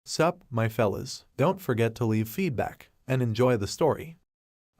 Sup, my fellas, don't forget to leave feedback and enjoy the story.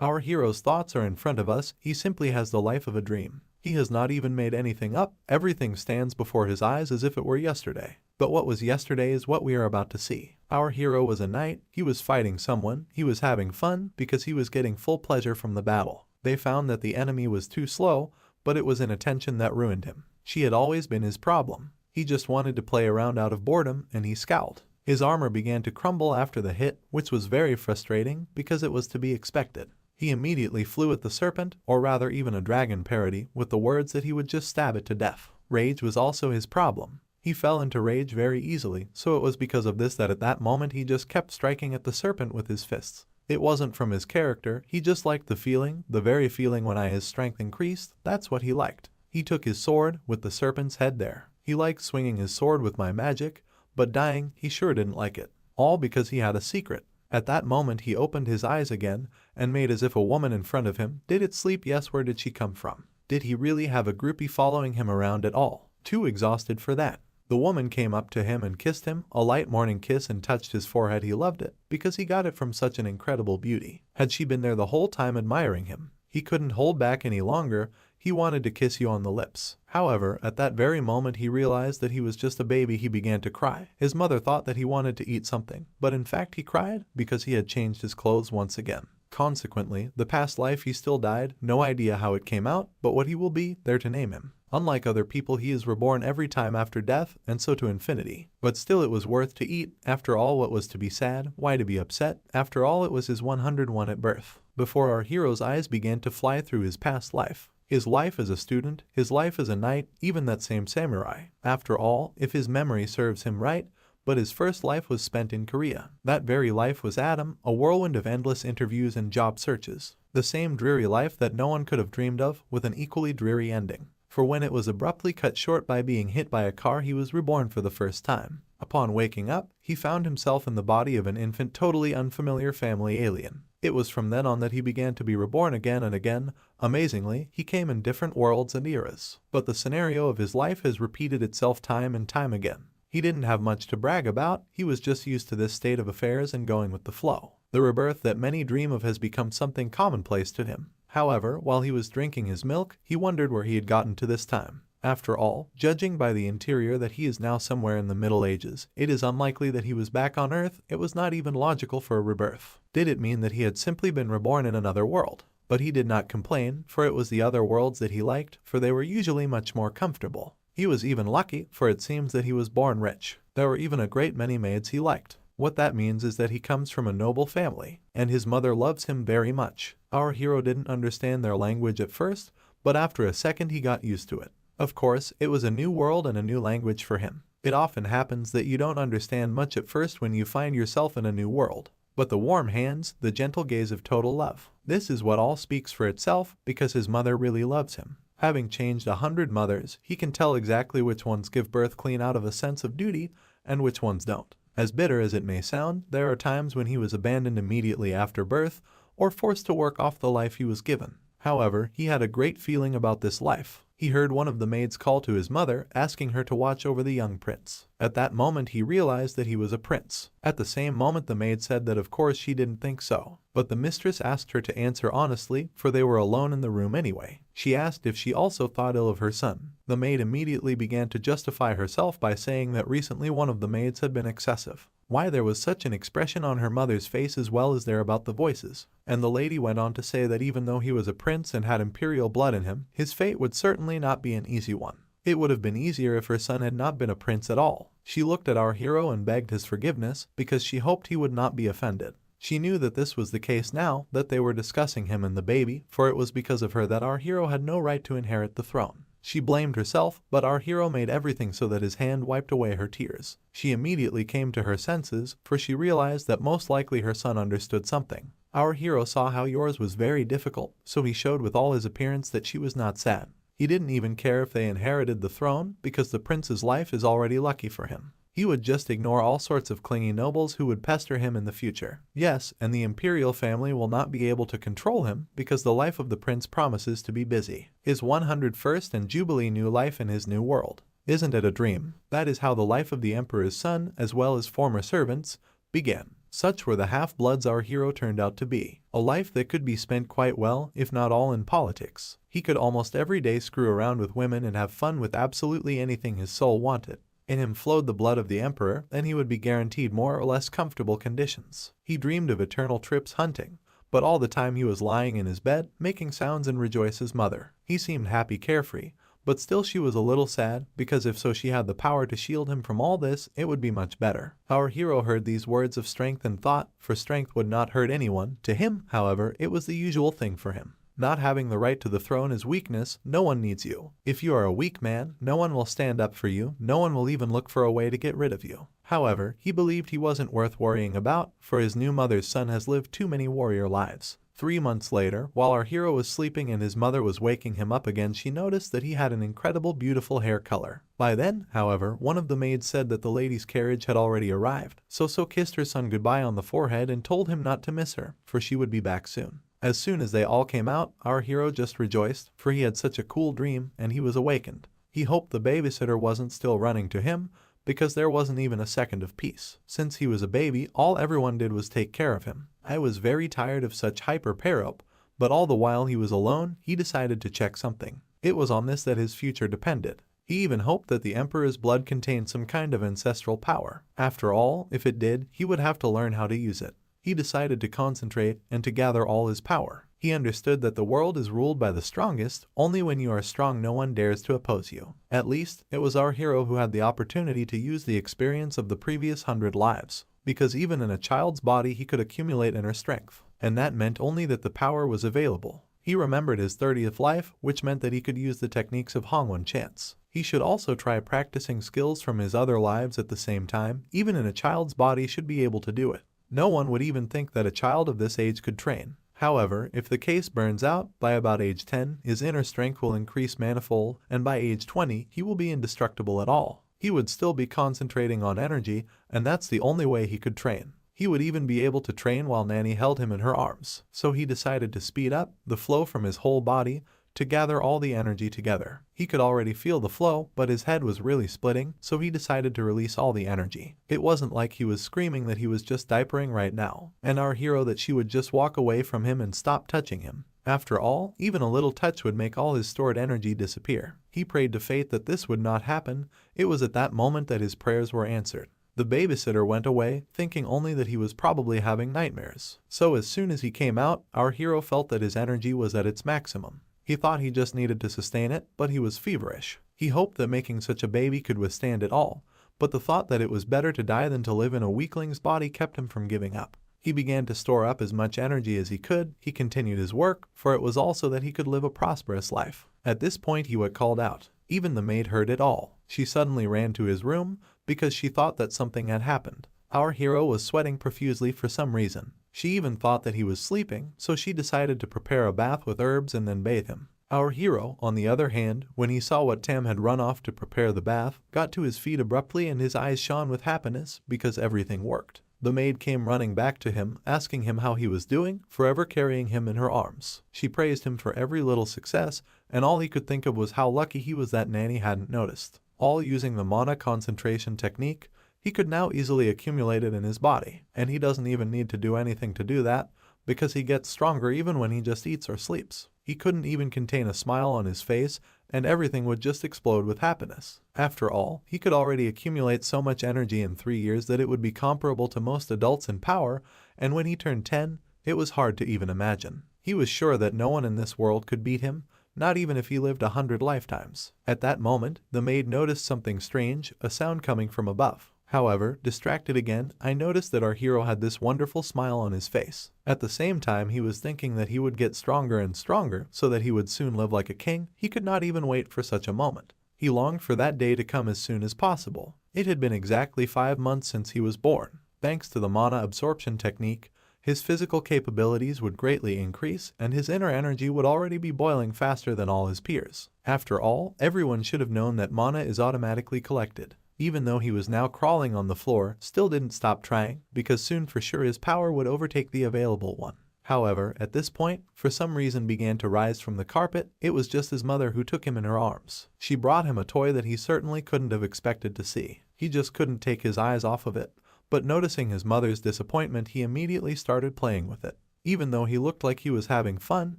Our hero's thoughts are in front of us, he simply has the life of a dream. He has not even made anything up, everything stands before his eyes as if it were yesterday. But what was yesterday is what we are about to see. Our hero was a knight, he was fighting someone, he was having fun because he was getting full pleasure from the battle. They found that the enemy was too slow, but it was inattention that ruined him. She had always been his problem. He just wanted to play around out of boredom and he scowled. His armor began to crumble after the hit, which was very frustrating because it was to be expected. He immediately flew at the serpent, or rather even a dragon parody, with the words that he would just stab it to death. Rage was also his problem. He fell into rage very easily, so it was because of this that at that moment he just kept striking at the serpent with his fists. It wasn't from his character, he just liked the feeling, the very feeling when his strength increased, that's what he liked. He took his sword, with the serpent's head there. He liked swinging his sword with my magic, but dying, he sure didn't like it. All because he had a secret. At that moment he opened his eyes again, and made as if a woman in front of him. Did it sleep? Yes. Where did she come from? Did he really have a groupie following him around at all? Too exhausted for that. The woman came up to him and kissed him, a light morning kiss, and touched his forehead. He loved it, because he got it from such an incredible beauty. Had she been there the whole time admiring him, he couldn't hold back any longer, he wanted to kiss you on the lips. However, at that very moment he realized that he was just a baby. He began to cry. His mother thought that he wanted to eat something, but in fact he cried because he had changed his clothes once again. Consequently, the past life he still died, no idea how it came out, but what he will be, there to name him. Unlike other people, he is reborn every time after death, and so to infinity. But still it was worth to eat. After all, what was to be sad? Why to be upset? After all, it was his 101 at birth. Before our hero's eyes began to fly through his past life. His life as a student, his life as a knight, even that same samurai. After all, if his memory serves him right, but his first life was spent in Korea. That very life was Adam, a whirlwind of endless interviews and job searches. The same dreary life that no one could have dreamed of, with an equally dreary ending. For when it was abruptly cut short by being hit by a car, he was reborn for the first time. Upon waking up, he found himself in the body of an infant, totally unfamiliar family alien. It was from then on that he began to be reborn again and again. Amazingly, he came in different worlds and eras. But the scenario of his life has repeated itself time and time again. He didn't have much to brag about, he was just used to this state of affairs and going with the flow. The rebirth that many dream of has become something commonplace to him. However, while he was drinking his milk, he wondered where he had gotten to this time. After all, judging by the interior that he is now somewhere in the Middle Ages, it is unlikely that he was back on Earth. It was not even logical for a rebirth. Did it mean that he had simply been reborn in another world? But he did not complain, for it was the other worlds that he liked, for they were usually much more comfortable. He was even lucky, for it seems that he was born rich. There were even a great many maids he liked. What that means is that he comes from a noble family, and his mother loves him very much. Our hero didn't understand their language at first, but after a second he got used to it. Of course, it was a new world and a new language for him. It often happens that you don't understand much at first when you find yourself in a new world. But the warm hands, the gentle gaze of total love. This is what all speaks for itself, because his mother really loves him. Having changed 100 mothers, he can tell exactly which ones give birth clean out of a sense of duty, and which ones don't. As bitter as it may sound, there are times when he was abandoned immediately after birth, or forced to work off the life he was given. However, he had a great feeling about this life. He heard one of the maids call to his mother, asking her to watch over the young prince. At that moment he realized that he was a prince. At the same moment the maid said that of course she didn't think so. But the mistress asked her to answer honestly, for they were alone in the room anyway. She asked if she also thought ill of her son. The maid immediately began to justify herself by saying that recently one of the maids had been excessive. Why there was such an expression on her mother's face as well as there about the voices. And the lady went on to say that even though he was a prince and had imperial blood in him, his fate would certainly not be an easy one. It would have been easier if her son had not been a prince at all. She looked at our hero and begged his forgiveness because she hoped he would not be offended. She knew that this was the case now that they were discussing him and the baby, for it was because of her that our hero had no right to inherit the throne. She blamed herself, but our hero made everything so that his hand wiped away her tears. She immediately came to her senses, for she realized that most likely her son understood something. Our hero saw how yours was very difficult, so he showed with all his appearance that she was not sad. He didn't even care if they inherited the throne, because the prince's life is already lucky for him. He would just ignore all sorts of clingy nobles who would pester him in the future. Yes, and the imperial family will not be able to control him because the life of the prince promises to be busy. His 101st and Jubilee new life in his new world. Isn't it a dream? That is how the life of the emperor's son, as well as former servants, began. Such were the half-bloods our hero turned out to be. A life that could be spent quite well, if not all, in politics. He could almost every day screw around with women and have fun with absolutely anything his soul wanted. In him flowed the blood of the emperor, and he would be guaranteed more or less comfortable conditions. He dreamed of eternal trips hunting, but all the time he was lying in his bed, making sounds and rejoice his mother. He seemed happy, carefree, but still she was a little sad, because if so she had the power to shield him from all this, it would be much better. Our hero heard these words of strength and thought, for strength would not hurt anyone. To him, however, it was the usual thing for him. Not having the right to the throne is weakness. No one needs you. If you are a weak man, no one will stand up for you, no one will even look for a way to get rid of you. However, he believed he wasn't worth worrying about, for his new mother's son has lived too many warrior lives. 3 months later, while our hero was sleeping and his mother was waking him up again, she noticed that he had an incredible beautiful hair color. By then, however, one of the maids said that the lady's carriage had already arrived, so kissed her son goodbye on the forehead and told him not to miss her, for she would be back soon. As soon as they all came out, our hero just rejoiced, for he had such a cool dream and he was awakened. He hoped the babysitter wasn't still running to him, because there wasn't even a second of peace. Since he was a baby, all everyone did was take care of him. I was very tired of such hyper-parop, but all the while he was alone, he decided to check something. It was on this that his future depended. He even hoped that the emperor's blood contained some kind of ancestral power. After all, if it did, he would have to learn how to use it. He decided to concentrate and to gather all his power. He understood that the world is ruled by the strongest. Only when you are strong no one dares to oppose you. At least, it was our hero who had the opportunity to use the experience of the previous 100 lives, because even in a child's body he could accumulate inner strength, and that meant only that the power was available. He remembered his 30th life, which meant that he could use the techniques of Hongwen chants. He should also try practicing skills from his other lives at the same time. Even in a child's body should be able to do it. No one would even think that a child of this age could train. However, if the case burns out, by about age 10, his inner strength will increase manifold, and by age 20, he will be indestructible at all. He would still be concentrating on energy, and that's the only way he could train. He would even be able to train while Nanny held him in her arms. So he decided to speed up the flow from his whole body, to gather all the energy together. He could already feel the flow, but his head was really splitting, so he decided to release all the energy. It wasn't like he was screaming that he was just diapering right now, and our hero that she would just walk away from him and stop touching him. After all, even a little touch would make all his stored energy disappear. He prayed to fate that this would not happen. It was at that moment that his prayers were answered. The babysitter went away, thinking only that he was probably having nightmares. So as soon as he came out, our hero felt that his energy was at its maximum. He thought he just needed to sustain it, but he was feverish. He hoped that making such a baby could withstand it all, but the thought that it was better to die than to live in a weakling's body kept him from giving up. He began to store up as much energy as he could. He continued his work, for it was also that he could live a prosperous life. At this point he would called out. Even the maid heard it all. She suddenly ran to his room, because she thought that something had happened. Our hero was sweating profusely for some reason. She even thought that he was sleeping, so she decided to prepare a bath with herbs and then bathe him. Our hero, on the other hand, when he saw what Tam had run off to prepare the bath, got to his feet abruptly and his eyes shone with happiness because everything worked. The maid came running back to him, asking him how he was doing, forever carrying him in her arms. She praised him for every little success, and all he could think of was how lucky he was that Nanny hadn't noticed. All using the mana concentration technique, he could now easily accumulate it in his body, and he doesn't even need to do anything to do that, because he gets stronger even when he just eats or sleeps. He couldn't even contain a smile on his face, and everything would just explode with happiness. After all, he could already accumulate so much energy in 3 years that it would be comparable to most adults in power, and when he turned 10, it was hard to even imagine. He was sure that no one in this world could beat him, not even if he lived 100 lifetimes. At that moment, the maid noticed something strange, a sound coming from above. However, distracted again, I noticed that our hero had this wonderful smile on his face. At the same time, he was thinking that he would get stronger and stronger so that he would soon live like a king. He could not even wait for such a moment. He longed for that day to come as soon as possible. It had been exactly 5 months since he was born. Thanks to the mana absorption technique, his physical capabilities would greatly increase, and his inner energy would already be boiling faster than all his peers. After all, everyone should have known that mana is automatically collected. Even though he was now crawling on the floor, still didn't stop trying, because soon for sure his power would overtake the available one. However, at this point, for some reason began to rise from the carpet. It was just his mother who took him in her arms. She brought him a toy that he certainly couldn't have expected to see. He just couldn't take his eyes off of it. But noticing his mother's disappointment, he immediately started playing with it. Even though he looked like he was having fun,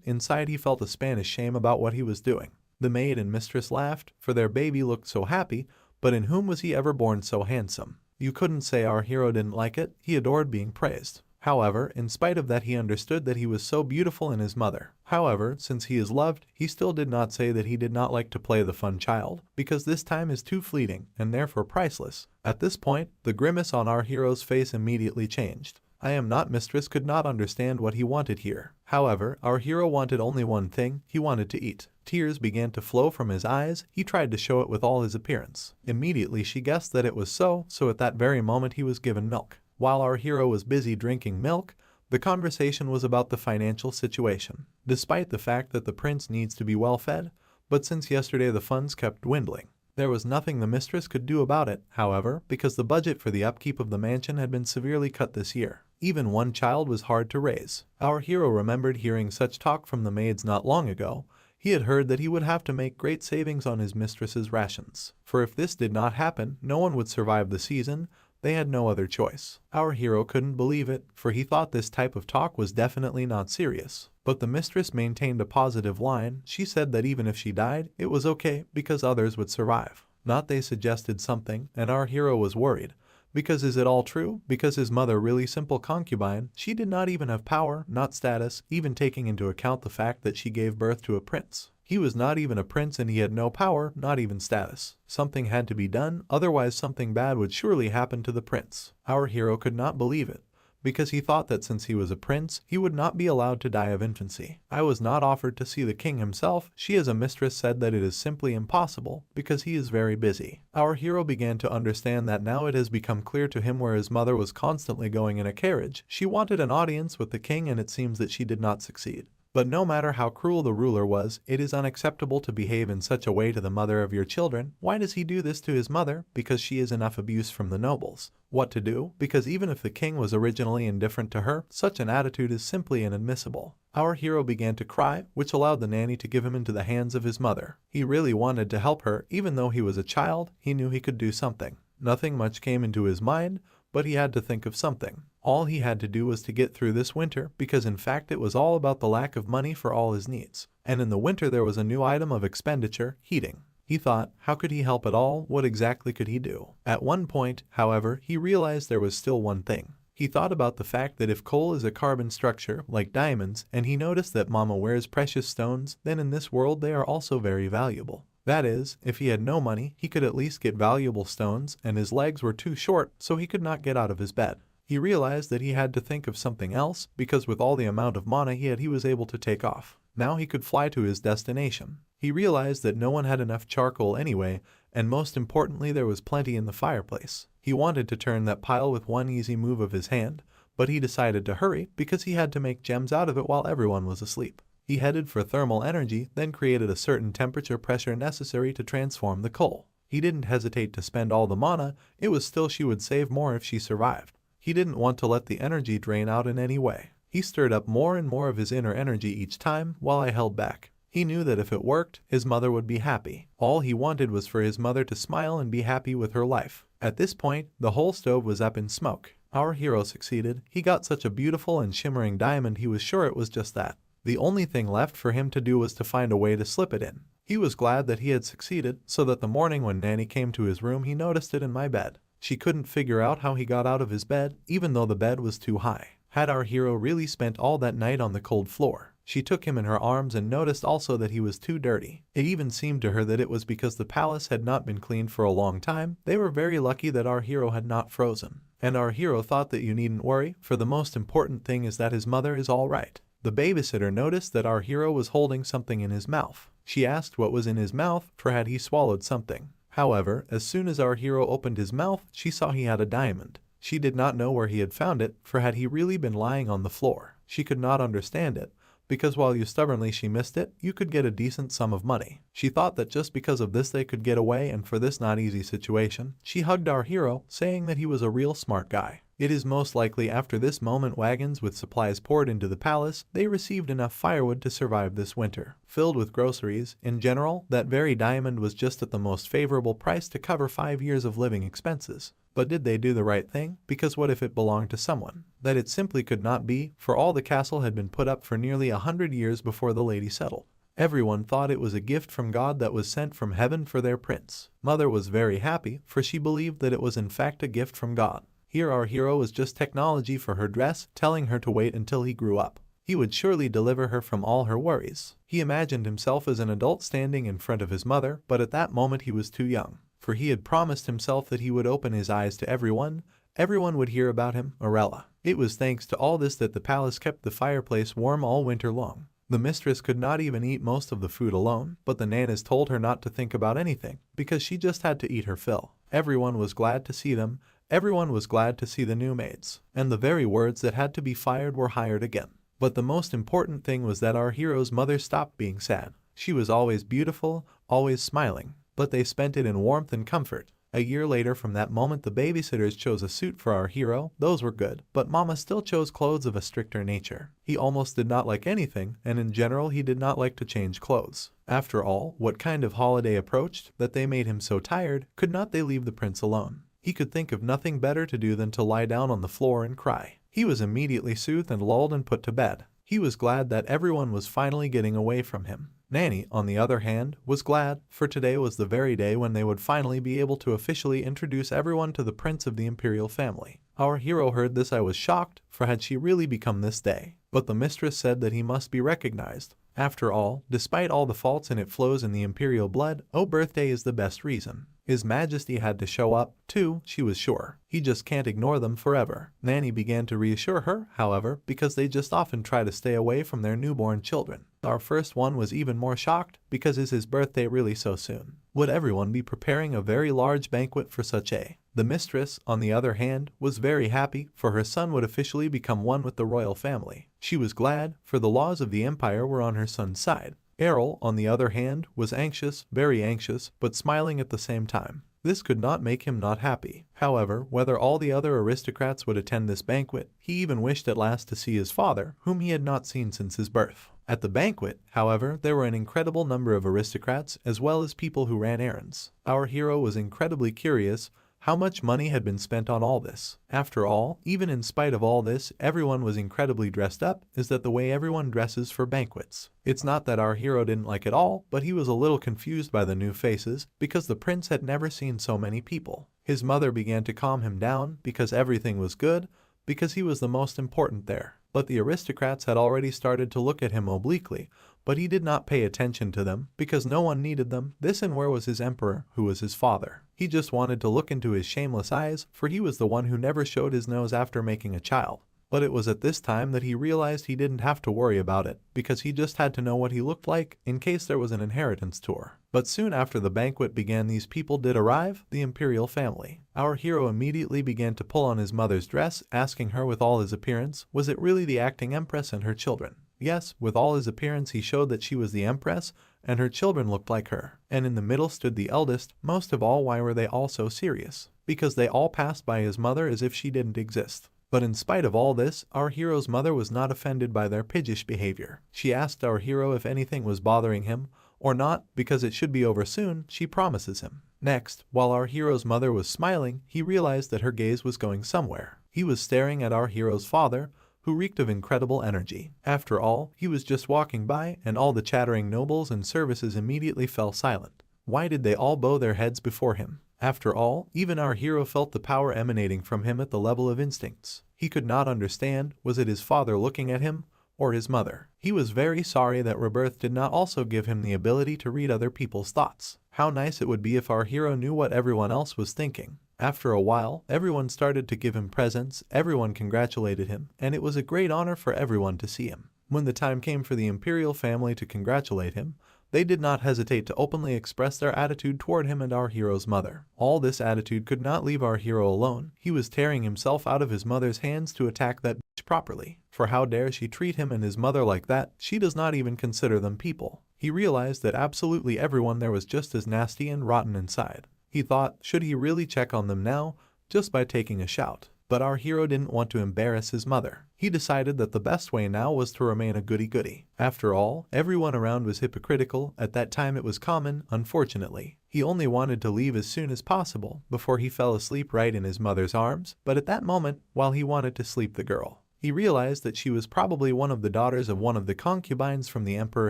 inside he felt a Spanish shame about what he was doing. The maid and mistress laughed, for their baby looked so happy, but in whom was he ever born so handsome? You couldn't say our hero didn't like it. He adored being praised. However, in spite of that, he understood that he was so beautiful in his mother. However, since he is loved, he still did not say that he did not like to play the fun child, because this time is too fleeting and therefore priceless. At this point, the grimace on our hero's face immediately changed. I am not mistress could not understand what he wanted here. However, our hero wanted only one thing. He wanted to eat. Tears began to flow from his eyes. He tried to show it with all his appearance. Immediately she guessed that it was so at that very moment he was given milk. While our hero was busy drinking milk, the conversation was about the financial situation. Despite the fact that the prince needs to be well fed, but since yesterday the funds kept dwindling. There was nothing the mistress could do about it, however, because the budget for the upkeep of the mansion had been severely cut this year. Even one child was hard to raise. Our hero remembered hearing such talk from the maids not long ago. He had heard that he would have to make great savings on his mistress's rations. For if this did not happen, no one would survive the season. They had no other choice. Our hero couldn't believe it, for he thought this type of talk was definitely not serious. But the mistress maintained a positive line. She said that even if she died, it was okay because others would survive. Not they suggested something, and our hero was worried. Because is it all true? Because his mother really simple concubine, she did not even have power, not status, even taking into account the fact that she gave birth to a prince. He was not even a prince and he had no power, not even status. Something had to be done, otherwise something bad would surely happen to the prince. Our hero could not believe it, because he thought that since he was a prince, he would not be allowed to die of infancy. I was not offered to see the king himself. She as a mistress said that it is simply impossible, because he is very busy. Our hero began to understand that now it has become clear to him where his mother was constantly going in a carriage. She wanted an audience with the king and it seems that she did not succeed. But no matter how cruel the ruler was, it is unacceptable to behave in such a way to the mother of your children. Why does he do this to his mother? Because she is enough abuse from the nobles. What to do? Because even if the king was originally indifferent to her, such an attitude is simply inadmissible. Our hero began to cry, which allowed the nanny to give him into the hands of his mother. He really wanted to help her. Even though he was a child, he knew he could do something. Nothing much came into his mind, but he had to think of something. All he had to do was to get through this winter, because in fact it was all about the lack of money for all his needs. And in the winter there was a new item of expenditure, heating. He thought, how could he help at all? What exactly could he do? At one point, however, he realized there was still one thing. He thought about the fact that if coal is a carbon structure, like diamonds, and he noticed that Mama wears precious stones, then in this world they are also very valuable. That is, if he had no money, he could at least get valuable stones, and his legs were too short, so he could not get out of his bed. He realized that he had to think of something else, because with all the amount of mana he had, he was able to take off. Now he could fly to his destination. He realized that no one had enough charcoal anyway, and most importantly there was plenty in the fireplace. He wanted to turn that pile with one easy move of his hand, but he decided to hurry because he had to make gems out of it while everyone was asleep. He headed for thermal energy, then created a certain temperature pressure necessary to transform the coal. He didn't hesitate to spend all the mana. It was still she would save more if she survived. He didn't want to let the energy drain out in any way. He stirred up more and more of his inner energy each time, while I held back. He knew that if it worked, his mother would be happy. All he wanted was for his mother to smile and be happy with her life. At this point, the whole stove was up in smoke. Our hero succeeded. He got such a beautiful and shimmering diamond, he was sure it was just that. The only thing left for him to do was to find a way to slip it in. He was glad that he had succeeded, so that the morning when Nanny came to his room he noticed it in my bed. She couldn't figure out how he got out of his bed, even though the bed was too high. Had our hero really spent all that night on the cold floor? She took him in her arms and noticed also that he was too dirty. It even seemed to her that it was because the palace had not been cleaned for a long time. They were very lucky that our hero had not frozen. And our hero thought that you needn't worry, for the most important thing is that his mother is all right. The babysitter noticed that our hero was holding something in his mouth. She asked what was in his mouth, for had he swallowed something. However, as soon as our hero opened his mouth, she saw he had a diamond. She did not know where he had found it, for had he really been lying on the floor? She could not understand it, because while you stubbornly she missed it, you could get a decent sum of money. She thought that just because of this they could get away, and for this not easy situation, she hugged our hero, saying that he was a real smart guy. It is most likely after this moment wagons with supplies poured into the palace, they received enough firewood to survive this winter. Filled with groceries, in general, that very diamond was just at the most favorable price to cover 5 years of living expenses. But did they do the right thing? Because what if it belonged to someone? That it simply could not be, for all the castle had been put up for nearly 100 years before the lady settled. Everyone thought it was a gift from God that was sent from heaven for their prince. Mother was very happy, for she believed that it was in fact a gift from God. Here our hero was just technology for her dress, telling her to wait until he grew up. He would surely deliver her from all her worries. He imagined himself as an adult standing in front of his mother, but at that moment he was too young. For he had promised himself that he would open his eyes to everyone would hear about him, Morella. It was thanks to all this that the palace kept the fireplace warm all winter long. The mistress could not even eat most of the food alone, but the nanas told her not to think about anything, because she just had to eat her fill. Everyone was glad to see them, everyone was glad to see the new maids, and the very words that had to be fired were hired again. But the most important thing was that our hero's mother stopped being sad. She was always beautiful, always smiling, but they spent it in warmth and comfort. A year later from that moment the babysitters chose a suit for our hero. Those were good, but Mama still chose clothes of a stricter nature. He almost did not like anything, and in general he did not like to change clothes. After all, what kind of holiday approached that they made him so tired? Could not they leave the prince alone? He could think of nothing better to do than to lie down on the floor and cry. He was immediately soothed and lulled and put to bed. He was glad that everyone was finally getting away from him. Nanny, on the other hand, was glad, for today was the very day when they would finally be able to officially introduce everyone to the prince of the imperial family. Our hero heard this. I was shocked, for had she really become this day? But the mistress said that he must be recognized. After all, despite all the faults and it flows in the imperial blood, birthday is the best reason. His Majesty had to show up, too, she was sure. He just can't ignore them forever. Nanny began to reassure her, however, because they just often try to stay away from their newborn children. Our first one was even more shocked, because is his birthday really so soon? Would everyone be preparing a very large banquet for such a? The mistress, on the other hand, was very happy, for her son would officially become one with the royal family. She was glad, for the laws of the empire were on her son's side. Errol, on the other hand, was anxious, very anxious, but smiling at the same time. This could not make him not happy. However, whether all the other aristocrats would attend this banquet, he even wished at last to see his father, whom he had not seen since his birth. At the banquet, however, there were an incredible number of aristocrats as well as people who ran errands. Our hero was incredibly curious how much money had been spent on all this. After all, even in spite of all this, everyone was incredibly dressed up. Is that the way everyone dresses for banquets? It's not that our hero didn't like it all, but he was a little confused by the new faces, because the prince had never seen so many people. His mother began to calm him down, because everything was good, because he was the most important there. But the aristocrats had already started to look at him obliquely, but he did not pay attention to them, because no one needed them. This and where was his emperor, who was his father? He just wanted to look into his shameless eyes, for he was the one who never showed his nose after making a child. But it was at this time that he realized he didn't have to worry about it, because he just had to know what he looked like in case there was an inheritance tour. But soon after the banquet began, these people did arrive, the imperial family. Our hero immediately began to pull on his mother's dress, asking her with all his appearance, was it really the acting empress and her children? Yes, with all his appearance he showed that she was the empress, and her children looked like her. And in the middle stood the eldest. Most of all, why were they all so serious? Because they all passed by his mother as if she didn't exist. But in spite of all this, our hero's mother was not offended by their piggish behavior. She asked our hero if anything was bothering him, or not, because it should be over soon, she promises him. Next, while our hero's mother was smiling, he realized that her gaze was going somewhere. He was staring at our hero's father, who reeked of incredible energy. After all, he was just walking by, and all the chattering nobles and services immediately fell silent. Why did they all bow their heads before him? After all, even our hero felt the power emanating from him at the level of instincts. He could not understand, was it his father looking at him, or his mother? He was very sorry that rebirth did not also give him the ability to read other people's thoughts. How nice it would be if our hero knew what everyone else was thinking. After a while, everyone started to give him presents, everyone congratulated him, and it was a great honor for everyone to see him. When the time came for the imperial family to congratulate him, they did not hesitate to openly express their attitude toward him and our hero's mother. All this attitude could not leave our hero alone. He was tearing himself out of his mother's hands to attack that bitch properly. For how dare she treat him and his mother like that? She does not even consider them people. He realized that absolutely everyone there was just as nasty and rotten inside. He thought, should he really check on them now, just by taking a shout? But our hero didn't want to embarrass his mother. He decided that the best way now was to remain a goody-goody. After all, everyone around was hypocritical. At that time it was common, unfortunately. He only wanted to leave as soon as possible before he fell asleep right in his mother's arms, but at that moment, while he wanted to sleep the girl, he realized that she was probably one of the daughters of one of the concubines from the emperor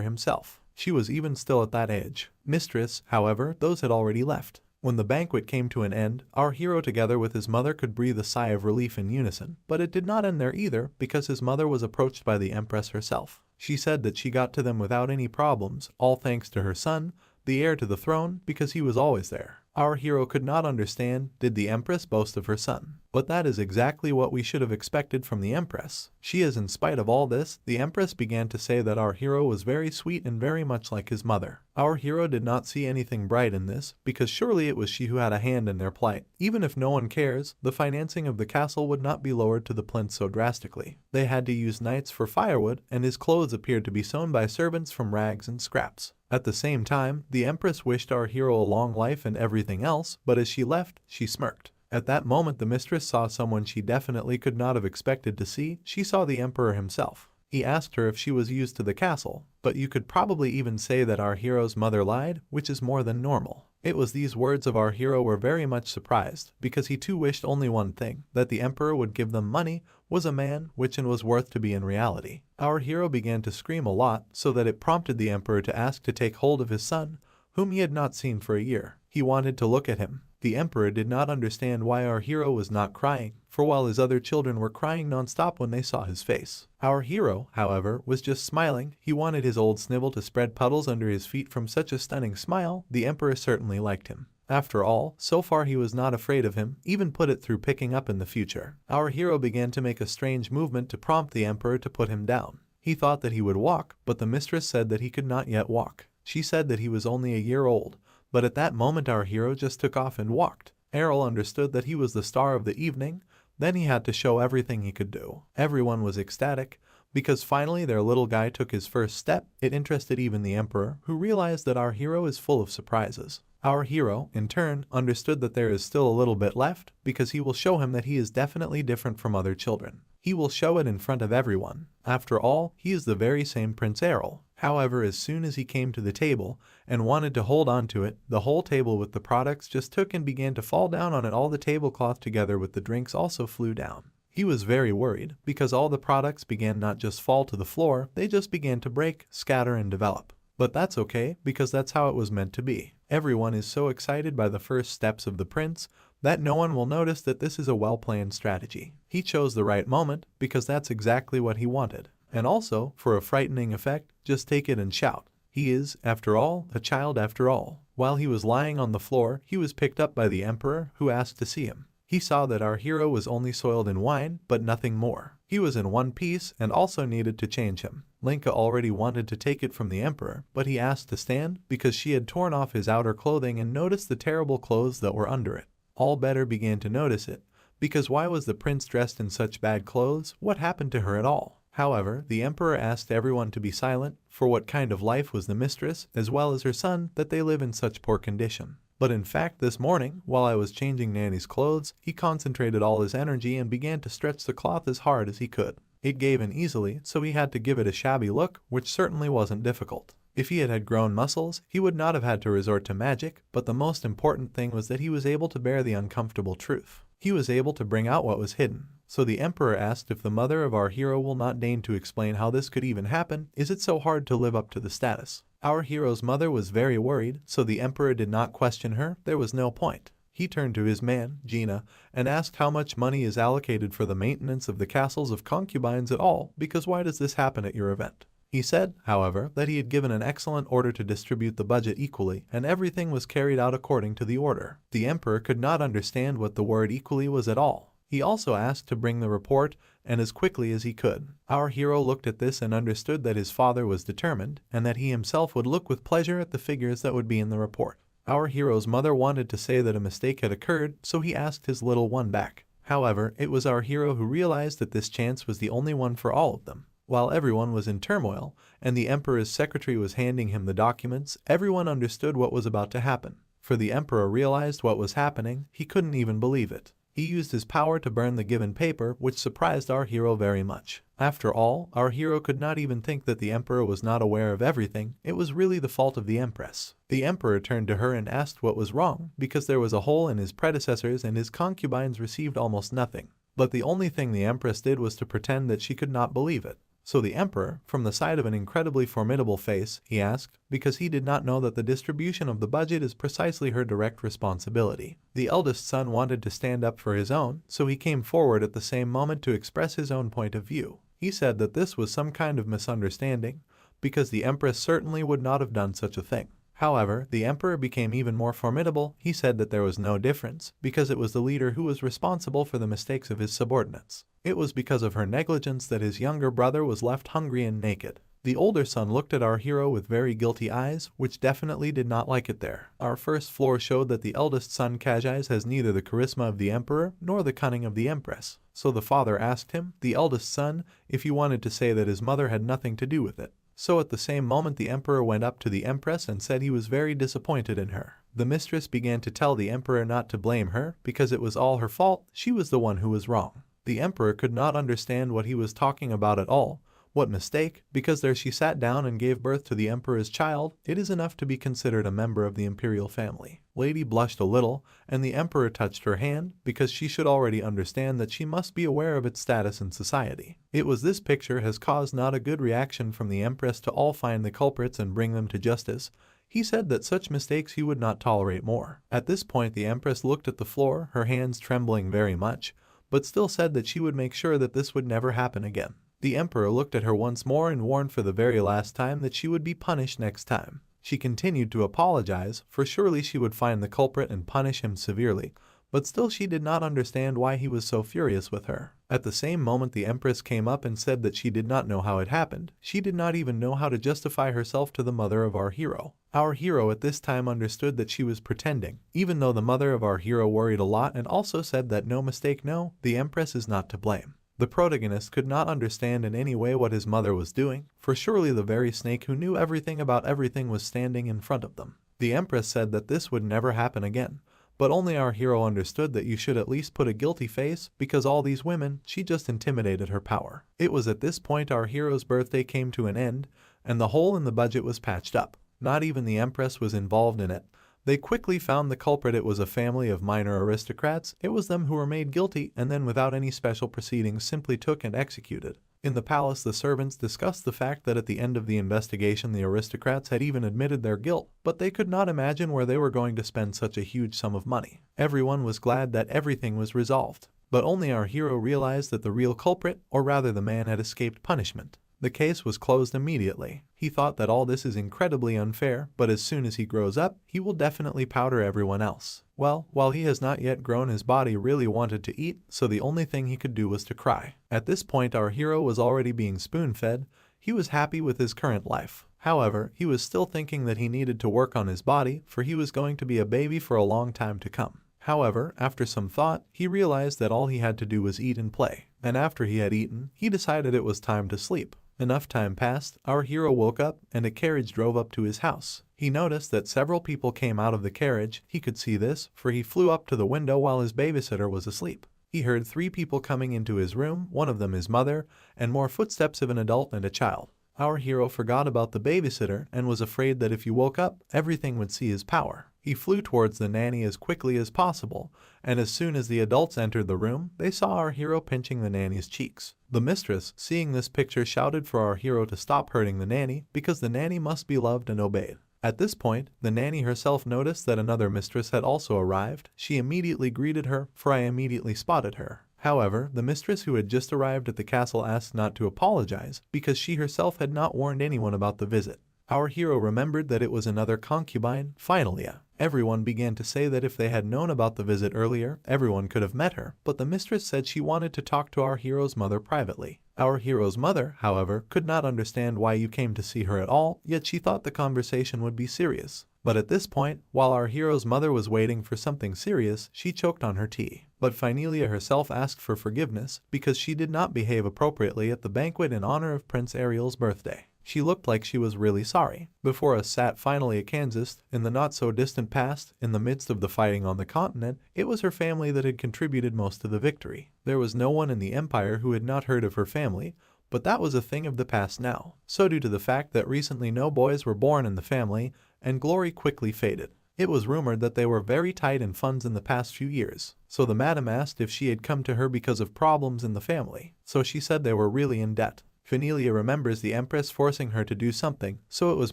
himself. She was even still at that age. Mistress, however, those had already left. When the banquet came to an end, our hero together with his mother could breathe a sigh of relief in unison, but it did not end there either because his mother was approached by the empress herself. She said that she got to them without any problems, all thanks to her son, the heir to the throne, because he was always there. Our hero could not understand, did the empress boast of her son? But that is exactly what we should have expected from the empress. She is in spite of all this, the empress began to say that our hero was very sweet and very much like his mother. Our hero did not see anything bright in this, because surely it was she who had a hand in their plight. Even if no one cares, the financing of the castle would not be lowered to the plinth so drastically. They had to use knights for firewood, and his clothes appeared to be sewn by servants from rags and scraps. At the same time, the empress wished our hero a long life and everything else, but as she left, she smirked. At that moment the mistress saw someone she definitely could not have expected to see. She saw the emperor himself. He asked her if she was used to the castle, but you could probably even say that our hero's mother lied, which is more than normal. It was these words of our hero were very much surprised, because he too wished only one thing, that the emperor would give them money, was a man, which and was worth to be in reality. Our hero began to scream a lot, so that it prompted the emperor to ask to take hold of his son, whom he had not seen for a year. He wanted to look at him. The emperor did not understand why our hero was not crying, for while his other children were crying non-stop when they saw his face. Our hero, however, was just smiling. He wanted his old Snivell to spread puddles under his feet from such a stunning smile. The emperor certainly liked him. After all, so far he was not afraid of him, even put it through picking up in the future. Our hero began to make a strange movement to prompt the emperor to put him down. He thought that he would walk, but the mistress said that he could not yet walk. She said that he was only a year old. But at that moment our hero just took off and walked. Errol understood that he was the star of the evening. Then he had to show everything he could do. Everyone was ecstatic, because finally their little guy took his first step. It interested even the emperor, who realized that our hero is full of surprises. Our hero, in turn, understood that there is still a little bit left, because he will show him that he is definitely different from other children. He will show it in front of everyone. After all, he is the very same Prince Errol. However, as soon as he came to the table and wanted to hold on to it, the whole table with the products just took and began to fall down on it. All the tablecloth together with the drinks also flew down. He was very worried, because all the products began not just fall to the floor, they just began to break, scatter and develop. But that's okay, because that's how it was meant to be. Everyone is so excited by the first steps of the prince that no one will notice that this is a well-planned strategy. He chose the right moment, because that's exactly what he wanted. And also, for a frightening effect, just take it and shout. He is, after all, a child after all. While he was lying on the floor, he was picked up by the emperor, who asked to see him. He saw that our hero was only soiled in wine, but nothing more. He was in one piece and also needed to change him. Linka already wanted to take it from the emperor, but he asked to stand because she had torn off his outer clothing and noticed the terrible clothes that were under it. All better began to notice it, because why was the prince dressed in such bad clothes? What happened to her at all? However, the emperor asked everyone to be silent, for what kind of life was the mistress, as well as her son, that they live in such poor condition. But in fact, this morning, while I was changing Nanny's clothes, he concentrated all his energy and began to stretch the cloth as hard as he could. It gave in easily, so he had to give it a shabby look, which certainly wasn't difficult. If he had grown muscles, he would not have had to resort to magic, but the most important thing was that he was able to bear the uncomfortable truth. He was able to bring out what was hidden. So the emperor asked if the mother of our hero will not deign to explain how this could even happen. Is it so hard to live up to the status? Our hero's mother was very worried, so the emperor did not question her. There was no point. He turned to his man, Gina, and asked how much money is allocated for the maintenance of the castles of concubines at all, because why does this happen at your event? He said, however, that he had given an excellent order to distribute the budget equally, and everything was carried out according to the order. The emperor could not understand what the word equally was at all. He also asked to bring the report, and as quickly as he could. Our hero looked at this and understood that his father was determined, and that he himself would look with pleasure at the figures that would be in the report. Our hero's mother wanted to say that a mistake had occurred, so he asked his little one back. However, it was our hero who realized that this chance was the only one for all of them. While everyone was in turmoil, and the emperor's secretary was handing him the documents, everyone understood what was about to happen. For the emperor realized what was happening, he couldn't even believe it. He used his power to burn the given paper, which surprised our hero very much. After all, our hero could not even think that the emperor was not aware of everything. It was really the fault of the empress. The emperor turned to her and asked what was wrong, because there was a hole in his predecessors and his concubines received almost nothing. But the only thing the empress did was to pretend that she could not believe it. So the emperor, from the side of an incredibly formidable face, he asked, because he did not know that the distribution of the budget is precisely her direct responsibility. The eldest son wanted to stand up for his own, so he came forward at the same moment to express his own point of view. He said that this was some kind of misunderstanding, because the empress certainly would not have done such a thing. However, the emperor became even more formidable. He said that there was no difference, because it was the leader who was responsible for the mistakes of his subordinates. It was because of her negligence that his younger brother was left hungry and naked. The older son looked at our hero with very guilty eyes, which definitely did not like it there. Our first floor showed that the eldest son Kajais has neither the charisma of the emperor nor the cunning of the empress. So the father asked him, the eldest son, if he wanted to say that his mother had nothing to do with it. So at the same moment the emperor went up to the empress and said he was very disappointed in her. The mistress began to tell the emperor not to blame her, because it was all her fault. She was the one who was wrong. The emperor could not understand what he was talking about at all. What mistake? Because there she sat down and gave birth to the emperor's child. It is enough to be considered a member of the imperial family. Lady blushed a little, and the emperor touched her hand, because she should already understand that she must be aware of its status in society. It was this picture has caused not a good reaction from the empress to all find the culprits and bring them to justice. He said that such mistakes he would not tolerate more. At this point the empress looked at the floor, her hands trembling very much, but still said that she would make sure that this would never happen again. The emperor looked at her once more and warned for the very last time that she would be punished next time. She continued to apologize, for surely she would find the culprit and punish him severely, but still she did not understand why he was so furious with her. At the same moment the empress came up and said that she did not know how it happened. She did not even know how to justify herself to the mother of our hero. Our hero at this time understood that she was pretending, even though the mother of our hero worried a lot and also said that no mistake, no, the empress is not to blame. The protagonist could not understand in any way what his mother was doing, for surely the very snake who knew everything about everything was standing in front of them. The empress said that this would never happen again, but only our hero understood that you should at least put a guilty face, because all these women, she just intimidated her power. It was at this point our hero's birthday came to an end, and the hole in the budget was patched up. Not even the empress was involved in it. They quickly found the culprit. It was a family of minor aristocrats. It was them who were made guilty and then without any special proceedings simply took and executed. In the palace the servants discussed the fact that at the end of the investigation the aristocrats had even admitted their guilt, but they could not imagine where they were going to spend such a huge sum of money. Everyone was glad that everything was resolved, but only our hero realized that the real culprit, or rather the man, had escaped punishment. The case was closed immediately. He thought that all this is incredibly unfair, but as soon as he grows up, he will definitely powder everyone else. Well, while he has not yet grown, his body really wanted to eat, so the only thing he could do was to cry. At this point our hero was already being spoon-fed. He was happy with his current life. However, he was still thinking that he needed to work on his body, for he was going to be a baby for a long time to come. However, after some thought, he realized that all he had to do was eat and play. And after he had eaten, he decided it was time to sleep. Enough time passed, our hero woke up, and a carriage drove up to his house. He noticed that several people came out of the carriage. He could see this, for he flew up to the window while his babysitter was asleep. He heard 3 people coming into his room, one of them his mother, and more footsteps of an adult and a child. Our hero forgot about the babysitter and was afraid that if he woke up, everything would see his power. He flew towards the nanny as quickly as possible, and as soon as the adults entered the room, they saw our hero pinching the nanny's cheeks. The mistress, seeing this picture, shouted for our hero to stop hurting the nanny, because the nanny must be loved and obeyed. At this point, the nanny herself noticed that another mistress had also arrived. She immediately greeted her, for I immediately spotted her. However, the mistress who had just arrived at the castle asked not to apologize, because she herself had not warned anyone about the visit. Our hero remembered that it was another concubine. Finally, everyone began to say that if they had known about the visit earlier, everyone could have met her, but the mistress said she wanted to talk to our hero's mother privately. Our hero's mother, however, could not understand why you came to see her at all, yet she thought the conversation would be serious. But at this point, while our hero's mother was waiting for something serious, she choked on her tea. But Phinelia herself asked for forgiveness because she did not behave appropriately at the banquet in honor of Prince Ariel's birthday. She looked like she was really sorry. Before us sat finally a Kansas, in the not-so-distant past, in the midst of the fighting on the continent, it was her family that had contributed most to the victory. There was no one in the empire who had not heard of her family, but that was a thing of the past now. So due to the fact that recently no boys were born in the family, and glory quickly faded. It was rumored that they were very tight in funds in the past few years, so the madam asked if she had come to her because of problems in the family, so she said they were really in debt. Phenelia remembers the Empress forcing her to do something, so it was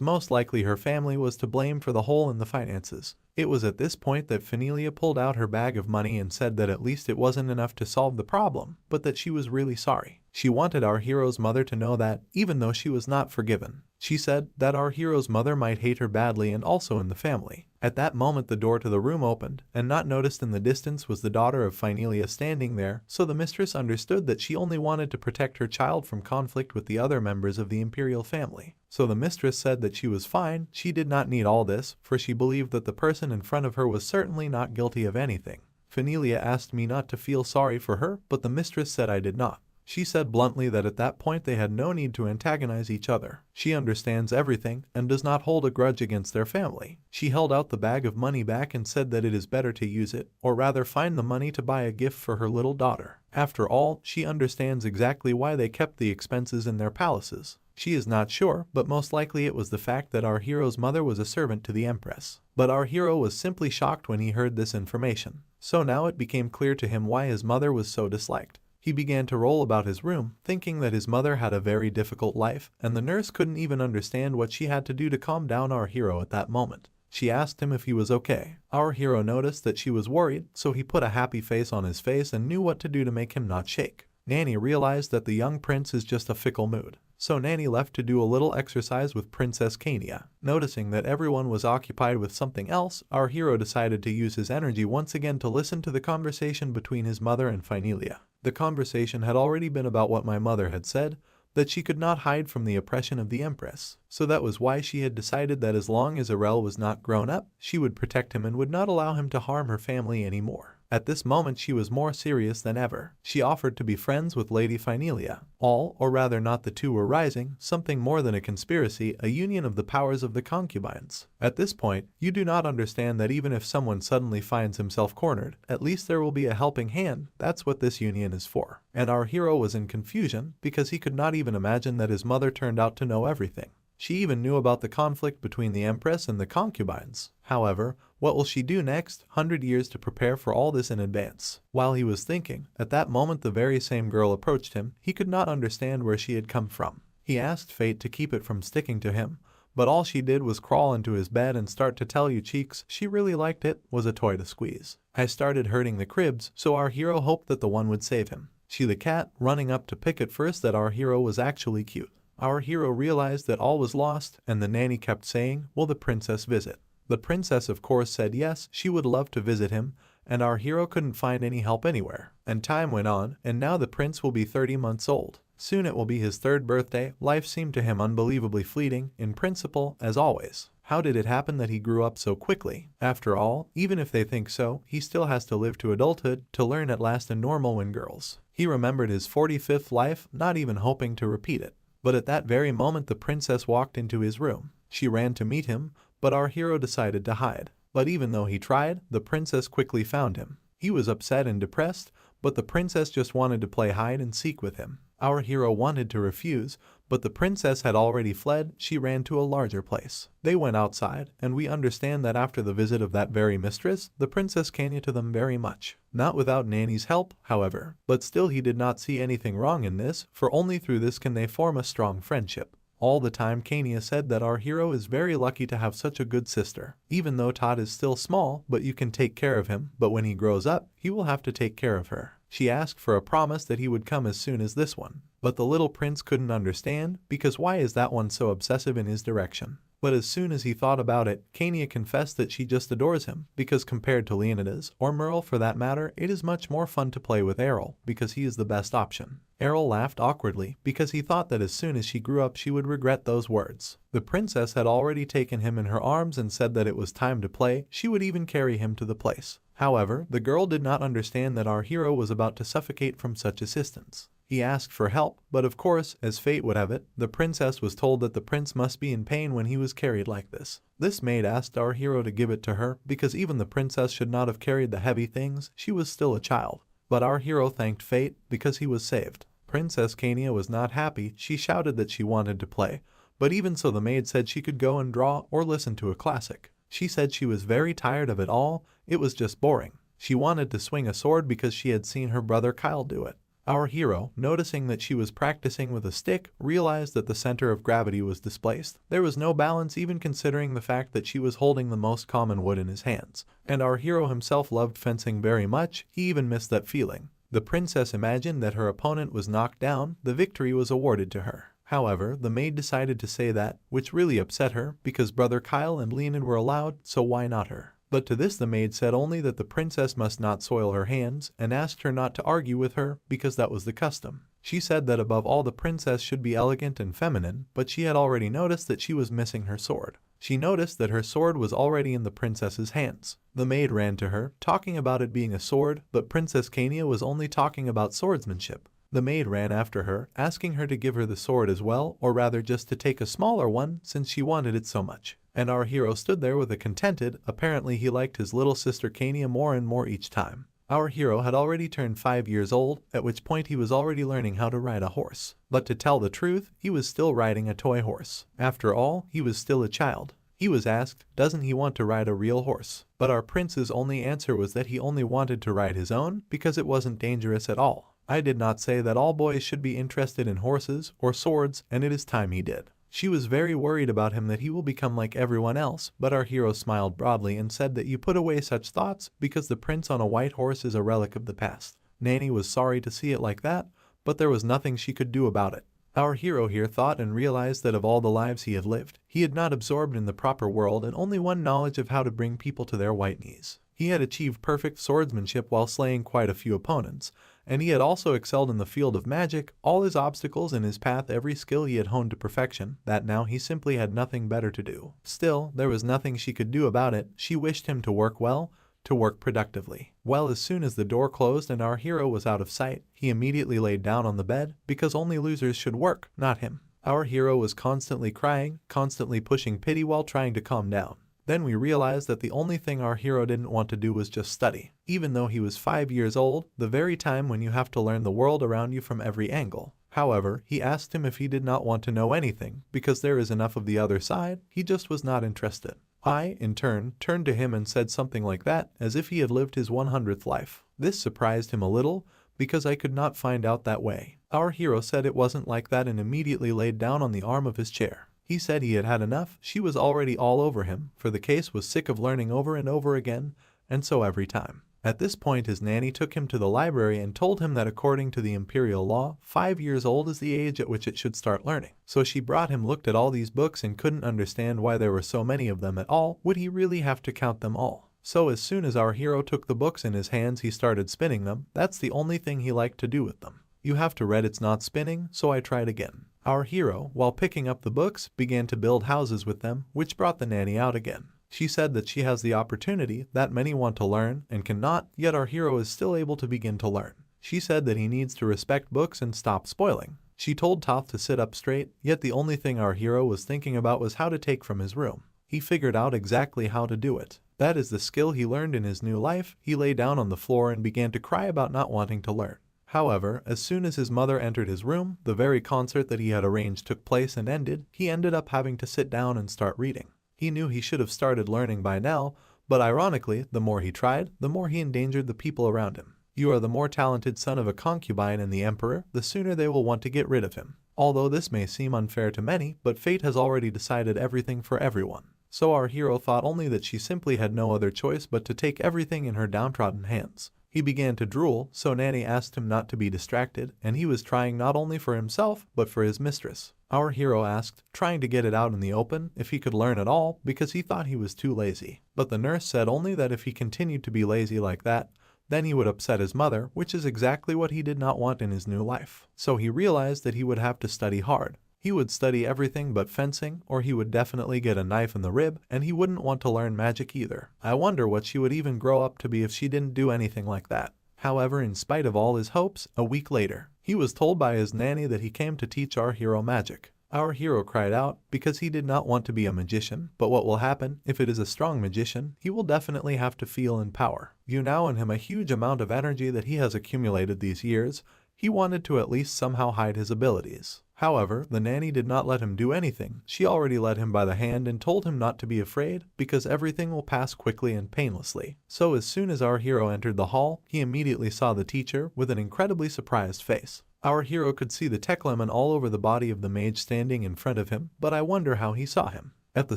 most likely her family was to blame for the hole in the finances. It was at this point that Phenelia pulled out her bag of money and said that at least it wasn't enough to solve the problem, but that she was really sorry. She wanted our hero's mother to know that, even though she was not forgiven, she said that our hero's mother might hate her badly and also in the family. At that moment the door to the room opened, and not noticed in the distance was the daughter of Phenelia standing there, so the mistress understood that she only wanted to protect her child from conflict with the other members of the imperial family. So the mistress said that she was fine, she did not need all this, for she believed that the person in front of her was certainly not guilty of anything. Phenelia asked me not to feel sorry for her, but the mistress said I did not. She said bluntly that at that point they had no need to antagonize each other. She understands everything and does not hold a grudge against their family. She held out the bag of money back and said that it is better to use it, or rather find the money to buy a gift for her little daughter. After all, she understands exactly why they kept the expenses in their palaces. She is not sure, but most likely it was the fact that our hero's mother was a servant to the Empress. But our hero was simply shocked when he heard this information. So now it became clear to him why his mother was so disliked. He began to roll about his room, thinking that his mother had a very difficult life, and the nurse couldn't even understand what she had to do to calm down our hero at that moment. She asked him if he was okay. Our hero noticed that she was worried, so he put a happy face on his face and knew what to do to make him not shake. Nanny realized that the young prince is just a fickle mood. So Nanny left to do a little exercise with Princess Kania. Noticing that everyone was occupied with something else, our hero decided to use his energy once again to listen to the conversation between his mother and Phenelia. The conversation had already been about what my mother had said, that she could not hide from the oppression of the Empress. So that was why she had decided that as long as Arel was not grown up, she would protect him and would not allow him to harm her family anymore. At this moment she was more serious than ever. She offered to be friends with Lady Phenelia. All, or rather not the two, were rising, something more than a conspiracy, a union of the powers of the concubines. At this point, you do not understand that even if someone suddenly finds himself cornered, at least there will be a helping hand. That's what this union is for. And our hero was in confusion, because he could not even imagine that his mother turned out to know everything. She even knew about the conflict between the Empress and the concubines. However, what will she do next? 100 years to prepare for all this in advance. While he was thinking, at that moment the very same girl approached him. He could not understand where she had come from. He asked fate to keep it from sticking to him, but all she did was crawl into his bed and start to tell you cheeks she really liked it, was a toy to squeeze. I started hurting the cribs, so our hero hoped that the one would save him. She the cat, running up to pick at first that our hero was actually cute. Our hero realized that all was lost, and the nanny kept saying, will the princess visit? The princess of course said yes, she would love to visit him, and our hero couldn't find any help anywhere. And time went on, and now the prince will be 30 months old. Soon it will be his 3rd birthday. Life seemed to him unbelievably fleeting, in principle, as always. How did it happen that he grew up so quickly? After all, even if they think so, he still has to live to adulthood, to learn at last a normal when girls. He remembered his 45th life, not even hoping to repeat it. But at that very moment the princess walked into his room. She ran to meet him, but our hero decided to hide. But even though he tried, the princess quickly found him. He was upset and depressed, but the princess just wanted to play hide and seek with him. Our hero wanted to refuse, but the princess had already fled. She ran to a larger place. They went outside, and we understand that after the visit of that very mistress, the princess came to them very much. Not without Nanny's help, however, but still he did not see anything wrong in this, for only through this can they form a strong friendship. All the time Kania said that our hero is very lucky to have such a good sister. Even though Todd is still small, but you can take care of him, but when he grows up, he will have to take care of her. She asked for a promise that he would come as soon as this one. But the little prince couldn't understand, because why is that one so obsessive in his direction? But as soon as he thought about it, Kania confessed that she just adores him, because compared to Leonidas, or Merle for that matter, it is much more fun to play with Errol, because he is the best option. Errol laughed awkwardly, because he thought that as soon as she grew up she would regret those words. The princess had already taken him in her arms and said that it was time to play. She would even carry him to the place. However, the girl did not understand that our hero was about to suffocate from such assistance. He asked for help, but of course, as fate would have it, the princess was told that the prince must be in pain when he was carried like this. This maid asked our hero to give it to her because even the princess should not have carried the heavy things, she was still a child. But our hero thanked fate because he was saved. Princess Kania was not happy. She shouted that she wanted to play, but even so the maid said she could go and draw or listen to a classic. She said she was very tired of it all, it was just boring. She wanted to swing a sword because she had seen her brother Kyle do it. Our hero, noticing that she was practicing with a stick, realized that the center of gravity was displaced. There was no balance even considering the fact that she was holding the most common wood in his hands. And our hero himself loved fencing very much, he even missed that feeling. The princess imagined that her opponent was knocked down, the victory was awarded to her. However, the maid decided to say that, which really upset her, because brother Kyle and Leonid were allowed, so why not her? But to this the maid said only that the princess must not soil her hands, and asked her not to argue with her, because that was the custom. She said that above all the princess should be elegant and feminine, but she had already noticed that she was missing her sword. She noticed that her sword was already in the princess's hands. The maid ran to her, talking about it being a sword, but Princess Kania was only talking about swordsmanship. The maid ran after her, asking her to give her the sword as well, or rather just to take a smaller one since she wanted it so much. And our hero stood there with a contented, apparently he liked his little sister Kania more and more each time. Our hero had already turned 5 years old, at which point he was already learning how to ride a horse. But to tell the truth, he was still riding a toy horse. After all, he was still a child. He was asked, doesn't he want to ride a real horse? But our prince's only answer was that he only wanted to ride his own because it wasn't dangerous at all. I did not say that all boys should be interested in horses or swords, and it is time he did. She was very worried about him that he will become like everyone else, but our hero smiled broadly and said that you put away such thoughts because the prince on a white horse is a relic of the past. Nanny was sorry to see it like that, but there was nothing she could do about it. Our hero here thought and realized that of all the lives he had lived, he had not absorbed in the proper world and only one knowledge of how to bring people to their white knees. He had achieved perfect swordsmanship while slaying quite a few opponents, and he had also excelled in the field of magic, all his obstacles in his path, every skill he had honed to perfection, that now he simply had nothing better to do. Still, there was nothing she could do about it. She wished him to work well, to work productively. Well, as soon as the door closed and our hero was out of sight, he immediately laid down on the bed, because only losers should work, not him. Our hero was constantly crying, constantly pushing pity while trying to calm down. Then we realized that the only thing our hero didn't want to do was just study. Even though he was 5 years old, the very time when you have to learn the world around you from every angle. However, he asked him if he did not want to know anything, because there is enough of the other side, he just was not interested. I, in turn, turned to him and said something like that, as if he had lived his 100th life. This surprised him a little, because I could not find out that way. Our hero said it wasn't like that and immediately laid down on the arm of his chair. He said he had had enough, she was already all over him, for the case was sick of learning over and over again, and so every time. At this point his nanny took him to the library and told him that according to the imperial law, 5 years old is the age at which it should start learning. So she brought him, looked at all these books and couldn't understand why there were so many of them at all. Would he really have to count them all? So as soon as our hero took the books in his hands he started spinning them. That's the only thing he liked to do with them. You have to read it's not spinning, so I tried again. Our hero, while picking up the books, began to build houses with them, which brought the nanny out again. She said that she has the opportunity that many want to learn and cannot, yet our hero is still able to begin to learn. She said that he needs to respect books and stop spoiling. She told Toth to sit up straight, yet the only thing our hero was thinking about was how to take from his room. He figured out exactly how to do it. That is the skill he learned in his new life. He lay down on the floor and began to cry about not wanting to learn. However, as soon as his mother entered his room, the very concert that he had arranged took place and ended, he ended up having to sit down and start reading. He knew he should have started learning by now, but ironically, the more he tried, the more he endangered the people around him. You are the more talented son of a concubine and the emperor, the sooner they will want to get rid of him. Although this may seem unfair to many, but fate has already decided everything for everyone. So our hero thought only that she simply had no other choice but to take everything in her downtrodden hands. He began to drool, so Nanny asked him not to be distracted, and he was trying not only for himself, but for his mistress. Our hero asked, trying to get it out in the open, if he could learn at all, because he thought he was too lazy. But the nurse said only that if he continued to be lazy like that, then he would upset his mother, which is exactly what he did not want in his new life. So he realized that he would have to study hard. He would study everything but fencing, or he would definitely get a knife in the rib, and he wouldn't want to learn magic either. I wonder what she would even grow up to be if she didn't do anything like that. However, in spite of all his hopes, a week later, He was told by his nanny that he came to teach our hero magic. Our hero cried out because he did not want to be a magician, but what will happen if it is a strong magician? He will definitely have to feel in power. You now in him a huge amount of energy that he has accumulated these years. He wanted to at least somehow hide his abilities. However, the nanny did not let him do anything. She already led him by the hand and told him not to be afraid because everything will pass quickly and painlessly. So as soon as our hero entered the hall, he immediately saw the teacher with an incredibly surprised face. Our hero could see the tech lemon all over the body of the mage standing in front of him, but I wonder how he saw him. At the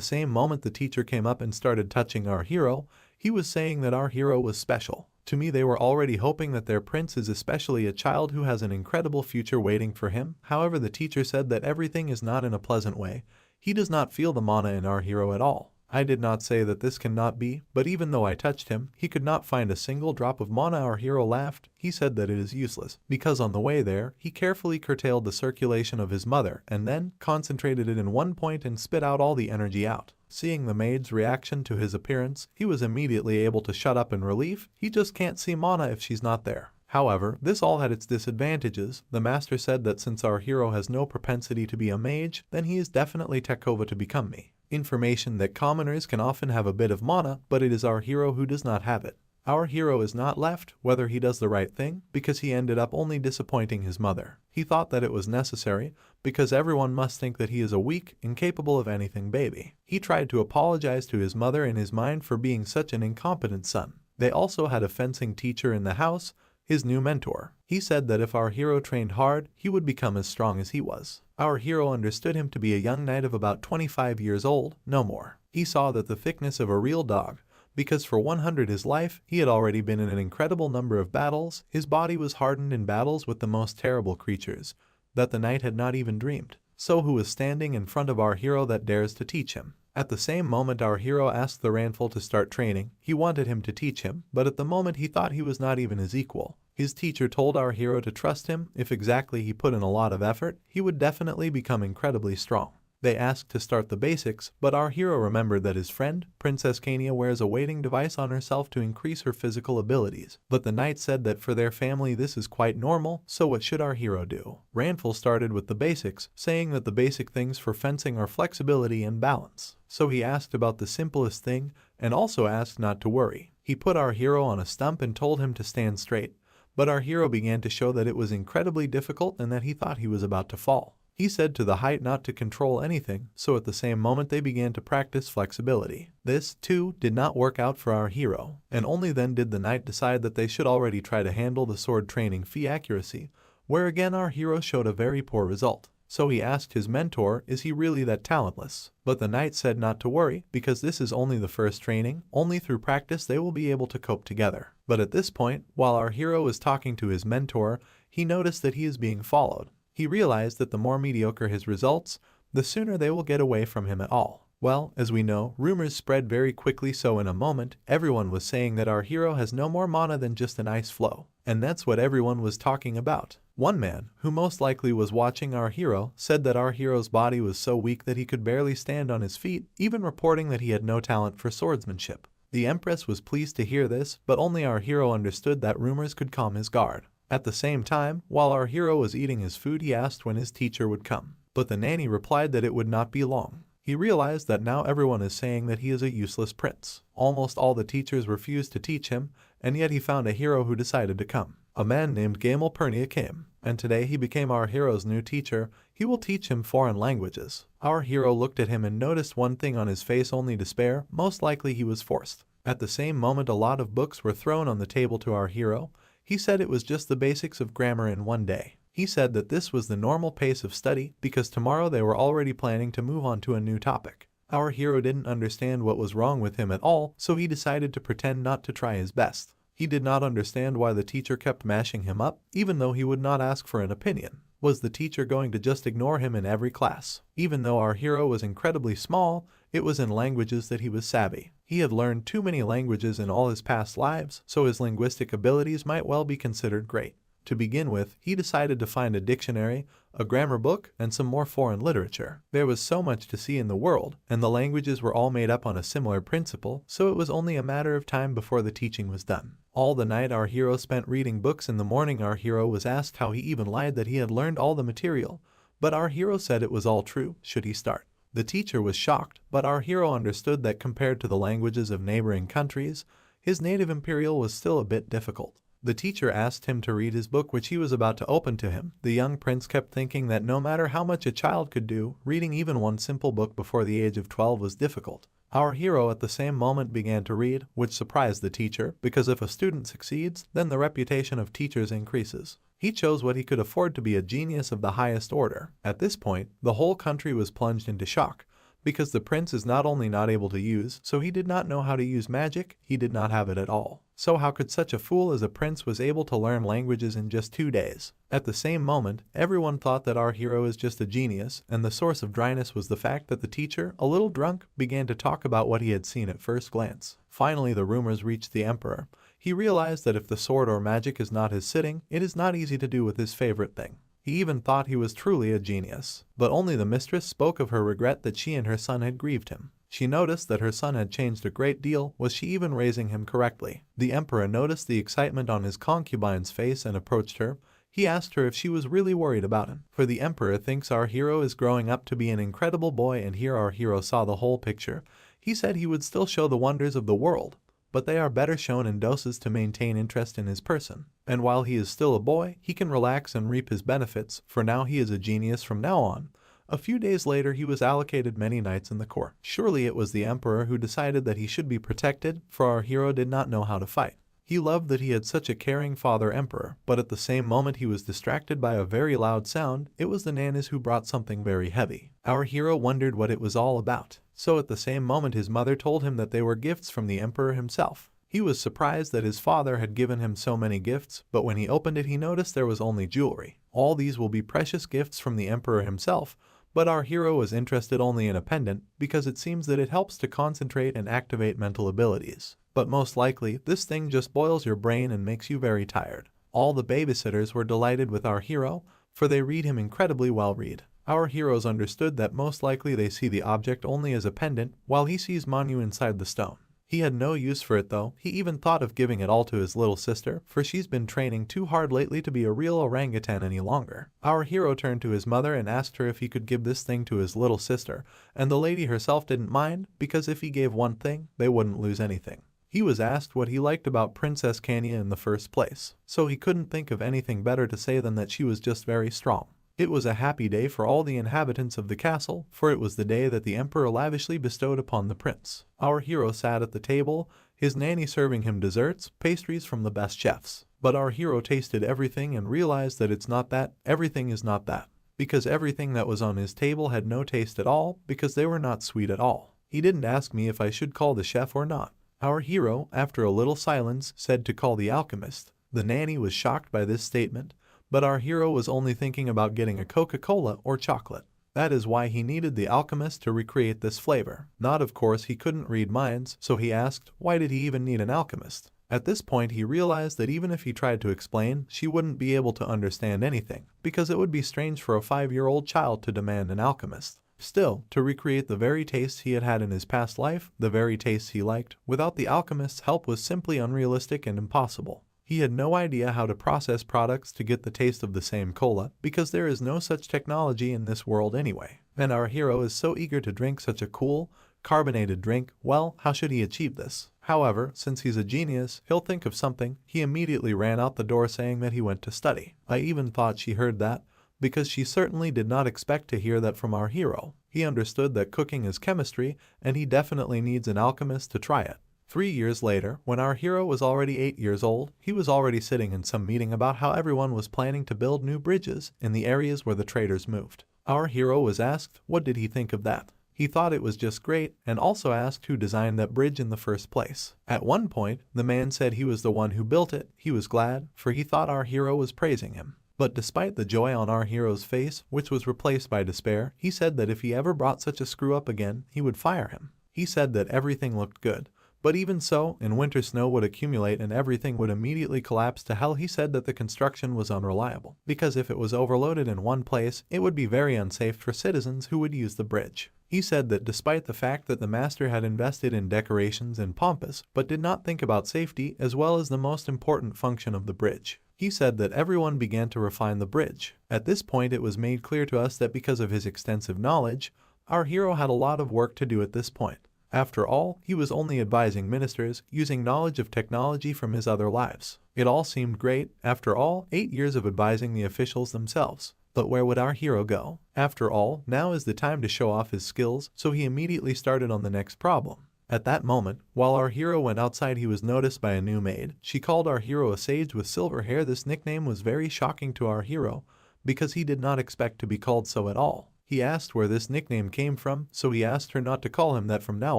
same moment the teacher came up and started touching our hero. He was saying that our hero was special. To me they were already hoping that their prince is especially a child who has an incredible future waiting for him. However, the teacher said that everything is not in a pleasant way. He does not feel the mana in our hero at all. I did not say that this cannot be, but even though I touched him, he could not find a single drop of mana. Our hero laughed. He said that it is useless, because on the way there, he carefully curtailed the circulation of his mother and then concentrated it in one point and spit out all the energy out. Seeing the maid's reaction to his appearance, he was immediately able to shut up in relief. He just can't see mana if she's not there. However, this all had its disadvantages. The master said that since our hero has no propensity to be a mage, then he is definitely Tekova to become me. Information that commoners can often have a bit of mana, but it is our hero who does not have it. Our hero is not left whether he does the right thing, because he ended up only disappointing his mother. He thought that it was necessary, because everyone must think that he is a weak, incapable of anything baby. He tried to apologize to his mother in his mind for being such an incompetent son. They also had a fencing teacher in the house, his new mentor. He said that if our hero trained hard, he would become as strong as he was. Our hero understood him to be a young knight of about 25 years old, no more. He saw that the thickness of a real dog, because for 100 his life, he had already been in an incredible number of battles. His body was hardened in battles with the most terrible creatures that the knight had not even dreamed. So who is standing in front of our hero that dares to teach him? At the same moment our hero asked the Ranful to start training. He wanted him to teach him, but at the moment he thought he was not even his equal. His teacher told our hero to trust him. If exactly he put in a lot of effort, he would definitely become incredibly strong. They asked to start the basics, but our hero remembered that his friend, Princess Kania, wears a weighting device on herself to increase her physical abilities. But the knight said that for their family this is quite normal, so what should our hero do? Ranful started with the basics, saying that the basic things for fencing are flexibility and balance. So he asked about the simplest thing, and also asked not to worry. He put our hero on a stump and told him to stand straight, but our hero began to show that it was incredibly difficult and that he thought he was about to fall. He said to the height not to control anything, so at the same moment they began to practice flexibility. This, too, did not work out for our hero, and only then did the knight decide that they should already try to handle the sword training fee accuracy, where again our hero showed a very poor result. So he asked his mentor, is he really that talentless? But the knight said not to worry, because this is only the first training, only through practice they will be able to cope together. But at this point, while our hero is talking to his mentor, he noticed that he is being followed. He realized that the more mediocre his results, the sooner they will get away from him at all. Well, as we know, rumors spread very quickly, so in a moment, everyone was saying that our hero has no more mana than just an ice flow. And that's what everyone was talking about. One man, who most likely was watching our hero, said that our hero's body was so weak that he could barely stand on his feet, even reporting that he had no talent for swordsmanship. The Empress was pleased to hear this, but only our hero understood that rumors could calm his guard. At the same time, while our hero was eating his food, he asked when his teacher would come. But the nanny replied that it would not be long. He realized that now everyone is saying that he is a useless prince. Almost all the teachers refused to teach him, and yet he found a hero who decided to come. A man named Gamal Pernia came, and today he became our hero's new teacher. He will teach him foreign languages. Our hero looked at him and noticed one thing on his face, only despair. Most likely he was forced. At the same moment a lot of books were thrown on the table to our hero. He said it was just the basics of grammar in one day. He said that this was the normal pace of study because tomorrow they were already planning to move on to a new topic. Our hero didn't understand what was wrong with him at all, so he decided to pretend not to try his best. He did not understand why the teacher kept mashing him up, even though he would not ask for an opinion. Was the teacher going to just ignore him in every class? Even though our hero was incredibly small, it was in languages that he was savvy. He had learned too many languages in all his past lives, so his linguistic abilities might well be considered great. To begin with, he decided to find a dictionary, a grammar book, and some more foreign literature. There was so much to see in the world, and the languages were all made up on a similar principle, so it was only a matter of time before the teaching was done. All the night our hero spent reading books. In the morning our hero was asked how he even lied that he had learned all the material, but our hero said it was all true. Should he start? The teacher was shocked, but our hero understood that compared to the languages of neighboring countries, his native imperial was still a bit difficult. The teacher asked him to read his book, which he was about to open to him. The young prince kept thinking that no matter how much a child could do, reading even one simple book before the age of 12 was difficult. Our hero at the same moment began to read, which surprised the teacher, because if a student succeeds, then the reputation of teachers increases. He chose what he could afford to be a genius of the highest order. At this point, the whole country was plunged into shock, because the prince is not only not able to use, so he did not know how to use magic, he did not have it at all. So how could such a fool as a prince was able to learn languages in just 2 days? At the same moment, everyone thought that our hero is just a genius, and the source of dryness was the fact that the teacher, a little drunk, began to talk about what he had seen at first glance. Finally the rumors reached the emperor. He realized that if the sword or magic is not his sitting, it is not easy to do with his favorite thing. He even thought he was truly a genius. But only the mistress spoke of her regret that she and her son had grieved him. She noticed that her son had changed a great deal. Was she even raising him correctly? The emperor noticed the excitement on his concubine's face and approached her. He asked her if she was really worried about him. For the emperor thinks our hero is growing up to be an incredible boy, and here our hero saw the whole picture. He said he would still show the wonders of the world, but they are better shown in doses to maintain interest in his person. And while he is still a boy, he can relax and reap his benefits, for now he is a genius from now on. A few days later he was allocated many nights in the court. Surely it was the emperor who decided that he should be protected, for our hero did not know how to fight. He loved that he had such a caring father emperor, but at the same moment he was distracted by a very loud sound. It was the nannies who brought something very heavy. Our hero wondered what it was all about. So at the same moment his mother told him that they were gifts from the emperor himself. He was surprised that his father had given him so many gifts, but when he opened it he noticed there was only jewelry. All these will be precious gifts from the emperor himself, but our hero was interested only in a pendant because it seems that it helps to concentrate and activate mental abilities. But most likely, this thing just boils your brain and makes you very tired. All the babysitters were delighted with our hero, for they read him incredibly well. Our heroes understood that most likely they see the object only as a pendant, while he sees Manhwa inside the stone. He had no use for it though. He even thought of giving it all to his little sister, for she's been training too hard lately to be a real orangutan any longer. Our hero turned to his mother and asked her if he could give this thing to his little sister, and the lady herself didn't mind, because if he gave one thing, they wouldn't lose anything. He was asked what he liked about Princess Kanya in the first place, so he couldn't think of anything better to say than that she was just very strong. It was a happy day for all the inhabitants of the castle, for it was the day that the emperor lavishly bestowed upon the prince. Our hero sat at the table, his nanny serving him desserts, pastries from the best chefs. But our hero tasted everything and realized that it's not that, everything is not that. Because everything that was on his table had no taste at all, because they were not sweet at all. He didn't ask me if I should call the chef or not. Our hero, after a little silence, said to call the alchemist. The nanny was shocked by this statement, but our hero was only thinking about getting a Coca-Cola or chocolate. That is why he needed the alchemist to recreate this flavor. Not of course he couldn't read minds, so he asked, why did he even need an alchemist? At this point he realized that even if he tried to explain, she wouldn't be able to understand anything, because it would be strange for a 5-year-old child to demand an alchemist. Still, to recreate the very taste he had had in his past life, the very taste he liked, without the alchemist's help was simply unrealistic and impossible. He had no idea how to process products to get the taste of the same cola, because there is no such technology in this world anyway. And our hero is so eager to drink such a cool, carbonated drink. Well, how should he achieve this? However, since he's a genius, he'll think of something. He immediately ran out the door saying that he went to study. I even thought she heard that, because she certainly did not expect to hear that from our hero. He understood that cooking is chemistry, and he definitely needs an alchemist to try it. 3 years later, when our hero was already 8 years old, he was already sitting in some meeting about how everyone was planning to build new bridges in the areas where the traders moved. Our hero was asked, what did he think of that? He thought it was just great, and also asked who designed that bridge in the first place. At one point, the man said he was the one who built it. He was glad, for he thought our hero was praising him. But despite the joy on our hero's face, which was replaced by despair, he said that if he ever brought such a screw up again, he would fire him. He said that everything looked good, But even so, in winter snow would accumulate and everything would immediately collapse to hell. He said that the construction was unreliable, because if it was overloaded in one place, it would be very unsafe for citizens who would use the bridge. He said that despite the fact that the master had invested in decorations and pompous, but did not think about safety as well as the most important function of the bridge. He said that everyone began to refine the bridge. At this point it was made clear to us that because of his extensive knowledge, our hero had a lot of work to do at this point. After all, he was only advising ministers, using knowledge of technology from his other lives. It all seemed great, after all, 8 years of advising the officials themselves. But where would our hero go? After all, now is the time to show off his skills, so he immediately started on the next problem. At that moment, while our hero went outside, he was noticed by a new maid. She called our hero a sage with silver hair. This nickname was very shocking to our hero, because he did not expect to be called so at all. He asked where this nickname came from, so he asked her not to call him that from now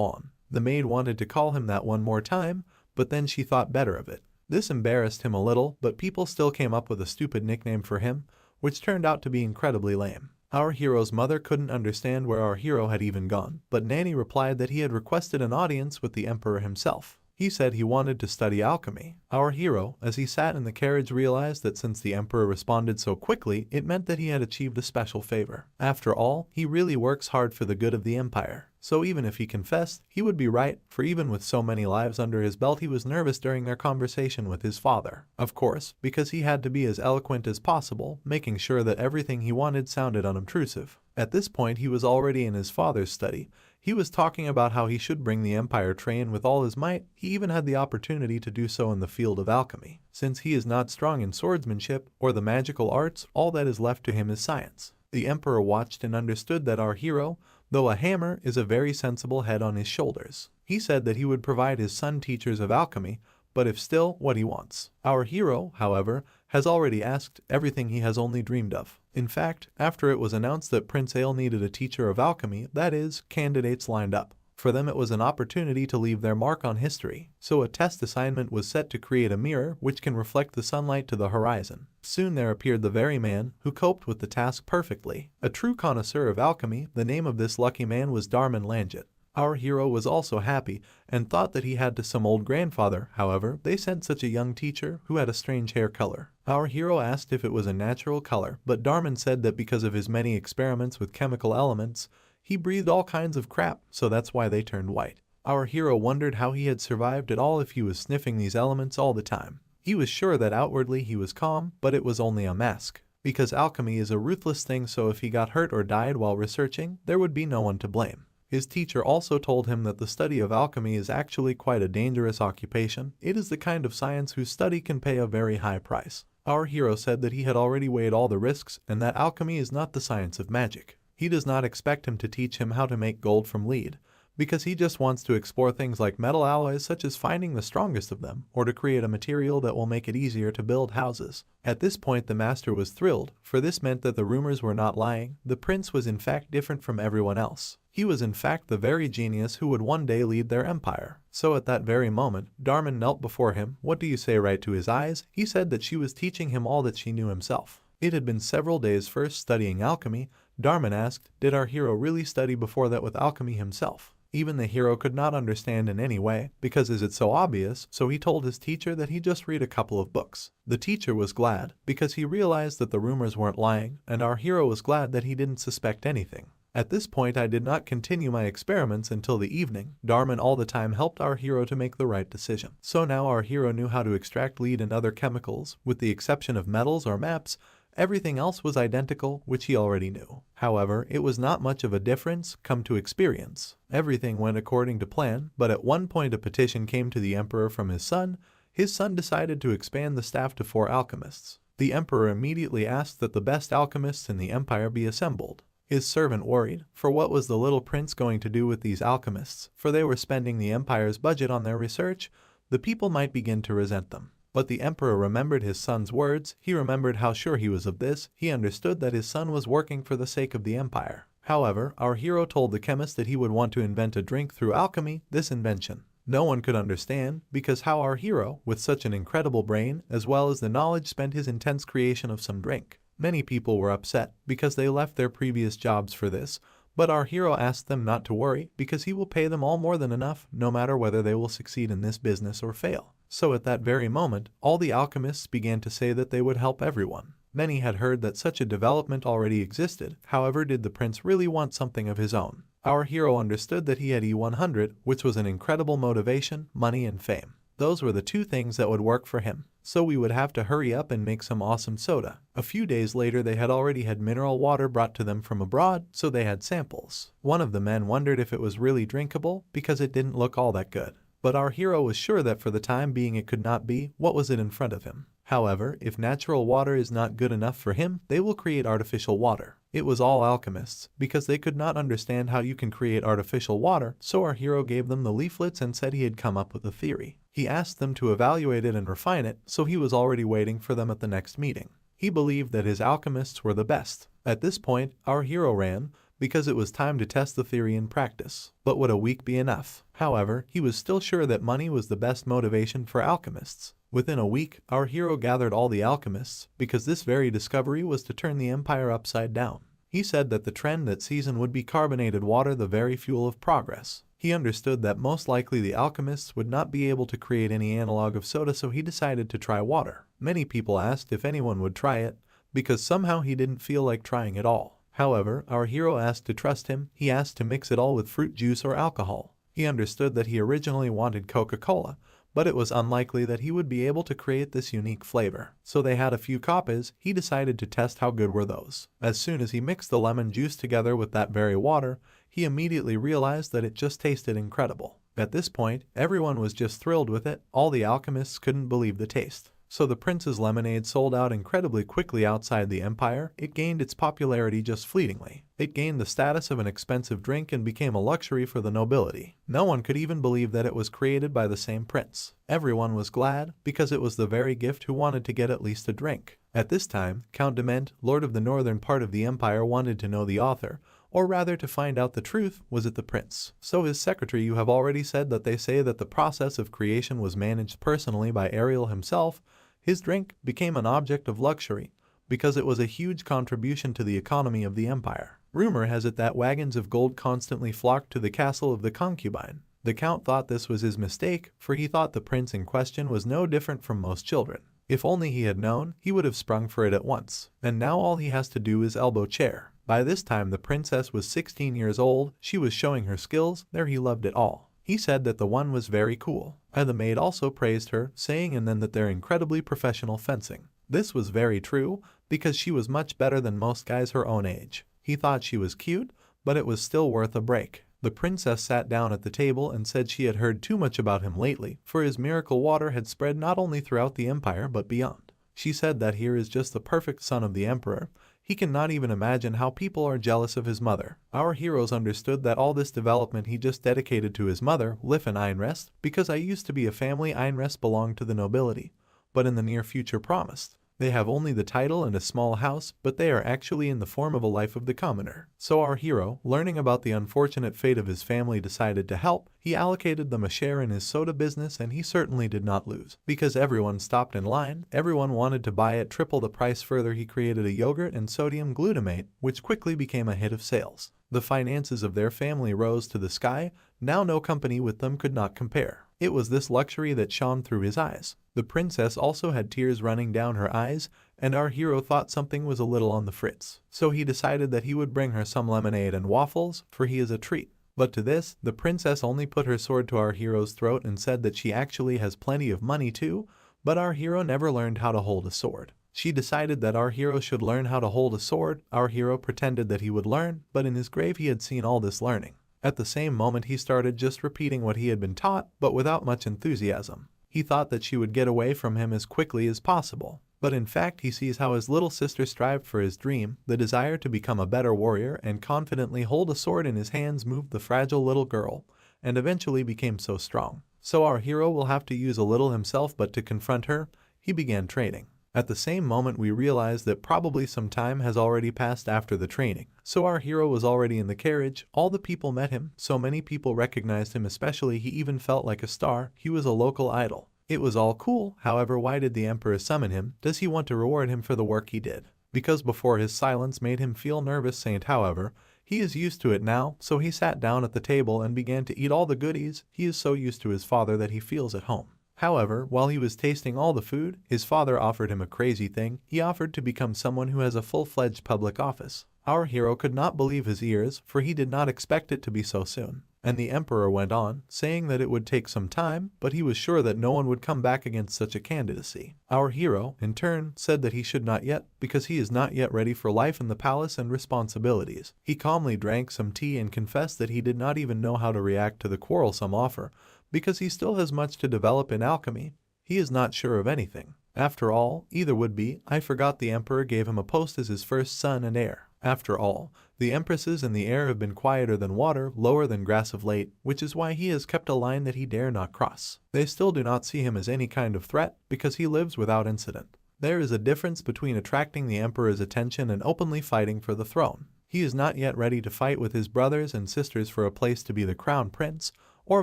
on. The maid wanted to call him that one more time, but then she thought better of it. This embarrassed him a little, but people still came up with a stupid nickname for him, which turned out to be incredibly lame. Our hero's mother couldn't understand where our hero had even gone, but Nanny replied that he had requested an audience with the emperor himself. He said he wanted to study alchemy. Our hero, as he sat in the carriage, realized that since the emperor responded so quickly, it meant that he had achieved a special favor. After all, he really works hard for the good of the empire. So even if he confessed, he would be right, for even with so many lives under his belt, he was nervous during their conversation with his father. Of course, because he had to be as eloquent as possible, making sure that everything he wanted sounded unobtrusive. At this point, he was already in his father's study. He was talking about how he should bring the empire train with all his might. He even had the opportunity to do so in the field of alchemy. Since he is not strong in swordsmanship or the magical arts, all that is left to him is science. The emperor watched and understood that our hero, though a hammer, is a very sensible head on his shoulders. He said that he would provide his son teachers of alchemy, but if still what he wants. Our hero, however, has already asked everything he has only dreamed of. In fact, after it was announced that Prince Ale needed a teacher of alchemy, that is, candidates lined up. For them it was an opportunity to leave their mark on history. So a test assignment was set to create a mirror which can reflect the sunlight to the horizon. Soon there appeared the very man who coped with the task perfectly. A true connoisseur of alchemy, the name of this lucky man was Darman Langet. Our hero was also happy and thought that he had to some old grandfather. However, they sent such a young teacher who had a strange hair color. Our hero asked if it was a natural color, but Darman said that because of his many experiments with chemical elements, he breathed all kinds of crap, so that's why they turned white. Our hero wondered how he had survived at all if he was sniffing these elements all the time. He was sure that outwardly he was calm, but it was only a mask. Because alchemy is a ruthless thing, so if he got hurt or died while researching, there would be no one to blame. His teacher also told him that the study of alchemy is actually quite a dangerous occupation. It is the kind of science whose study can pay a very high price. Our hero said that he had already weighed all the risks and that alchemy is not the science of magic. He does not expect him to teach him how to make gold from lead, because he just wants to explore things like metal alloys, such as finding the strongest of them, or to create a material that will make it easier to build houses. At this point the master was thrilled, for this meant that the rumors were not lying. The prince was in fact different from everyone else. He was in fact the very genius who would one day lead their empire. So at that very moment, Darman knelt before him. What do you say? Right to his eyes, he said that she was teaching him all that she knew himself. It had been several days first studying alchemy. Darman asked, did our hero really study before that with alchemy himself? Even the hero could not understand in any way, because is it so obvious, so he told his teacher that he just read a couple of books. The teacher was glad, because he realized that the rumors weren't lying, and our hero was glad that he didn't suspect anything. At this point I did not continue my experiments until the evening. Darman all the time helped our hero to make the right decision. So now our hero knew how to extract lead and other chemicals, with the exception of metals or maps. Everything else was identical, which he already knew. However, it was not much of a difference, come to experience. Everything went according to plan, but at one point a petition came to the emperor from his son. His son decided to expand the staff to 4 alchemists. The emperor immediately asked that the best alchemists in the empire be assembled. His servant worried, for what was the little prince going to do with these alchemists? For they were spending the empire's budget on their research. The people might begin to resent them. But the emperor remembered his son's words. He remembered how sure he was of this. He understood that his son was working for the sake of the empire. However, our hero told the chemist that he would want to invent a drink through alchemy. This invention no one could understand, because how our hero, with such an incredible brain, as well as the knowledge, spent his intense creation of some drink. Many people were upset, because they left their previous jobs for this, But our hero asked them not to worry because he will pay them all more than enough no matter whether they will succeed in this business or fail. So at that very moment, all the alchemists began to say that they would help everyone. Many had heard that such a development already existed, however did the prince really want something of his own? Our hero understood that he had E100, which was an incredible motivation, money and fame. Those were the two things that would work for him. So we would have to hurry up and make some awesome soda. A few days later they had already had mineral water brought to them from abroad, so they had samples. One of the men wondered if it was really drinkable because it didn't look all that good. But our hero was sure that for the time being it could not be. What was it in front of him? However, if natural water is not good enough for him, they will create artificial water. It was all alchemists, because they could not understand how you can create artificial water, so our hero gave them the leaflets and said he had come up with a theory. He asked them to evaluate it and refine it, so he was already waiting for them at the next meeting. He believed that his alchemists were the best. At this point, our hero ran, because it was time to test the theory in practice. But would a week be enough? However, he was still sure that money was the best motivation for alchemists. Within a week, our hero gathered all the alchemists, because this very discovery was to turn the empire upside down. He said that the trend that season would be carbonated water, the very fuel of progress. He understood that most likely the alchemists would not be able to create any analog of soda, so he decided to try water. Many people asked if anyone would try it, because somehow he didn't feel like trying it all. However, our hero asked to trust him. He asked to mix it all with fruit juice or alcohol. He understood that he originally wanted Coca-Cola, but it was unlikely that he would be able to create this unique flavor. So they had a few copies. He decided to test how good were those. As soon as he mixed the lemon juice together with that very water, he immediately realized that it just tasted incredible. At this point, everyone was just thrilled with it. All the alchemists couldn't believe the taste. So the prince's lemonade sold out incredibly quickly outside the empire. It gained its popularity just fleetingly. It gained the status of an expensive drink and became a luxury for the nobility. No one could even believe that it was created by the same prince. Everyone was glad, because it was the very gift who wanted to get at least a drink. At this time, Count Dement, lord of the northern part of the empire, wanted to know the author, or rather to find out the truth. Was it the prince? So his secretary, you have already said that they say that the process of creation was managed personally by Ariel himself. His drink became an object of luxury, because it was a huge contribution to the economy of the empire. Rumor has it that wagons of gold constantly flocked to the castle of the concubine. The count thought this was his mistake, for he thought the prince in question was no different from most children. If only he had known, he would have sprung for it at once. And now all he has to do is elbow chair. By this time the princess was 16 years old. She was showing her skills. There he loved it all. He said that the one was very cool. And the maid also praised her, saying and then that they're incredibly professional fencing. This was very true, because she was much better than most guys her own age. He thought she was cute, but it was still worth a break. The princess sat down at the table and said she had heard too much about him lately, for his miracle water had spread not only throughout the empire but beyond. She said that here is just the perfect son of the emperor. He cannot even imagine how people are jealous of his mother. Our heroes understood that all this development he just dedicated to his mother, Lif and Einrest, because I used to be a family. Einrest belonged to the nobility, but in the near future promised. They have only the title and a small house, but they are actually in the form of a life of the commoner. So our hero, learning about the unfortunate fate of his family, decided to help. He allocated them a share in his soda business, and he certainly did not lose, because everyone stopped in line. Everyone wanted to buy it triple the price. Further, he created a yogurt and sodium glutamate, which quickly became a hit of sales. The finances of their family rose to the sky. Now no company with them could not compare. It was this luxury that shone through his eyes. The princess also had tears running down her eyes, and our hero thought something was a little on the fritz. So he decided that he would bring her some lemonade and waffles, for he is a treat. But to this, the princess only put her sword to our hero's throat and said that she actually has plenty of money too, but our hero never learned how to hold a sword. She decided that our hero should learn how to hold a sword. Our hero pretended that he would learn, but in his grave he had seen all this learning. At the same moment he started just repeating what he had been taught, but without much enthusiasm. He thought that she would get away from him as quickly as possible. But in fact he sees how his little sister strived for his dream. The desire to become a better warrior and confidently hold a sword in his hands moved the fragile little girl, and eventually became so strong. So our hero will have to use a little himself, but to confront her, he began training. At the same moment we realize that probably some time has already passed after the training. So our hero was already in the carriage. All the people met him. So many people recognized him, especially he even felt like a star. He was a local idol. It was all cool. However, why did the emperor summon him? Does he want to reward him for the work he did? Because before his silence made him feel nervous. Saint, however, He is used to it now, so he sat down at the table and began to eat all the goodies. He is so used to his father that he feels at home. However, while he was tasting all the food, his father offered him a crazy thing. He offered to become someone who has a full-fledged public office. Our hero could not believe his ears, for he did not expect it to be so soon. And the emperor went on, saying that it would take some time, but he was sure that no one would come back against such a candidacy. Our hero, in turn, said that he should not yet, because he is not yet ready for life in the palace and responsibilities. He calmly drank some tea and confessed that he did not even know how to react to the quarrelsome offer, because he still has much to develop in alchemy. He is not sure of anything. After all, either would be. I forgot the emperor gave him a post as his first son and heir. After all, the empresses and the heir have been quieter than water, lower than grass of late, which is why he has kept a line that he dare not cross. They still do not see him as any kind of threat, because he lives without incident. There is a difference between attracting the emperor's attention and openly fighting for the throne. He is not yet ready to fight with his brothers and sisters for a place to be the crown prince, or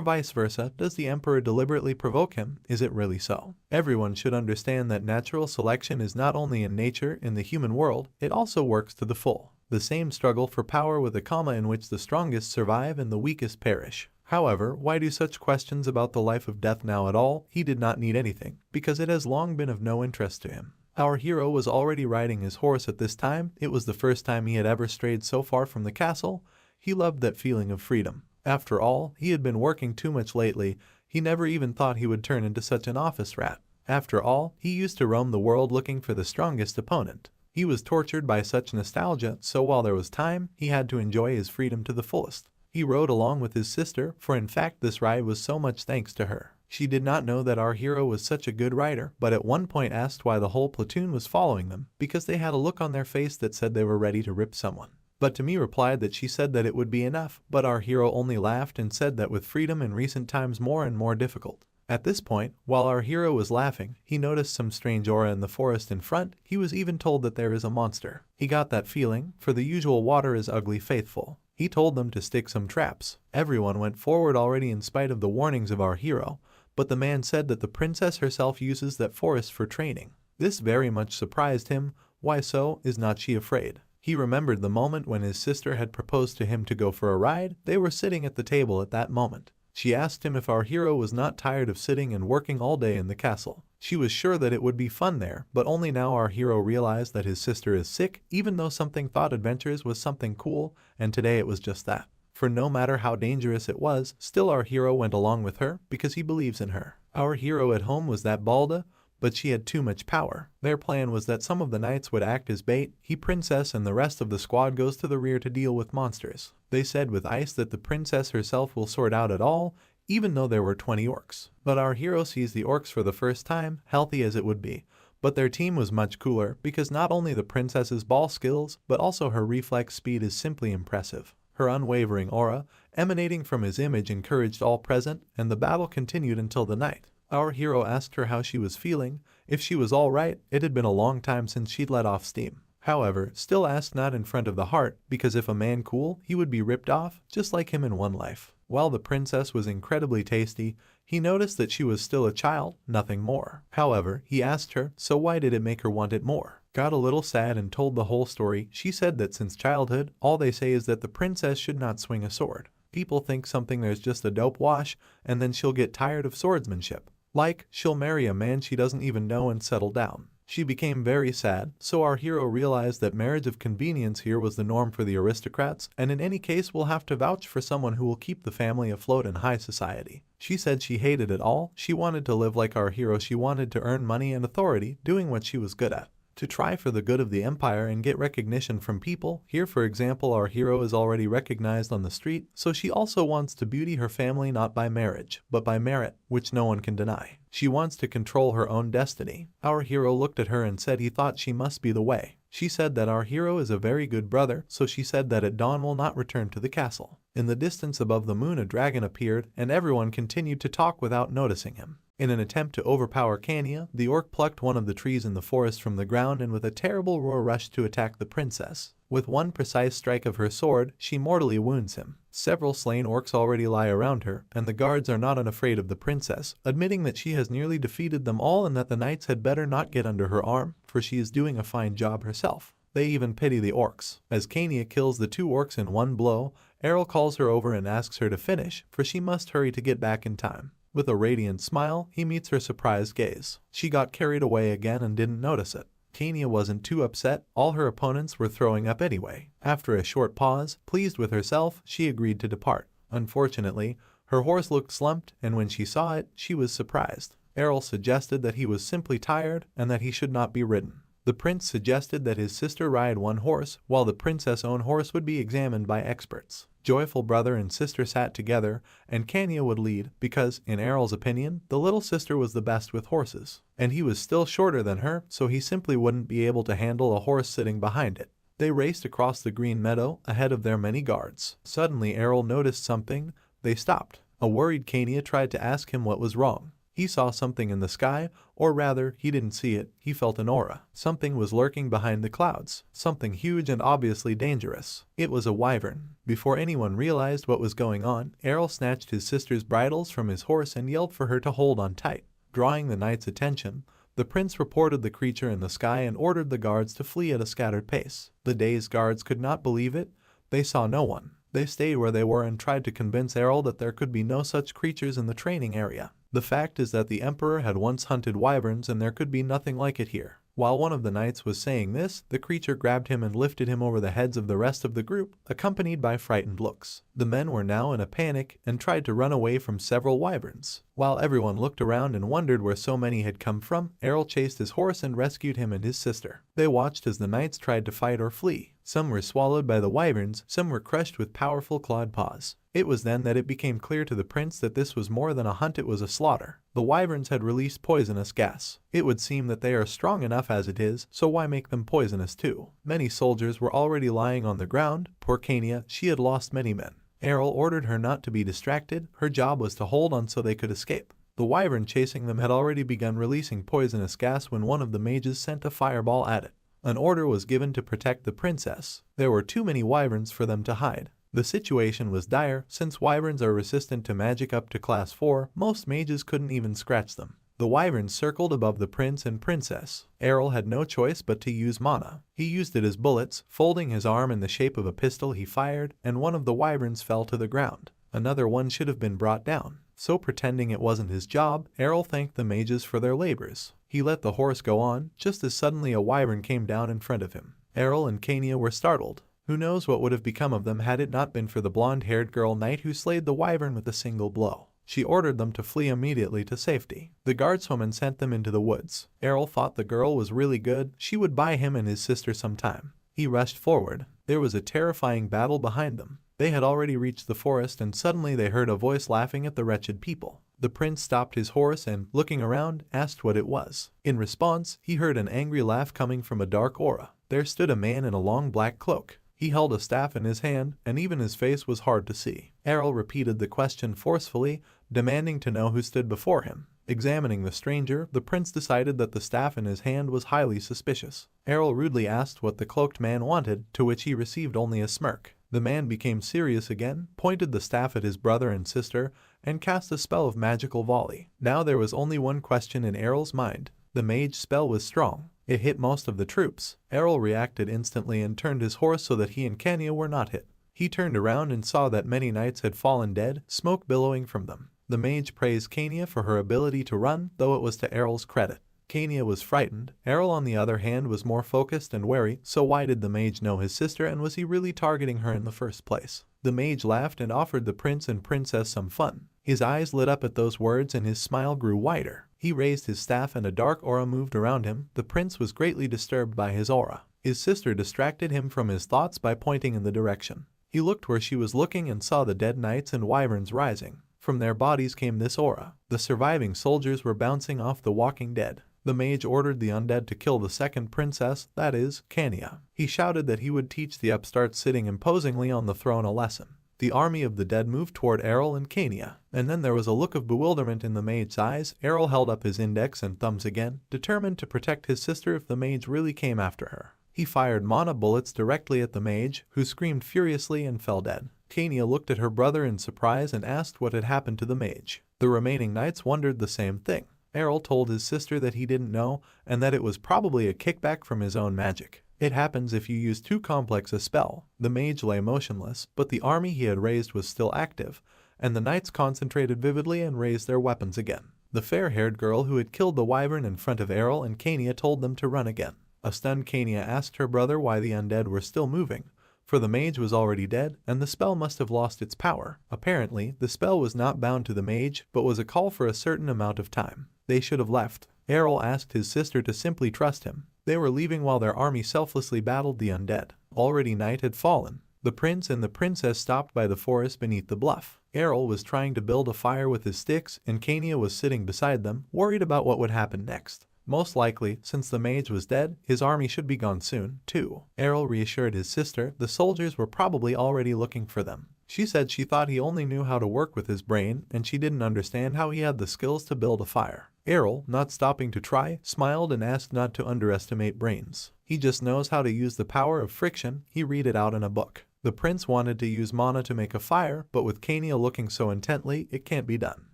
vice versa. Does the emperor deliberately provoke him? Is it really so? Everyone should understand that natural selection is not only in nature, in the human world, it also works to the full. The same struggle for power with a comma in which the strongest survive and the weakest perish. However, why do such questions about the life of death now at all? He did not need anything, because it has long been of no interest to him. Our hero was already riding his horse at this time. It was the first time he had ever strayed so far from the castle. He loved that feeling of freedom. After all, he had been working too much lately. He never even thought he would turn into such an office rat. After all, he used to roam the world looking for the strongest opponent. He was tortured by such nostalgia, so while there was time, he had to enjoy his freedom to the fullest. He rode along with his sister, for in fact this ride was so much thanks to her. She did not know that our hero was such a good rider, but at one point asked why the whole platoon was following them, because they had a look on their face that said they were ready to rip someone. But to me replied that she said that it would be enough, but our hero only laughed and said that with freedom in recent times more and more difficult. At this point, while our hero was laughing, he noticed some strange aura in the forest in front. He was even told that there is a monster. He got that feeling, for the usual water is ugly faithful. He told them to stick some traps. Everyone went forward already in spite of the warnings of our hero, but the man said that the princess herself uses that forest for training. This very much surprised him. Why so? Is not she afraid? He remembered the moment when his sister had proposed to him to go for a ride. They were sitting at the table at that moment. She asked him if our hero was not tired of sitting and working all day in the castle. She was sure that it would be fun there, but only now our hero realized that his sister is sick, even though something thought adventures was something cool, and today it was just that. For no matter how dangerous it was, still our hero went along with her, because he believes in her. Our hero at home was that Balda, but she had too much power. Their plan was that some of the knights would act as bait. He, princess, and the rest of the squad goes to the rear to deal with monsters. They said with ice that the princess herself will sort out it all, even though there were 20 orcs. But our hero sees the orcs for the first time, healthy as it would be. But their team was much cooler, because not only the princess's ball skills, but also her reflex speed is simply impressive. Her unwavering aura, emanating from his image, encouraged all present, and the battle continued until the night. Our hero asked her how she was feeling, if she was all right. It had been a long time since she'd let off steam. However, still asked not in front of the heart, because if a man cool, he would be ripped off, just like him in one life. While the princess was incredibly tasty, he noticed that she was still a child, nothing more. However, he asked her, so why did it make her want it more? Got a little sad and told the whole story. She said that since childhood, all they say is that the princess should not swing a sword. People think something there's just a dope wash, and then she'll get tired of swordsmanship. Like, she'll marry a man she doesn't even know and settle down. She became very sad, so our hero realized that marriage of convenience here was the norm for the aristocrats, and in any case will have to vouch for someone who will keep the family afloat in high society. She said she hated it all. She wanted to live like our hero. She wanted to earn money and authority, doing what she was good at. To try for the good of the empire and get recognition from people. Here, for example, our hero is already recognized on the street, so she also wants to beauty her family not by marriage, but by merit, which no one can deny. She wants to control her own destiny. Our hero looked at her and said he thought she must be the way. She said that our hero is a very good brother, so she said that at dawn will not return to the castle. In the distance above the moon a dragon appeared, and everyone continued to talk without noticing him. In an attempt to overpower Kania, the orc plucked one of the trees in the forest from the ground and with a terrible roar rushed to attack the princess. With one precise strike of her sword, she mortally wounds him. Several slain orcs already lie around her, and the guards are not unafraid of the princess, admitting that she has nearly defeated them all and that the knights had better not get under her arm, for she is doing a fine job herself. They even pity the orcs. As Kania kills the 2 orcs in one blow, Errol calls her over and asks her to finish, for she must hurry to get back in time. With a radiant smile, he meets her surprised gaze. She got carried away again and didn't notice it. Kania wasn't too upset, all her opponents were throwing up anyway. After a short pause, pleased with herself, she agreed to depart. Unfortunately, her horse looked slumped, and when she saw it, she was surprised. Errol suggested that he was simply tired and that he should not be ridden. The prince suggested that his sister ride one horse, while the princess' own horse would be examined by experts. Joyful brother and sister sat together, and Kania would lead because, in Errol's opinion, the little sister was the best with horses. And he was still shorter than her, so he simply wouldn't be able to handle a horse sitting behind it. They raced across the green meadow, ahead of their many guards. Suddenly Errol noticed something. They stopped. A worried Kania tried to ask him what was wrong. He saw something in the sky, or rather, he didn't see it, he felt an aura. Something was lurking behind the clouds, something huge and obviously dangerous. It was a wyvern. Before anyone realized what was going on, Errol snatched his sister's bridles from his horse and yelled for her to hold on tight. Drawing the knight's attention, the prince reported the creature in the sky and ordered the guards to flee at a scattered pace. The dazed guards could not believe it. They saw no one. They stayed where they were and tried to convince Errol that there could be no such creatures in the training area. The fact is that the emperor had once hunted wyverns and there could be nothing like it here. While one of the knights was saying this, the creature grabbed him and lifted him over the heads of the rest of the group, accompanied by frightened looks. The men were now in a panic and tried to run away from several wyverns. While everyone looked around and wondered where so many had come from, Errol chased his horse and rescued him and his sister. They watched as the knights tried to fight or flee. Some were swallowed by the wyverns, some were crushed with powerful clawed paws. It was then that it became clear to the prince that this was more than a hunt, it was a slaughter. The wyverns had released poisonous gas. It would seem that they are strong enough as it is, so why make them poisonous too? Many soldiers were already lying on the ground. Poor Kania, she had lost many men. Errol ordered her not to be distracted. Her job was to hold on so they could escape. The wyvern chasing them had already begun releasing poisonous gas when one of the mages sent a fireball at it. An order was given to protect the princess. There were too many wyverns for them to hide. The situation was dire. Since wyverns are resistant to magic up to class 4, most mages couldn't even scratch them. The wyverns circled above the prince and princess. Errol had no choice but to use mana. He used it as bullets. Folding his arm in the shape of a pistol, he fired, and one of the wyverns fell to the ground. Another one should have been brought down. So pretending it wasn't his job, Errol thanked the mages for their labors. He let the horse go on, just as suddenly a wyvern came down in front of him. Errol and Kania were startled. Who knows what would have become of them had it not been for the blonde-haired girl knight who slayed the wyvern with a single blow. She ordered them to flee immediately to safety. The guardswoman sent them into the woods. Errol thought the girl was really good. She would buy him and his sister some time. He rushed forward. There was a terrifying battle behind them. They had already reached the forest and suddenly they heard a voice laughing at the wretched people. The prince stopped his horse and, looking around, asked what it was. In response, he heard an angry laugh coming from a dark aura. There stood a man in a long black cloak. He held a staff in his hand, and even his face was hard to see. Errol repeated the question forcefully, demanding to know who stood before him. Examining the stranger, the prince decided that the staff in his hand was highly suspicious. Errol rudely asked what the cloaked man wanted, to which he received only a smirk. The man became serious again, pointed the staff at his brother and sister, and cast a spell of magical volley. Now there was only one question in Errol's mind. The mage spell was strong. It hit most of the troops. Errol reacted instantly and turned his horse so that he and Kania were not hit. He turned around and saw that many knights had fallen dead, smoke billowing from them. The mage praised Kania for her ability to run, though it was to Errol's credit. Kania was frightened. Errol, on the other hand, was more focused and wary, so why did the mage know his sister and was he really targeting her in the first place? The mage laughed and offered the prince and princess some fun. His eyes lit up at those words and his smile grew wider. He raised his staff and a dark aura moved around him. The prince was greatly disturbed by his aura. His sister distracted him from his thoughts by pointing in the direction. He looked where she was looking and saw the dead knights and wyverns rising. From their bodies came this aura. The surviving soldiers were bouncing off the walking dead. The mage ordered the undead to kill the second princess, that is, Kania. He shouted that he would teach the upstart sitting imposingly on the throne a lesson. The army of the dead moved toward Errol and Kania, and then there was a look of bewilderment in the mage's eyes. Errol held up his index and thumbs again, determined to protect his sister if the mage really came after her. He fired mana bullets directly at the mage, who screamed furiously and fell dead. Kania looked at her brother in surprise and asked what had happened to the mage. The remaining knights wondered the same thing. Errol told his sister that he didn't know and that it was probably a kickback from his own magic. It happens if you use too complex a spell. The mage lay motionless, but the army he had raised was still active, and the knights concentrated vividly and raised their weapons again. The fair-haired girl who had killed the wyvern in front of Errol and Kania told them to run again. A stunned Kania asked her brother why the undead were still moving, for the mage was already dead and the spell must have lost its power. Apparently, the spell was not bound to the mage, but was a call for a certain amount of time. They should have left. Errol asked his sister to simply trust him. They were leaving while their army selflessly battled the undead. Already night had fallen. The prince and the princess stopped by the forest beneath the bluff. Errol was trying to build a fire with his sticks and Kania was sitting beside them, worried about what would happen next. Most likely, since the mage was dead, his army should be gone soon, too. Errol reassured his sister the soldiers were probably already looking for them. She said she thought he only knew how to work with his brain and she didn't understand how he had the skills to build a fire. Errol, not stopping to try, smiled and asked not to underestimate brains. He just knows how to use the power of friction. He read it out in a book. The prince wanted to use mana to make a fire, but with Kania looking so intently, it can't be done.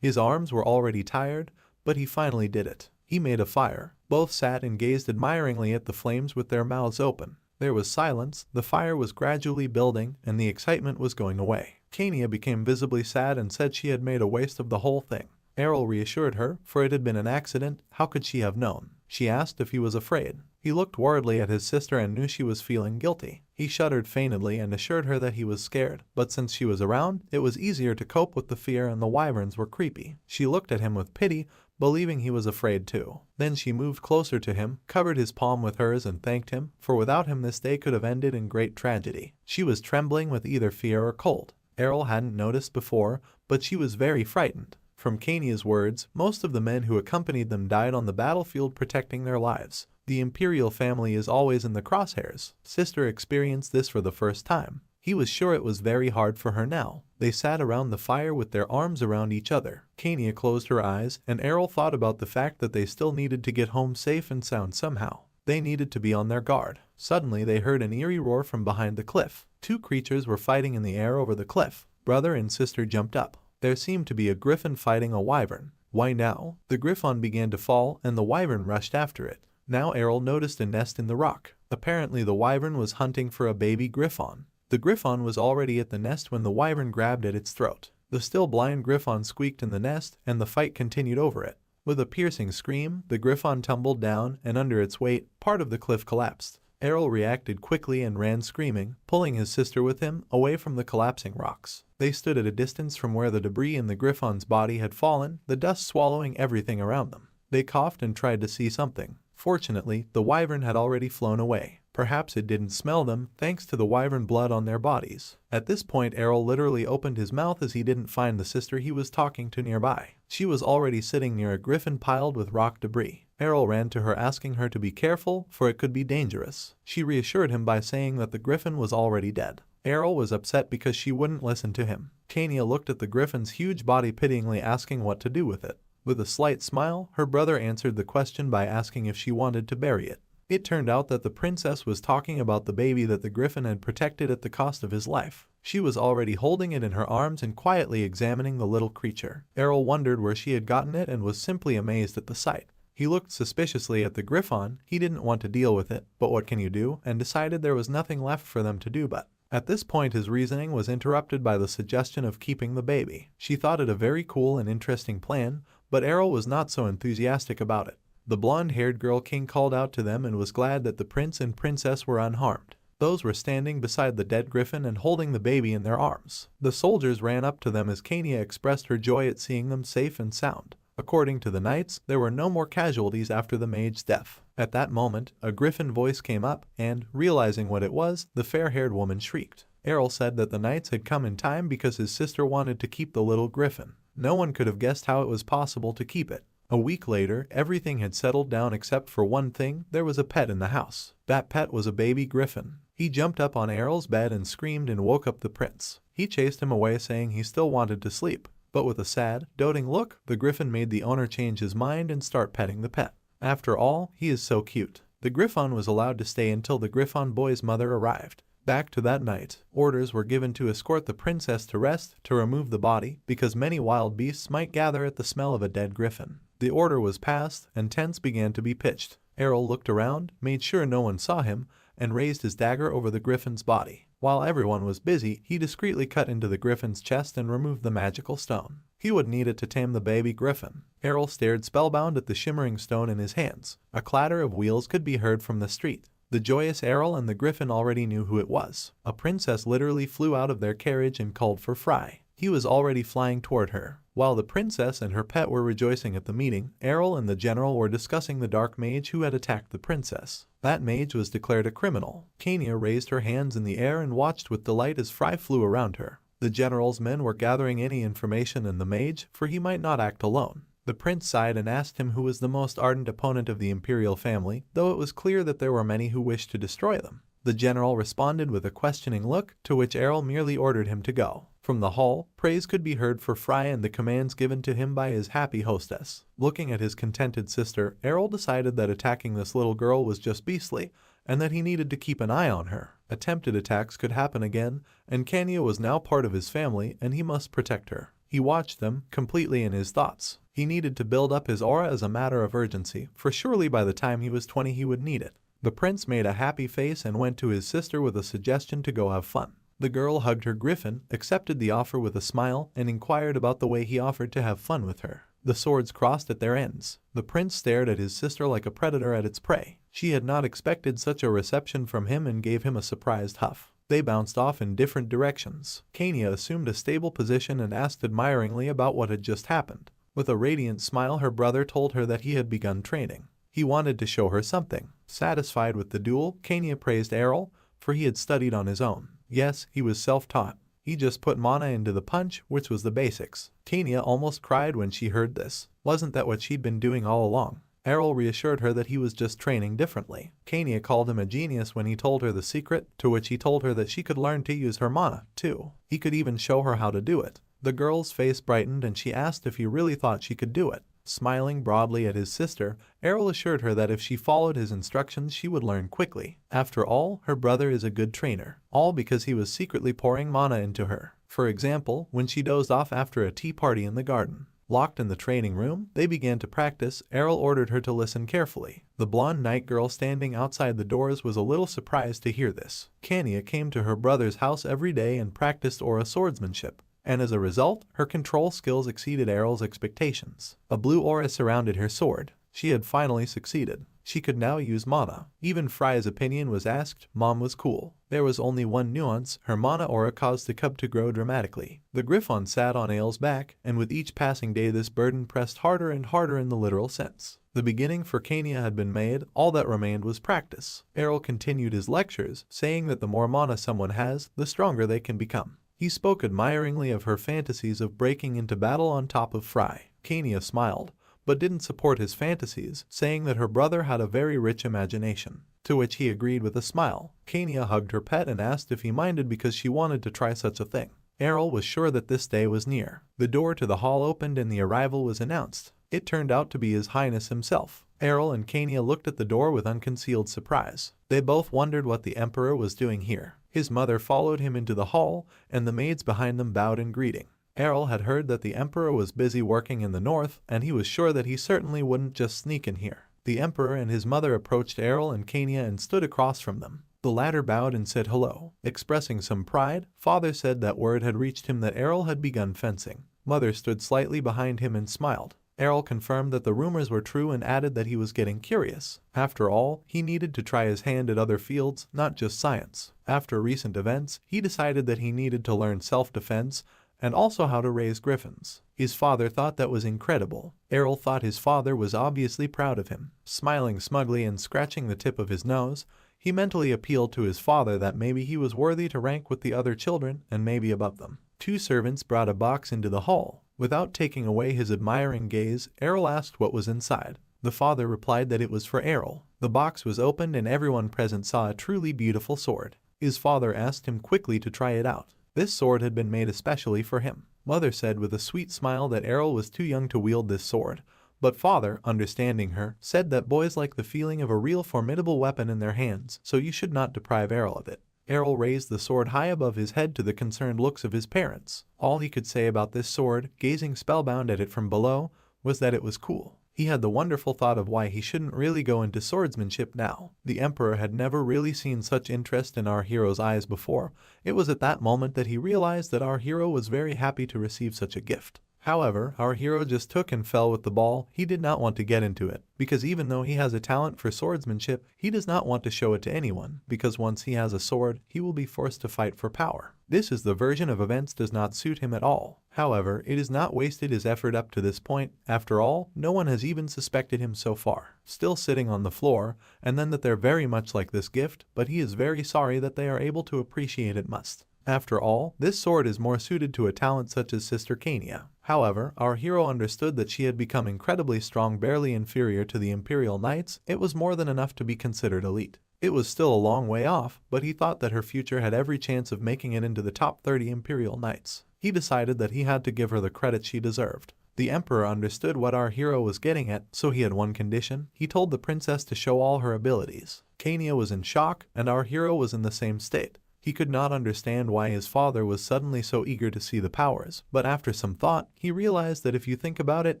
His arms were already tired, but he finally did it. He made a fire. Both sat and gazed admiringly at the flames with their mouths open. There was silence, the fire was gradually building, and the excitement was going away. Kania became visibly sad and said she had made a waste of the whole thing. Errol reassured her, for it had been an accident. How could she have known? She asked if he was afraid. He looked worriedly at his sister and knew she was feeling guilty. He shuddered faintly and assured her that he was scared, but since she was around, it was easier to cope with the fear and the wyverns were creepy. She looked at him with pity, believing he was afraid too. Then she moved closer to him, covered his palm with hers and thanked him, for without him this day could have ended in great tragedy. She was trembling with either fear or cold. Errol hadn't noticed before, but she was very frightened. From Kania's words, most of the men who accompanied them died on the battlefield protecting their lives. The imperial family is always in the crosshairs. Sister experienced this for the first time. He was sure it was very hard for her now. They sat around the fire with their arms around each other. Kania closed her eyes, and Errol thought about the fact that they still needed to get home safe and sound somehow. They needed to be on their guard. Suddenly they heard an eerie roar from behind the cliff. Two creatures were fighting in the air over the cliff. Brother and sister jumped up. There seemed to be a griffin fighting a wyvern. Why now? The griffon began to fall, and the wyvern rushed after it. Now Errol noticed a nest in the rock. Apparently the wyvern was hunting for a baby griffon. The griffon was already at the nest when the wyvern grabbed at its throat. The still blind griffon squeaked in the nest, and the fight continued over it. With a piercing scream, the griffon tumbled down, and under its weight, part of the cliff collapsed. Errol reacted quickly and ran screaming, pulling his sister with him, away from the collapsing rocks. They stood at a distance from where the debris in the griffon's body had fallen, the dust swallowing everything around them. They coughed and tried to see something. Fortunately, the wyvern had already flown away. Perhaps it didn't smell them, thanks to the wyvern blood on their bodies. At this point, Errol literally opened his mouth as he didn't find the sister he was talking to nearby. She was already sitting near a griffin piled with rock debris. Errol ran to her asking her to be careful, for it could be dangerous. She reassured him by saying that the griffin was already dead. Errol was upset because she wouldn't listen to him. Kania looked at the griffin's huge body pityingly asking what to do with it. With a slight smile, her brother answered the question by asking if she wanted to bury it. It turned out that the princess was talking about the baby that the griffin had protected at the cost of his life. She was already holding it in her arms and quietly examining the little creature. Errol wondered where she had gotten it and was simply amazed at the sight. He looked suspiciously at the griffon. He didn't want to deal with it, but what can you do, and decided there was nothing left for them to do but. At this point his reasoning was interrupted by the suggestion of keeping the baby. She thought it a very cool and interesting plan, but Errol was not so enthusiastic about it. The blonde-haired girl king called out to them and was glad that the prince and princess were unharmed. Those were standing beside the dead griffin and holding the baby in their arms. The soldiers ran up to them as Kania expressed her joy at seeing them safe and sound. According to the knights, there were no more casualties after the mage's death. At that moment, a griffin voice came up, and, realizing what it was, the fair-haired woman shrieked. Errol said that the knights had come in time because his sister wanted to keep the little griffin. No one could have guessed how it was possible to keep it. A week later, everything had settled down except for one thing: there was a pet in the house. That pet was a baby griffin. He jumped up on Errol's bed and screamed and woke up the prince. He chased him away saying he still wanted to sleep. But with a sad, doting look, the griffin made the owner change his mind and start petting the pet. After all, he is so cute. The griffon was allowed to stay until the griffon boy's mother arrived. Back to that night, orders were given to escort the princess to rest, to remove the body, because many wild beasts might gather at the smell of a dead griffin. The order was passed, and tents began to be pitched. Errol looked around, made sure no one saw him, and raised his dagger over the griffin's body. While everyone was busy, he discreetly cut into the griffin's chest and removed the magical stone. He would need it to tame the baby griffin. Errol stared spellbound at the shimmering stone in his hands. A clatter of wheels could be heard from the street. The joyous Errol and the griffin already knew who it was. A princess literally flew out of their carriage and called for Fry. He was already flying toward her. While the princess and her pet were rejoicing at the meeting, Errol and the general were discussing the dark mage who had attacked the princess. That mage was declared a criminal. Kania raised her hands in the air and watched with delight as Fry flew around her. The general's men were gathering any information on the mage, for he might not act alone. The prince sighed and asked him who was the most ardent opponent of the imperial family, though it was clear that there were many who wished to destroy them. The general responded with a questioning look, to which Errol merely ordered him to go. From the hall, praise could be heard for Fry and the commands given to him by his happy hostess. Looking at his contented sister, Errol decided that attacking this little girl was just beastly, and that he needed to keep an eye on her. Attempted attacks could happen again, and Kania was now part of his family, and he must protect her. He watched them, completely in his thoughts. He needed to build up his aura as a matter of urgency, for surely by the time he was 20 he would need it. The prince made a happy face and went to his sister with a suggestion to go have fun. The girl hugged her griffin, accepted the offer with a smile, and inquired about the way he offered to have fun with her. The swords crossed at their ends. The prince stared at his sister like a predator at its prey. She had not expected such a reception from him and gave him a surprised huff. They bounced off in different directions. Kania assumed a stable position and asked admiringly about what had just happened. With a radiant smile, her brother told her that he had begun training. He wanted to show her something. Satisfied with the duel, Kania praised Errol, for he had studied on his own. Yes, he was self-taught. He just put mana into the punch, which was the basics. Kania almost cried when she heard this. Wasn't that what she'd been doing all along? Errol reassured her that he was just training differently. Kania called him a genius when he told her the secret, to which he told her that she could learn to use her mana, too. He could even show her how to do it. The girl's face brightened and she asked if he really thought she could do it. Smiling broadly at his sister, Errol assured her that if she followed his instructions she would learn quickly. After all, her brother is a good trainer. All because he was secretly pouring mana into her. For example, when she dozed off after a tea party in the garden. Locked in the training room, they began to practice. Errol ordered her to listen carefully. The blonde night girl standing outside the doors was a little surprised to hear this. Kania came to her brother's house every day and practiced aura swordsmanship. And as a result, her control skills exceeded Errol's expectations. A blue aura surrounded her sword. She had finally succeeded. She could now use mana. Even Fry's opinion was asked. Mom was cool. There was only one nuance: her mana aura caused the cub to grow dramatically. The griffon sat on Ael's back, and with each passing day this burden pressed harder and harder in the literal sense. The beginning for Kania had been made, all that remained was practice. Errol continued his lectures, saying that the more mana someone has, the stronger they can become. He spoke admiringly of her fantasies of breaking into battle on top of Fry. Kania smiled, but didn't support his fantasies, saying that her brother had a very rich imagination. To which he agreed with a smile. Kania hugged her pet and asked if he minded because she wanted to try such a thing. Errol was sure that this day was near. The door to the hall opened and the arrival was announced. It turned out to be His Highness himself. Errol and Kania looked at the door with unconcealed surprise. They both wondered what the Emperor was doing here. His mother followed him into the hall, and the maids behind them bowed in greeting. Errol had heard that the Emperor was busy working in the north, and he was sure that he certainly wouldn't just sneak in here. The Emperor and his mother approached Errol and Kania and stood across from them. The latter bowed and said hello. Expressing some pride, Father said that word had reached him that Errol had begun fencing. Mother stood slightly behind him and smiled. Errol confirmed that the rumors were true and added that he was getting curious. After all, he needed to try his hand at other fields, not just science. After recent events, he decided that he needed to learn self-defense and also how to raise griffins. His father thought that was incredible. Errol thought his father was obviously proud of him. Smiling smugly and scratching the tip of his nose, he mentally appealed to his father that maybe he was worthy to rank with the other children and maybe above them. Two servants brought a box into the hall. Without taking away his admiring gaze, Errol asked what was inside. The father replied that it was for Errol. The box was opened and everyone present saw a truly beautiful sword. His father asked him quickly to try it out. This sword had been made especially for him. Mother said with a sweet smile that Errol was too young to wield this sword. But father, understanding her, said that boys like the feeling of a real formidable weapon in their hands, so you should not deprive Errol of it. Errol raised the sword high above his head to the concerned looks of his parents. All he could say about this sword, gazing spellbound at it from below, was that it was cool. He had the wonderful thought of why he shouldn't really go into swordsmanship now. The emperor had never really seen such interest in our hero's eyes before. It was at that moment that he realized that our hero was very happy to receive such a gift. However, our hero just took and fell with the ball. He did not want to get into it, because even though he has a talent for swordsmanship, he does not want to show it to anyone, because once he has a sword, he will be forced to fight for power. This is the version of events does not suit him at all. However, it is not wasted his effort up to this point. After all, no one has even suspected him so far. Still sitting on the floor, and then that they're very much like this gift, but he is very sorry that they are able to appreciate it must. After all, this sword is more suited to a talent such as Sister Kania. However, our hero understood that she had become incredibly strong, barely inferior to the Imperial Knights. It was more than enough to be considered elite. It was still a long way off, but he thought that her future had every chance of making it into the top 30 Imperial Knights. He decided that he had to give her the credit she deserved. The emperor understood what our hero was getting at, so he had one condition. He told the princess to show all her abilities. Kania was in shock, and our hero was in the same state. He could not understand why his father was suddenly so eager to see the powers, but after some thought, he realized that if you think about it,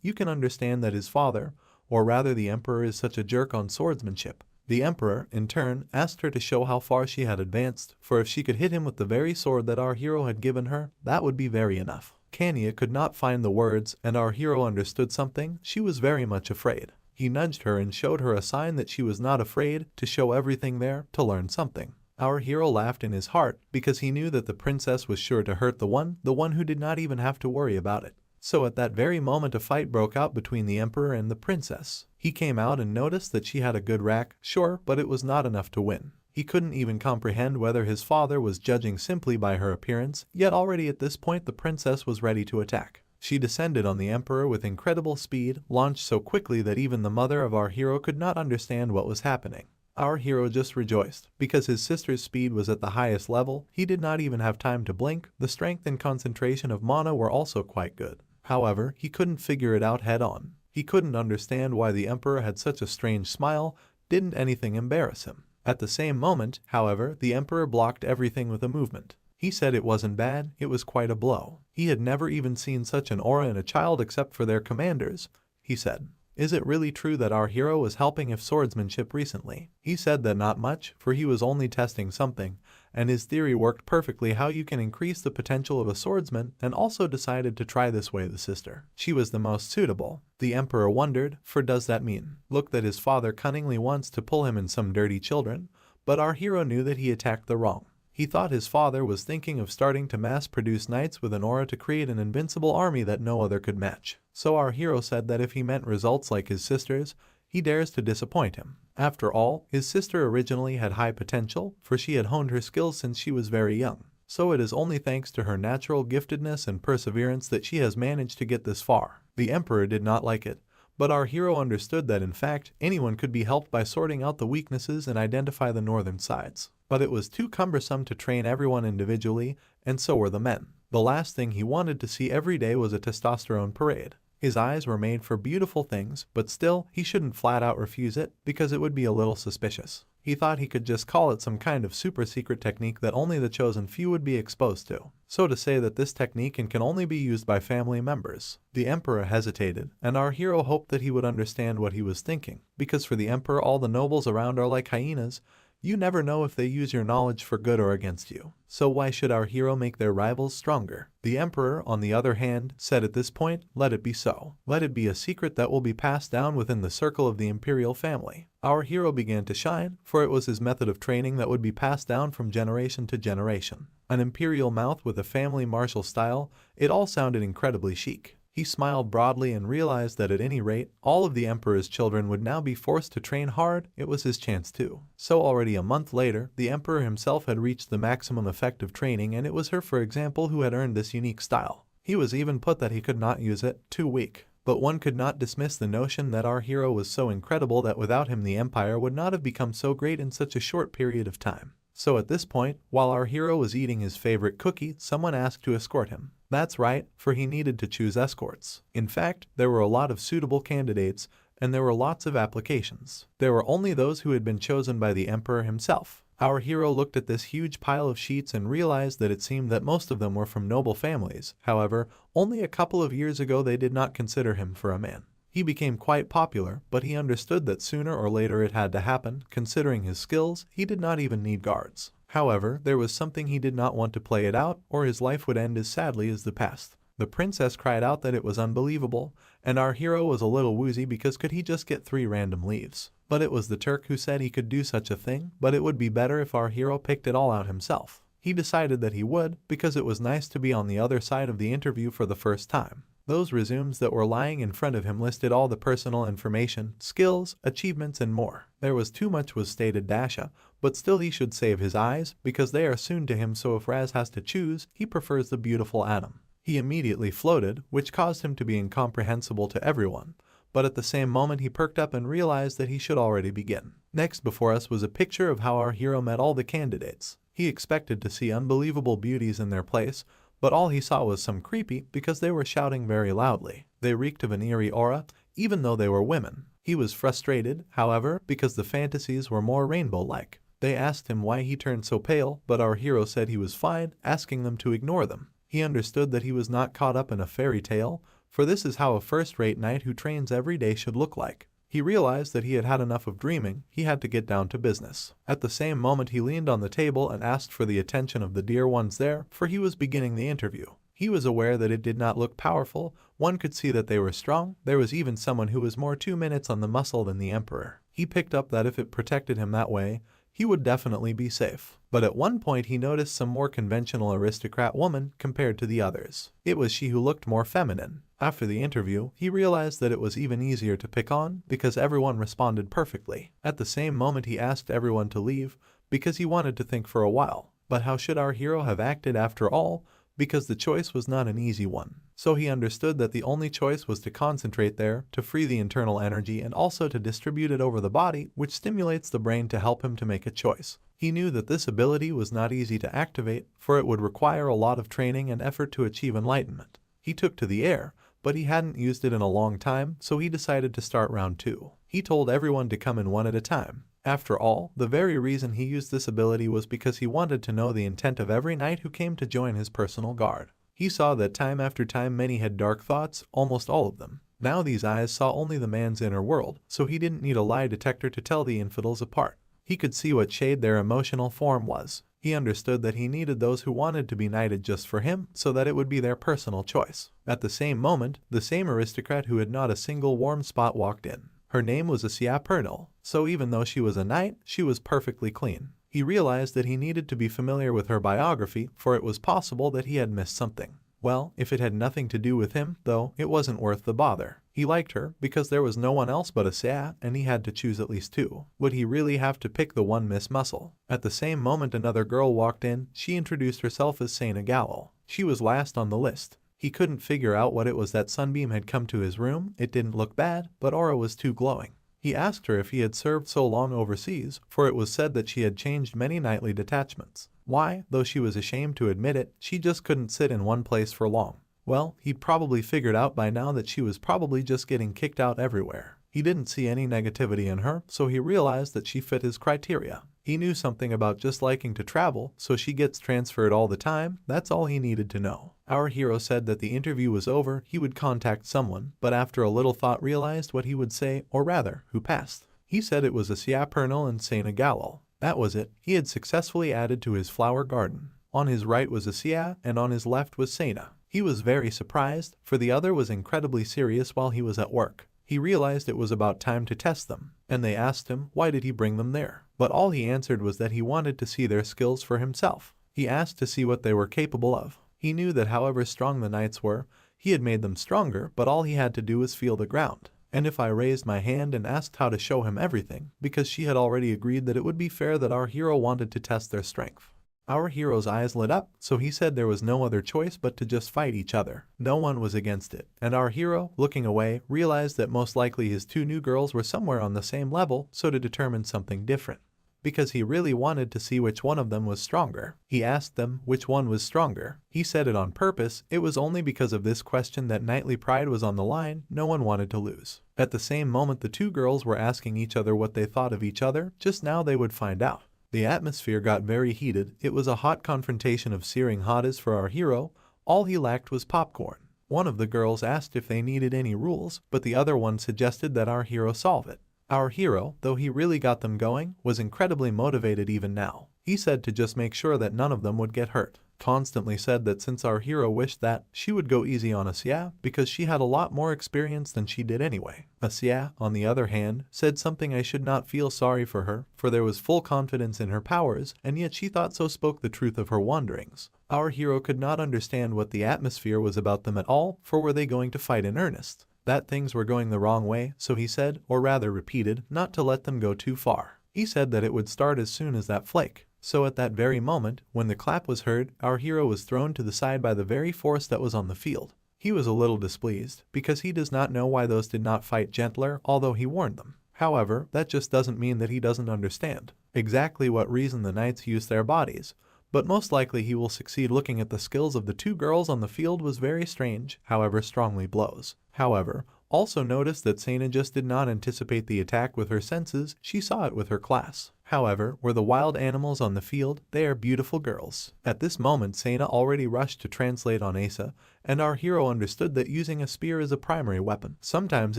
you can understand that his father, or rather the emperor, is such a jerk on swordsmanship. The emperor, in turn, asked her to show how far she had advanced, for if she could hit him with the very sword that our hero had given her, that would be very enough. Kania could not find the words, and our hero understood something. She was very much afraid. He nudged her and showed her a sign that she was not afraid, to show everything there, to learn something. Our hero laughed in his heart, because he knew that the princess was sure to hurt the one who did not even have to worry about it. So at that very moment a fight broke out between the emperor and the princess. He came out and noticed that she had a good rack, sure, but it was not enough to win. He couldn't even comprehend whether his father was judging simply by her appearance, yet already at this point the princess was ready to attack. She descended on the emperor with incredible speed, launched so quickly that even the mother of our hero could not understand what was happening. Our hero just rejoiced, because his sister's speed was at the highest level. He did not even have time to blink. The strength and concentration of mana were also quite good. However, he couldn't figure it out head on. He couldn't understand why the emperor had such a strange smile. Didn't anything embarrass him? At the same moment, however, the emperor blocked everything with a movement. He said it wasn't bad, it was quite a blow. He had never even seen such an aura in a child except for their commanders. He said, "Is it really true that our hero was helping with swordsmanship recently?" He said that not much, for he was only testing something, and his theory worked perfectly how you can increase the potential of a swordsman, and also decided to try this way the sister. She was the most suitable. The emperor wondered, for does that mean, look, that his father cunningly wants to pull him in some dirty children? But our hero knew that he attacked the wrong. He thought his father was thinking of starting to mass-produce knights with an aura to create an invincible army that no other could match. So our hero said that if he meant results like his sister's, he dares to disappoint him. After all, his sister originally had high potential, for she had honed her skills since she was very young. So it is only thanks to her natural giftedness and perseverance that she has managed to get this far. The emperor did not like it, but our hero understood that in fact, anyone could be helped by sorting out the weaknesses and identify the northern sides. But it was too cumbersome to train everyone individually, and so were the men. The last thing he wanted to see every day was a testosterone parade. His eyes were made for beautiful things, but still, he shouldn't flat out refuse it, because it would be a little suspicious. He thought he could just call it some kind of super secret technique that only the chosen few would be exposed to. So to say that this technique can only be used by family members. The emperor hesitated, and our hero hoped that he would understand what he was thinking, because for the emperor all the nobles around are like hyenas. You never know if they use your knowledge for good or against you. So why should our hero make their rivals stronger? The emperor, on the other hand, said at this point, let it be so. Let it be a secret that will be passed down within the circle of the imperial family. Our hero began to shine, for it was his method of training that would be passed down from generation to generation. An imperial mouth with a family martial style, it all sounded incredibly chic. He smiled broadly and realized that at any rate, all of the emperor's children would now be forced to train hard. It was his chance too. So already a month later, the emperor himself had reached the maximum effect of training, and it was her, for example, who had earned this unique style. He was even put that he could not use it, too weak. But one could not dismiss the notion that our hero was so incredible that without him the empire would not have become so great in such a short period of time. So at this point, while our hero was eating his favorite cookie, someone asked to escort him. That's right, for he needed to choose escorts. In fact, there were a lot of suitable candidates, and there were lots of applications. There were only those who had been chosen by the emperor himself. Our hero looked at this huge pile of sheets and realized that it seemed that most of them were from noble families. However, only a couple of years ago they did not consider him for a man. He became quite popular, but he understood that sooner or later it had to happen. Considering his skills, he did not even need guards. However, there was something he did not want to play it out, or his life would end as sadly as the past. The princess cried out that it was unbelievable, and our hero was a little woozy because could he just get 3 random leaves? But it was the Turk who said he could do such a thing, but it would be better if our hero picked it all out himself. He decided that he would, because it was nice to be on the other side of the interview for the first time. Those resumes that were lying in front of him listed all the personal information, skills, achievements and more. There was too much was stated Dasha, but still he should save his eyes, because they are soon to him, so if Raz has to choose, he prefers the beautiful Adam. He immediately floated, which caused him to be incomprehensible to everyone, but at the same moment he perked up and realized that he should already begin. Next before us was a picture of how our hero met all the candidates. He expected to see unbelievable beauties in their place, but all he saw was some creepy because they were shouting very loudly. They reeked of an eerie aura, even though they were women. He was frustrated, however, because the fantasies were more rainbow-like. They asked him why he turned so pale, but our hero said he was fine, asking them to ignore them. He understood that he was not caught up in a fairy tale, for this is how a first-rate knight who trains every day should look like. He realized that he had had enough of dreaming, he had to get down to business. At the same moment he leaned on the table and asked for the attention of the dear ones there, for he was beginning the interview. He was aware that it did not look powerful, one could see that they were strong, there was even someone who was more 2 minutes on the muscle than the emperor. He picked up that if it protected him that way, he would definitely be safe. But at one point he noticed some more conventional aristocrat woman compared to the others. It was she who looked more feminine. After the interview, he realized that it was even easier to pick on because everyone responded perfectly. At the same moment he asked everyone to leave because he wanted to think for a while. But how should our hero have acted after all? Because the choice was not an easy one. So he understood that the only choice was to concentrate there, to free the internal energy and also to distribute it over the body, which stimulates the brain to help him to make a choice. He knew that this ability was not easy to activate, for it would require a lot of training and effort to achieve enlightenment. He took to the air, but he hadn't used it in a long time, so he decided to start round 2. He told everyone to come in one at a time. After all, the very reason he used this ability was because he wanted to know the intent of every knight who came to join his personal guard. He saw that time after time many had dark thoughts, almost all of them. Now these eyes saw only the man's inner world, so he didn't need a lie detector to tell the infidels apart. He could see what shade their emotional form was. He understood that he needed those who wanted to be knighted just for him, so that it would be their personal choice. At the same moment, the same aristocrat who had not a single warm spot walked in. Her name was Asia Pernil, so even though she was a knight, she was perfectly clean. He realized that he needed to be familiar with her biography, for it was possible that he had missed something. Well, if it had nothing to do with him, though, it wasn't worth the bother. He liked her because there was no one else but Asia, and he had to choose at least 2. Would he really have to pick the one Miss Muscle? At the same moment another girl walked in. She introduced herself as Saina Galil. She was last on the list. He couldn't figure out what it was that Sunbeam had come to his room. It didn't look bad, but aura was too glowing. He asked her if he had served so long overseas, for it was said that she had changed many nightly detachments. Why, though she was ashamed to admit it, she just couldn't sit in one place for long. Well, he'd probably figured out by now that she was probably just getting kicked out everywhere. He didn't see any negativity in her, so he realized that she fit his criteria. He knew something about just liking to travel, so she gets transferred all the time. That's all he needed to know. Our hero said that the interview was over, he would contact someone, but after a little thought realized what he would say, or rather, who passed. He said it was Asia Pernil and Saina Galil. That was it. He had successfully added to his flower garden. On his right was Asia, and on his left was Saina. He was very surprised, for the other was incredibly serious while he was at work. He realized it was about time to test them, and they asked him why did he bring them there. But all he answered was that he wanted to see their skills for himself. He asked to see what they were capable of. He knew that however strong the knights were, he had made them stronger, but all he had to do was feel the ground. And if I raised my hand and asked how to show him everything, because she had already agreed that it would be fair that our hero wanted to test their strength. Our hero's eyes lit up, so he said there was no other choice but to just fight each other. No one was against it, and our hero, looking away, realized that most likely his 2 new girls were somewhere on the same level, so to determine something different. Because he really wanted to see which one of them was stronger. He asked them which one was stronger. He said it on purpose. It was only because of this question that knightly pride was on the line. No one wanted to lose. At the same moment the 2 girls were asking each other what they thought of each other. Just now they would find out. The atmosphere got very heated. It was a hot confrontation of searing hotties for our hero. All he lacked was popcorn. One of the girls asked if they needed any rules, but the other one suggested that our hero solve it. Our hero, though he really got them going, was incredibly motivated even now. He said to just make sure that none of them would get hurt. Constantly said that since our hero wished that, she would go easy on Asya because she had a lot more experience than she did anyway. Asya, on the other hand, said something I should not feel sorry for her, for there was full confidence in her powers, and yet she thought so spoke the truth of her wanderings. Our hero could not understand what the atmosphere was about them at all, for were they going to fight in earnest? That things were going the wrong way, so he said, or rather repeated, not to let them go too far. He said that it would start as soon as that flake. So at that very moment, when the clap was heard, our hero was thrown to the side by the very force that was on the field. He was a little displeased, because he does not know why those did not fight gentler, although he warned them. However, that just doesn't mean that he doesn't understand exactly what reason the knights use their bodies. But most likely he will succeed. Looking at the skills of the two girls on the field was very strange, however strongly blows. However, also notice that Sena just did not anticipate the attack with her senses, she saw it with her class. However, were the wild animals on the field, they are beautiful girls. At this moment Sena already rushed to translate on Asa, and our hero understood that using a spear is a primary weapon. Sometimes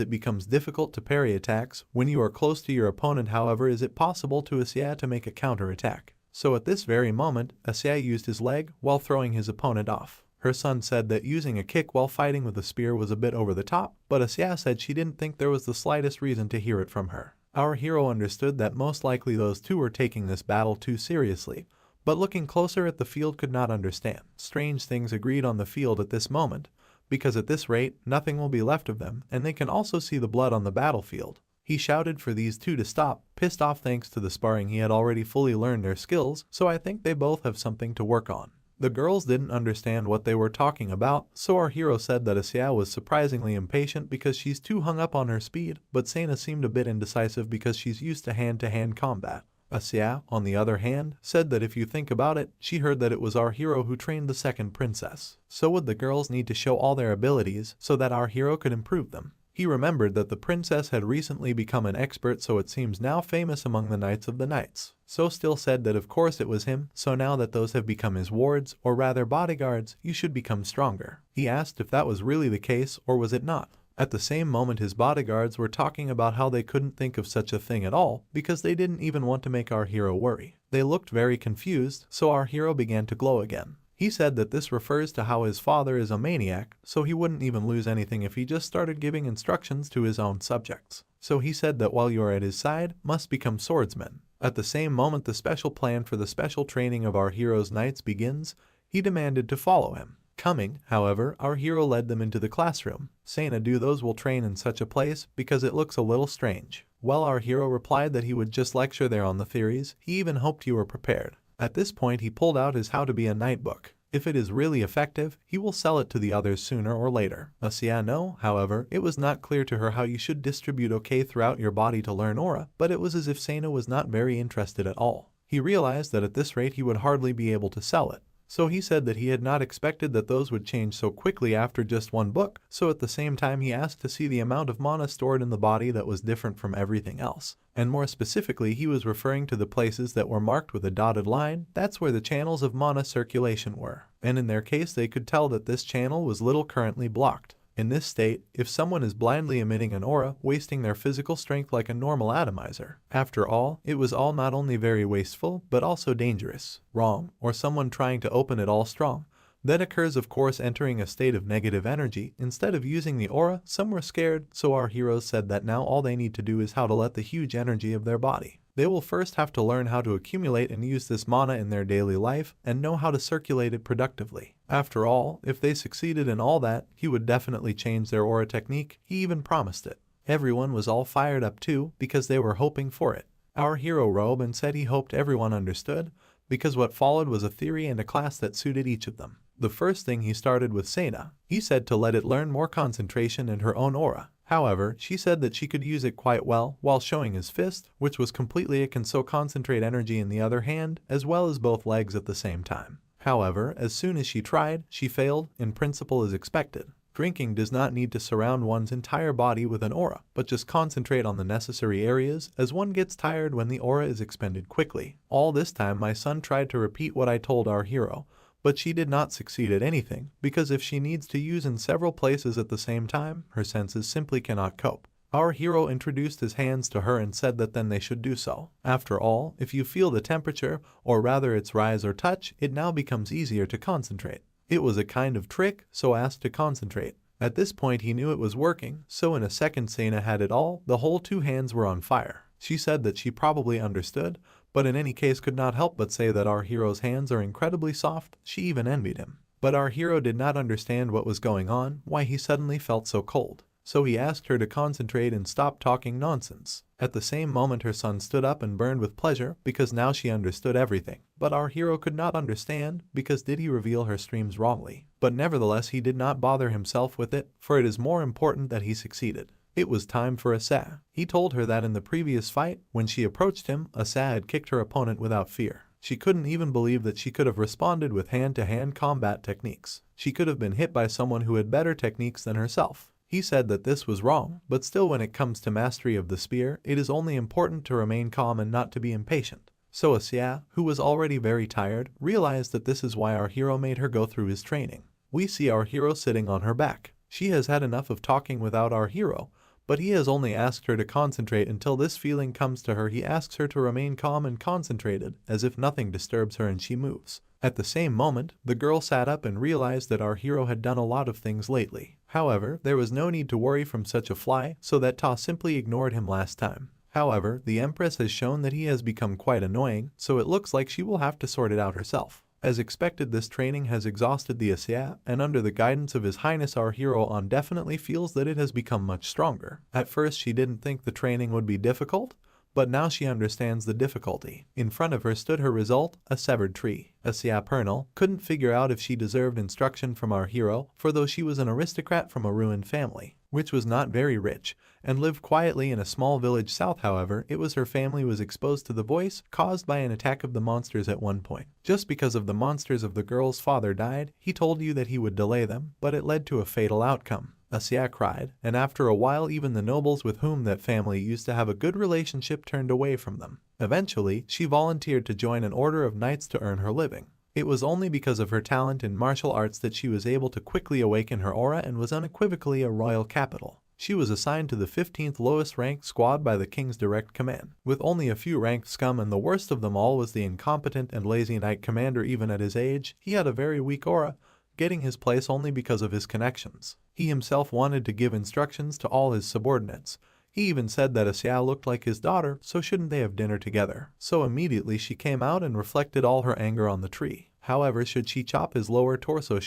it becomes difficult to parry attacks when you are close to your opponent, however is it possible to Asya to make a counter-attack. So at this very moment, Asya used his leg while throwing his opponent off. Her son said that using a kick while fighting with a spear was a bit over the top, but Asya said she didn't think there was the slightest reason to hear it from her. Our hero understood that most likely those two were taking this battle too seriously, but looking closer at the field could not understand. Strange things agreed on the field at this moment, because at this rate, nothing will be left of them, and they can also see the blood on the battlefield. He shouted for these two to stop, pissed off thanks to the sparring he had already fully learned their skills, so I think they both have something to work on. The girls didn't understand what they were talking about, so our hero said that Asya was surprisingly impatient because she's too hung up on her speed, but Sena seemed a bit indecisive because she's used to hand-to-hand combat. Asya, on the other hand, said that if you think about it, she heard that it was our hero who trained the second princess. So would the girls need to show all their abilities so that our hero could improve them? He remembered that the princess had recently become an expert, so it seems now famous among the knights of the knights. So still said that of course it was him, so now that those have become his wards, or rather bodyguards, you should become stronger. He asked if that was really the case, or was it not? At the same moment his bodyguards were talking about how they couldn't think of such a thing at all, because they didn't even want to make our hero worry. They looked very confused, so our hero began to glow again. He said that this refers to how his father is a maniac, so he wouldn't even lose anything if he just started giving instructions to his own subjects. So he said that while you are at his side, must become swordsmen. At the same moment the special plan for the special training of our hero's knights begins, he demanded to follow him. Coming, however, our hero led them into the classroom. Sena do those will train in such a place because it looks a little strange. Well, our hero replied that he would just lecture there on the theories, he even hoped you were prepared. At this point he pulled out his How to Be a Knight book. If it is really effective, he will sell it to the others sooner or later. Asya no, however, it was not clear to her how you should distribute OK throughout your body to learn aura, but it was as if Sena was not very interested at all. He realized that at this rate he would hardly be able to sell it. So he said that he had not expected that those would change so quickly after just one book, so at the same time he asked to see the amount of mana stored in the body that was different from everything else. And more specifically he was referring to the places that were marked with a dotted line, that's where the channels of mana circulation were. And in their case they could tell that this channel was little currently blocked. In this state, if someone is blindly emitting an aura, wasting their physical strength like a normal atomizer. After all, it was all not only very wasteful, but also dangerous, wrong, or someone trying to open it all strong. That occurs of course entering a state of negative energy. Instead of using the aura, some were scared, so our heroes said that now all they need to do is how to let the huge energy of their body. They will first have to learn how to accumulate and use this mana in their daily life and know how to circulate it productively. After all, if they succeeded in all that, he would definitely change their aura technique, he even promised it. Everyone was all fired up too, because they were hoping for it. Our hero robed and said he hoped everyone understood, because what followed was a theory and a class that suited each of them. The first thing he started with Sena. He said to let it learn more concentration in her own aura. However, she said that she could use it quite well while showing his fist, which was completely it can so concentrate energy in the other hand, as well as both legs at the same time. However, as soon as she tried, she failed, in principle as expected. Drinking does not need to surround one's entire body with an aura, but just concentrate on the necessary areas, as one gets tired when the aura is expended quickly. All this time my son tried to repeat what I told our hero, but she did not succeed at anything, because if she needs to use in several places at the same time, her senses simply cannot cope. Our hero introduced his hands to her and said that then they should do so. After all, if you feel the temperature, or rather its rise or touch, it now becomes easier to concentrate. It was a kind of trick, so asked to concentrate. At this point he knew it was working, so in a second Sena had it all, the whole two hands were on fire. She said that she probably understood, but in any case could not help but say that our hero's hands are incredibly soft. She even envied him. But our hero did not understand what was going on, why he suddenly felt so cold. So he asked her to concentrate and stop talking nonsense. At the same moment her son stood up and burned with pleasure, because now she understood everything. But our hero could not understand, because did he reveal her streams wrongly? But nevertheless he did not bother himself with it, for it is more important that he succeeded. It was time for Asa. He told her that in the previous fight, when she approached him, Asa had kicked her opponent without fear. She couldn't even believe that she could have responded with hand-to-hand combat techniques. She could have been hit by someone who had better techniques than herself. He said that this was wrong, but still when it comes to mastery of the spear, it is only important to remain calm and not to be impatient. So Asa, who was already very tired, realized that this is why our hero made her go through his training. We see our hero sitting on her back. She has had enough of talking without our hero, but he has only asked her to concentrate until this feeling comes to her. He asks her to remain calm and concentrated, as if nothing disturbs her and she moves. At the same moment, the girl sat up and realized that our hero had done a lot of things lately. However, there was no need to worry from such a fly, so that Ta simply ignored him last time. However, the Empress has shown that he has become quite annoying, so it looks like she will have to sort it out herself. As expected, this training has exhausted the Asa, and under the guidance of His Highness our hero on definitely feels that it has become much stronger. At first she didn't think the training would be difficult, but now she understands the difficulty. In front of her stood her result, a severed tree. Asa Pernal couldn't figure out if she deserved instruction from our hero, for though she was an aristocrat from a ruined family, which was not very rich, and lived quietly in a small village south, however, it was her family was exposed to the voice caused by an attack of the monsters at one point. Just because of the monsters of the girl's father died, he told you that he would delay them, but it led to a fatal outcome. Asa cried, and after a while even the nobles with whom that family used to have a good relationship turned away from them. Eventually, she volunteered to join an order of knights to earn her living. It was only because of her talent in martial arts that she was able to quickly awaken her aura and was unequivocally a royal capital. She was assigned to the 15th lowest ranked squad by the king's direct command, with only a few ranked scum, and the worst of them all was the incompetent and lazy knight commander. Even at his age, he had a very weak aura, getting his place only because of his connections. He himself wanted to give instructions to all his subordinates. He even said that Asa looked like his daughter, so shouldn't they have dinner together? So immediately she came out and reflected all her anger on the tree. However, should she chop his lower torso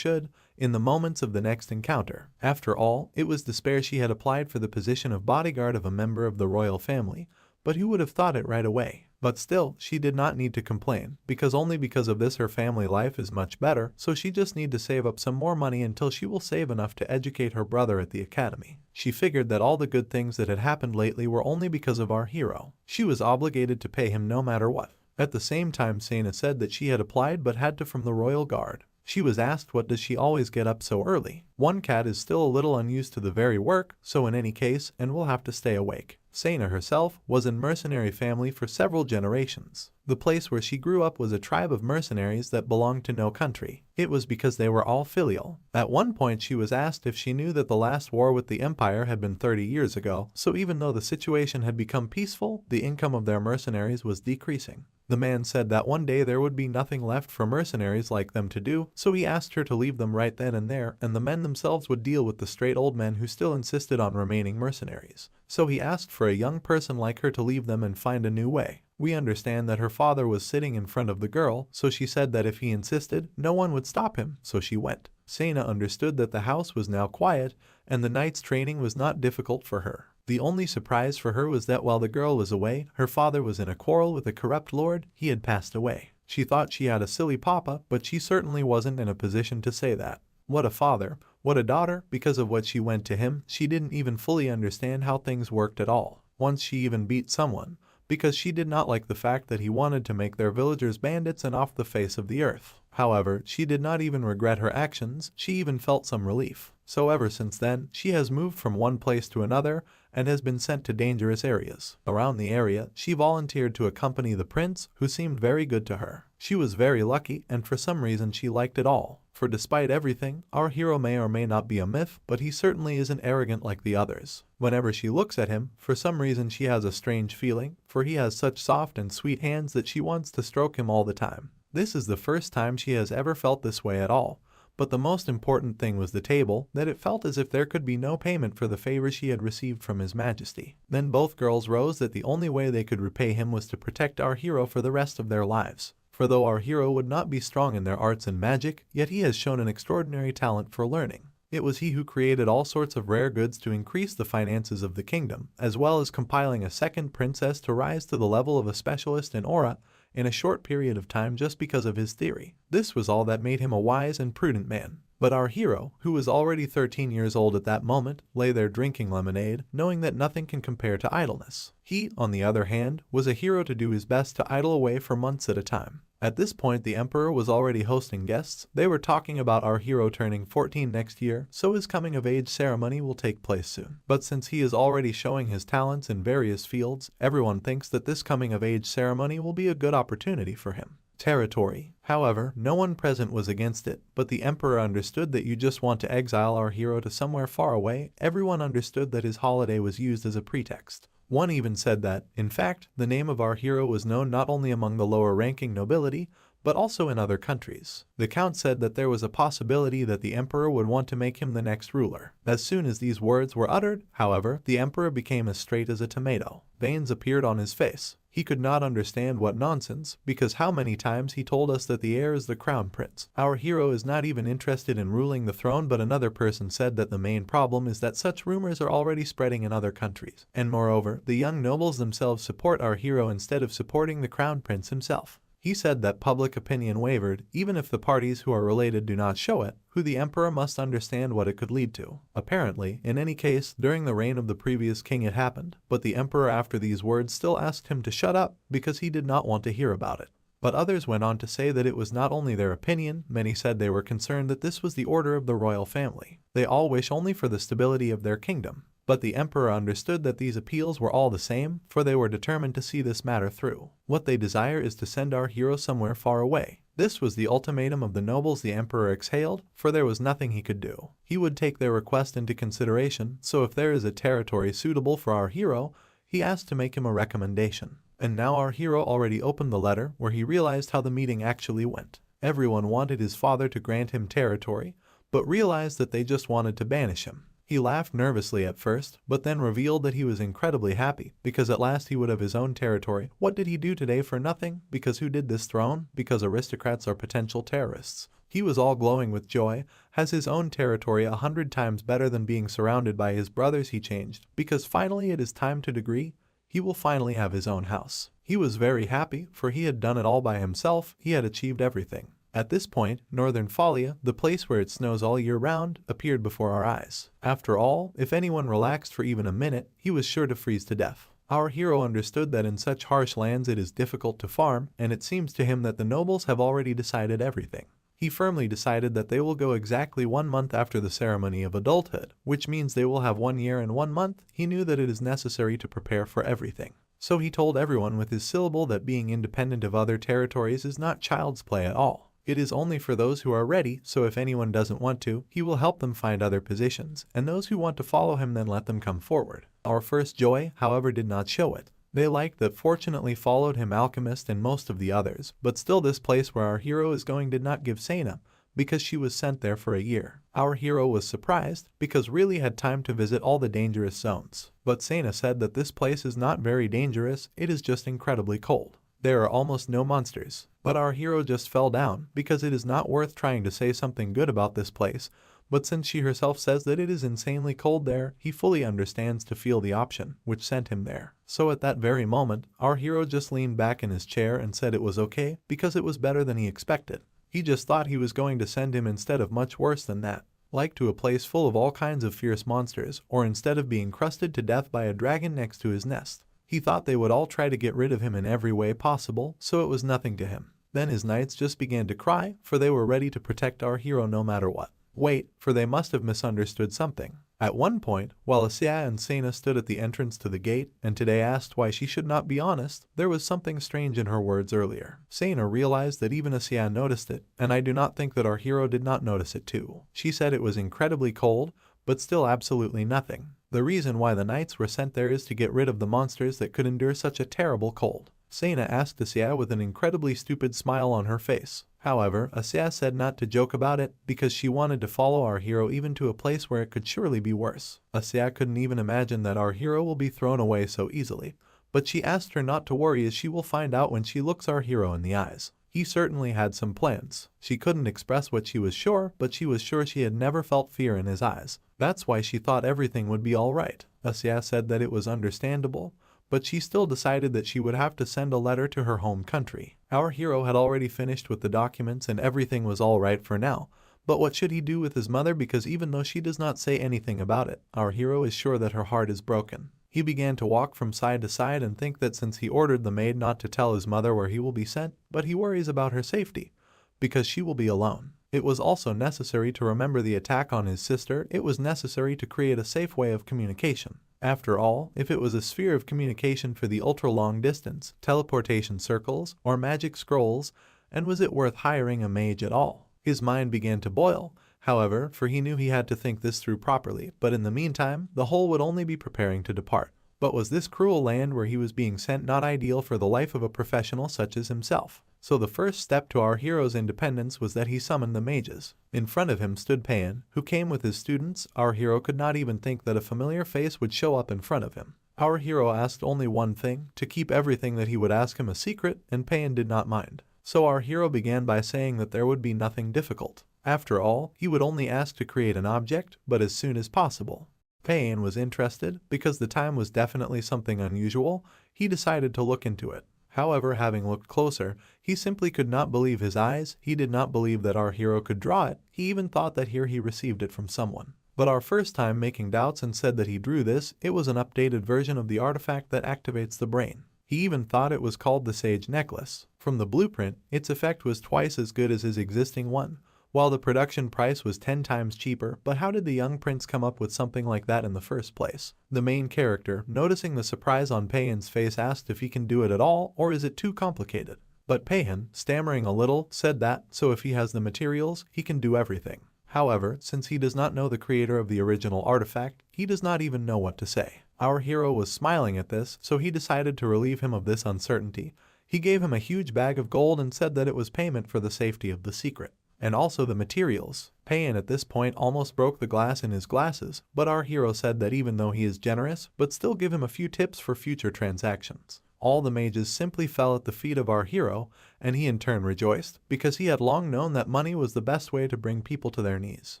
in the moments of the next encounter? After all, it was despair. She had applied for the position of bodyguard of a member of the royal family, but who would have thought it right away? But still, she did not need to complain, because only because of this her family life is much better, so she just need to save up some more money until she will save enough to educate her brother at the academy. She figured that all the good things that had happened lately were only because of our hero. She was obligated to pay him no matter what. At the same time, Sena said that she had applied but had to from the royal guard. She was asked what does she always get up so early. One cat is still a little unused to the very work, so in any case, and will have to stay awake. Sena herself was in mercenary family for several generations. The place where she grew up was a tribe of mercenaries that belonged to no country. It was because they were all filial. At one point she was asked if she knew that the last war with the empire had been 30 years ago, so even though the situation had become peaceful, the income of their mercenaries was decreasing. The man said that one day there would be nothing left for mercenaries like them to do, so he asked her to leave them right then and there, and the men themselves would deal with the straight old men who still insisted on remaining mercenaries. So he asked for a young person like her to leave them and find a new way. We understand that her father was sitting in front of the girl, so she said that if he insisted, no one would stop him, so she went. Sena understood that the house was now quiet, and the night's training was not difficult for her. The only surprise for her was that while the girl was away, her father was in a quarrel with a corrupt lord. He had passed away. She thought she had a silly papa, but she certainly wasn't in a position to say that. What a father, what a daughter. Because of what she went to him, she didn't even fully understand how things worked at all. Once she even beat someone, because she did not like the fact that he wanted to make their villagers bandits and off the face of the earth. However, she did not even regret her actions, she even felt some relief. So ever since then, she has moved from one place to another and has been sent to dangerous areas. Around the area, she volunteered to accompany the prince, who seemed very good to her. She was very lucky, and for some reason she liked it all. For despite everything, our hero may or may not be a myth, but he certainly isn't arrogant like the others. Whenever she looks at him, for some reason she has a strange feeling, for he has such soft and sweet hands that she wants to stroke him all the time. This is the first time she has ever felt this way at all. But the most important thing was the table, that it felt as if there could be no payment for the favor she had received from His Majesty. Then both girls rose that the only way they could repay him was to protect our hero for the rest of their lives. For though our hero would not be strong in their arts and magic, yet he has shown an extraordinary talent for learning. It was he who created all sorts of rare goods to increase the finances of the kingdom, as well as compiling a second princess to rise to the level of a specialist in aura in a short period of time just because of his theory. This was all that made him a wise and prudent man. But our hero, who was already 13 years old at that moment, lay there drinking lemonade, knowing that nothing can compare to idleness. He, on the other hand, was a hero to do his best to idle away for months at a time. At this point the emperor was already hosting guests. They were talking about our hero turning 14 next year, so his coming of age ceremony will take place soon. But since he is already showing his talents in various fields, everyone thinks that this coming of age ceremony will be a good opportunity for him. Territory. However, no one present was against it, but the emperor understood that you just want to exile our hero to somewhere far away. Everyone understood that his holiday was used as a pretext. One even said that, in fact, the name of our hero was known not only among the lower-ranking nobility, but also in other countries. The count said that there was a possibility that the emperor would want to make him the next ruler. As soon as these words were uttered, however, the emperor became as straight as a tomato. Veins appeared on his face. He could not understand what nonsense, because how many times he told us that the heir is the crown prince. Our hero is not even interested in ruling the throne, but another person said that the main problem is that such rumors are already spreading in other countries. And moreover, the young nobles themselves support our hero instead of supporting the crown prince himself. He said that public opinion wavered, even if the parties who are related do not show it, who the emperor must understand what it could lead to. Apparently, in any case, during the reign of the previous king it happened, but the emperor after these words still asked him to shut up, because he did not want to hear about it. But others went on to say that it was not only their opinion, many said they were concerned that this was the order of the royal family. They all wish only for the stability of their kingdom. But the emperor understood that these appeals were all the same, for they were determined to see this matter through. What they desire is to send our hero somewhere far away. This was the ultimatum of the nobles the emperor exhaled, for there was nothing he could do. He would take their request into consideration, so if there is a territory suitable for our hero, he asked to make him a recommendation. And now our hero already opened the letter, where he realized how the meeting actually went. Everyone wanted his father to grant him territory, but realized that they just wanted to banish him. He laughed nervously at first, but then revealed that he was incredibly happy, because at last he would have his own territory. What did he do today for nothing? Because who did this throne? Because aristocrats are potential terrorists. He was all glowing with joy, has his own territory 100 times better than being surrounded by his brothers. He changed, because finally it is time to degree. He will finally have his own house. He was very happy, for he had done it all by himself. He had achieved everything. At this point, Northern Falia, the place where it snows all year round, appeared before our eyes. After all, if anyone relaxed for even a minute, he was sure to freeze to death. Our hero understood that in such harsh lands it is difficult to farm, and it seems to him that the nobles have already decided everything. He firmly decided that they will go exactly 1 month after the ceremony of adulthood, which means they will have 1 year and 1 month. He knew that it is necessary to prepare for everything. So he told everyone with his syllable that being independent of other territories is not child's play at all. It is only for those who are ready, so if anyone doesn't want to, he will help them find other positions, and those who want to follow him then let them come forward. Our first joy, however, did not show it. They liked that fortunately followed him Alchemist and most of the others, but still this place where our hero is going did not give Sena, because she was sent there for a year. Our hero was surprised, because really had time to visit all the dangerous zones. But Sena said that this place is not very dangerous, it is just incredibly cold. There are almost no monsters. But our hero just fell down, because it is not worth trying to say something good about this place, but since she herself says that it is insanely cold there, he fully understands to feel the option, which sent him there. So at that very moment, our hero just leaned back in his chair and said it was okay, because it was better than he expected. He just thought he was going to send him instead of much worse than that, like to a place full of all kinds of fierce monsters, or instead of being crusted to death by a dragon next to his nest. He thought they would all try to get rid of him in every way possible, so it was nothing to him. Then his knights just began to cry, for they were ready to protect our hero no matter what. Wait, for they must have misunderstood something. At one point, while Asya and Sena stood at the entrance to the gate, and today asked why she should not be honest, there was something strange in her words earlier. Sena realized that even Asya noticed it, and I do not think that our hero did not notice it too. She said it was incredibly cold, but still absolutely nothing. The reason why the knights were sent there is to get rid of the monsters that could endure such a terrible cold. Sena asked Asya with an incredibly stupid smile on her face. However, Asya said not to joke about it because she wanted to follow our hero even to a place where it could surely be worse. Asya couldn't even imagine that our hero will be thrown away so easily, but she asked her not to worry as she will find out when she looks our hero in the eyes. He certainly had some plans. She couldn't express what she was sure, but she was sure she had never felt fear in his eyes. That's why she thought everything would be alright. Asya said that it was understandable, but she still decided that she would have to send a letter to her home country. Our hero had already finished with the documents and everything was alright for now, but what should he do with his mother, because even though she does not say anything about it, our hero is sure that her heart is broken. He began to walk from side to side and think that since he ordered the maid not to tell his mother where he will be sent, but he worries about her safety, because she will be alone. It was also necessary to remember the attack on his sister. It was necessary to create a safe way of communication. After all, if it was a sphere of communication for the ultra-long distance, teleportation circles, or magic scrolls, and was it worth hiring a mage at all? His mind began to boil, however, for he knew he had to think this through properly, but in the meantime, the whole would only be preparing to depart. But was this cruel land where he was being sent not ideal for the life of a professional such as himself? So the first step to our hero's independence was that he summoned the mages. In front of him stood Payan, who came with his students. Our hero could not even think that a familiar face would show up in front of him. Our hero asked only one thing, to keep everything that he would ask him a secret, and Payan did not mind. So our hero began by saying that there would be nothing difficult. After all, he would only ask to create an object, but as soon as possible. Payan was interested, because the time was definitely something unusual. He decided to look into it. However, having looked closer, he simply could not believe his eyes. He did not believe that our hero could draw it. He even thought that here he received it from someone. But our first time making doubts and said that he drew this, it was an updated version of the artifact that activates the brain. He even thought it was called the Sage Necklace. From the blueprint, its effect was twice as good as his existing one, while the production price was 10 times cheaper. But how did the young prince come up with something like that in the first place? The main character, noticing the surprise on Payan's face, asked if he can do it at all, or is it too complicated? But Payan, stammering a little, said that, so if he has the materials, he can do everything. However, since he does not know the creator of the original artifact, he does not even know what to say. Our hero was smiling at this, so he decided to relieve him of this uncertainty. He gave him a huge bag of gold and said that it was payment for the safety of the secret, and also the materials. Payan at this point almost broke the glass in his glasses, but our hero said that even though he is generous, but still give him a few tips for future transactions. All the mages simply fell at the feet of our hero, and he in turn rejoiced, because he had long known that money was the best way to bring people to their knees.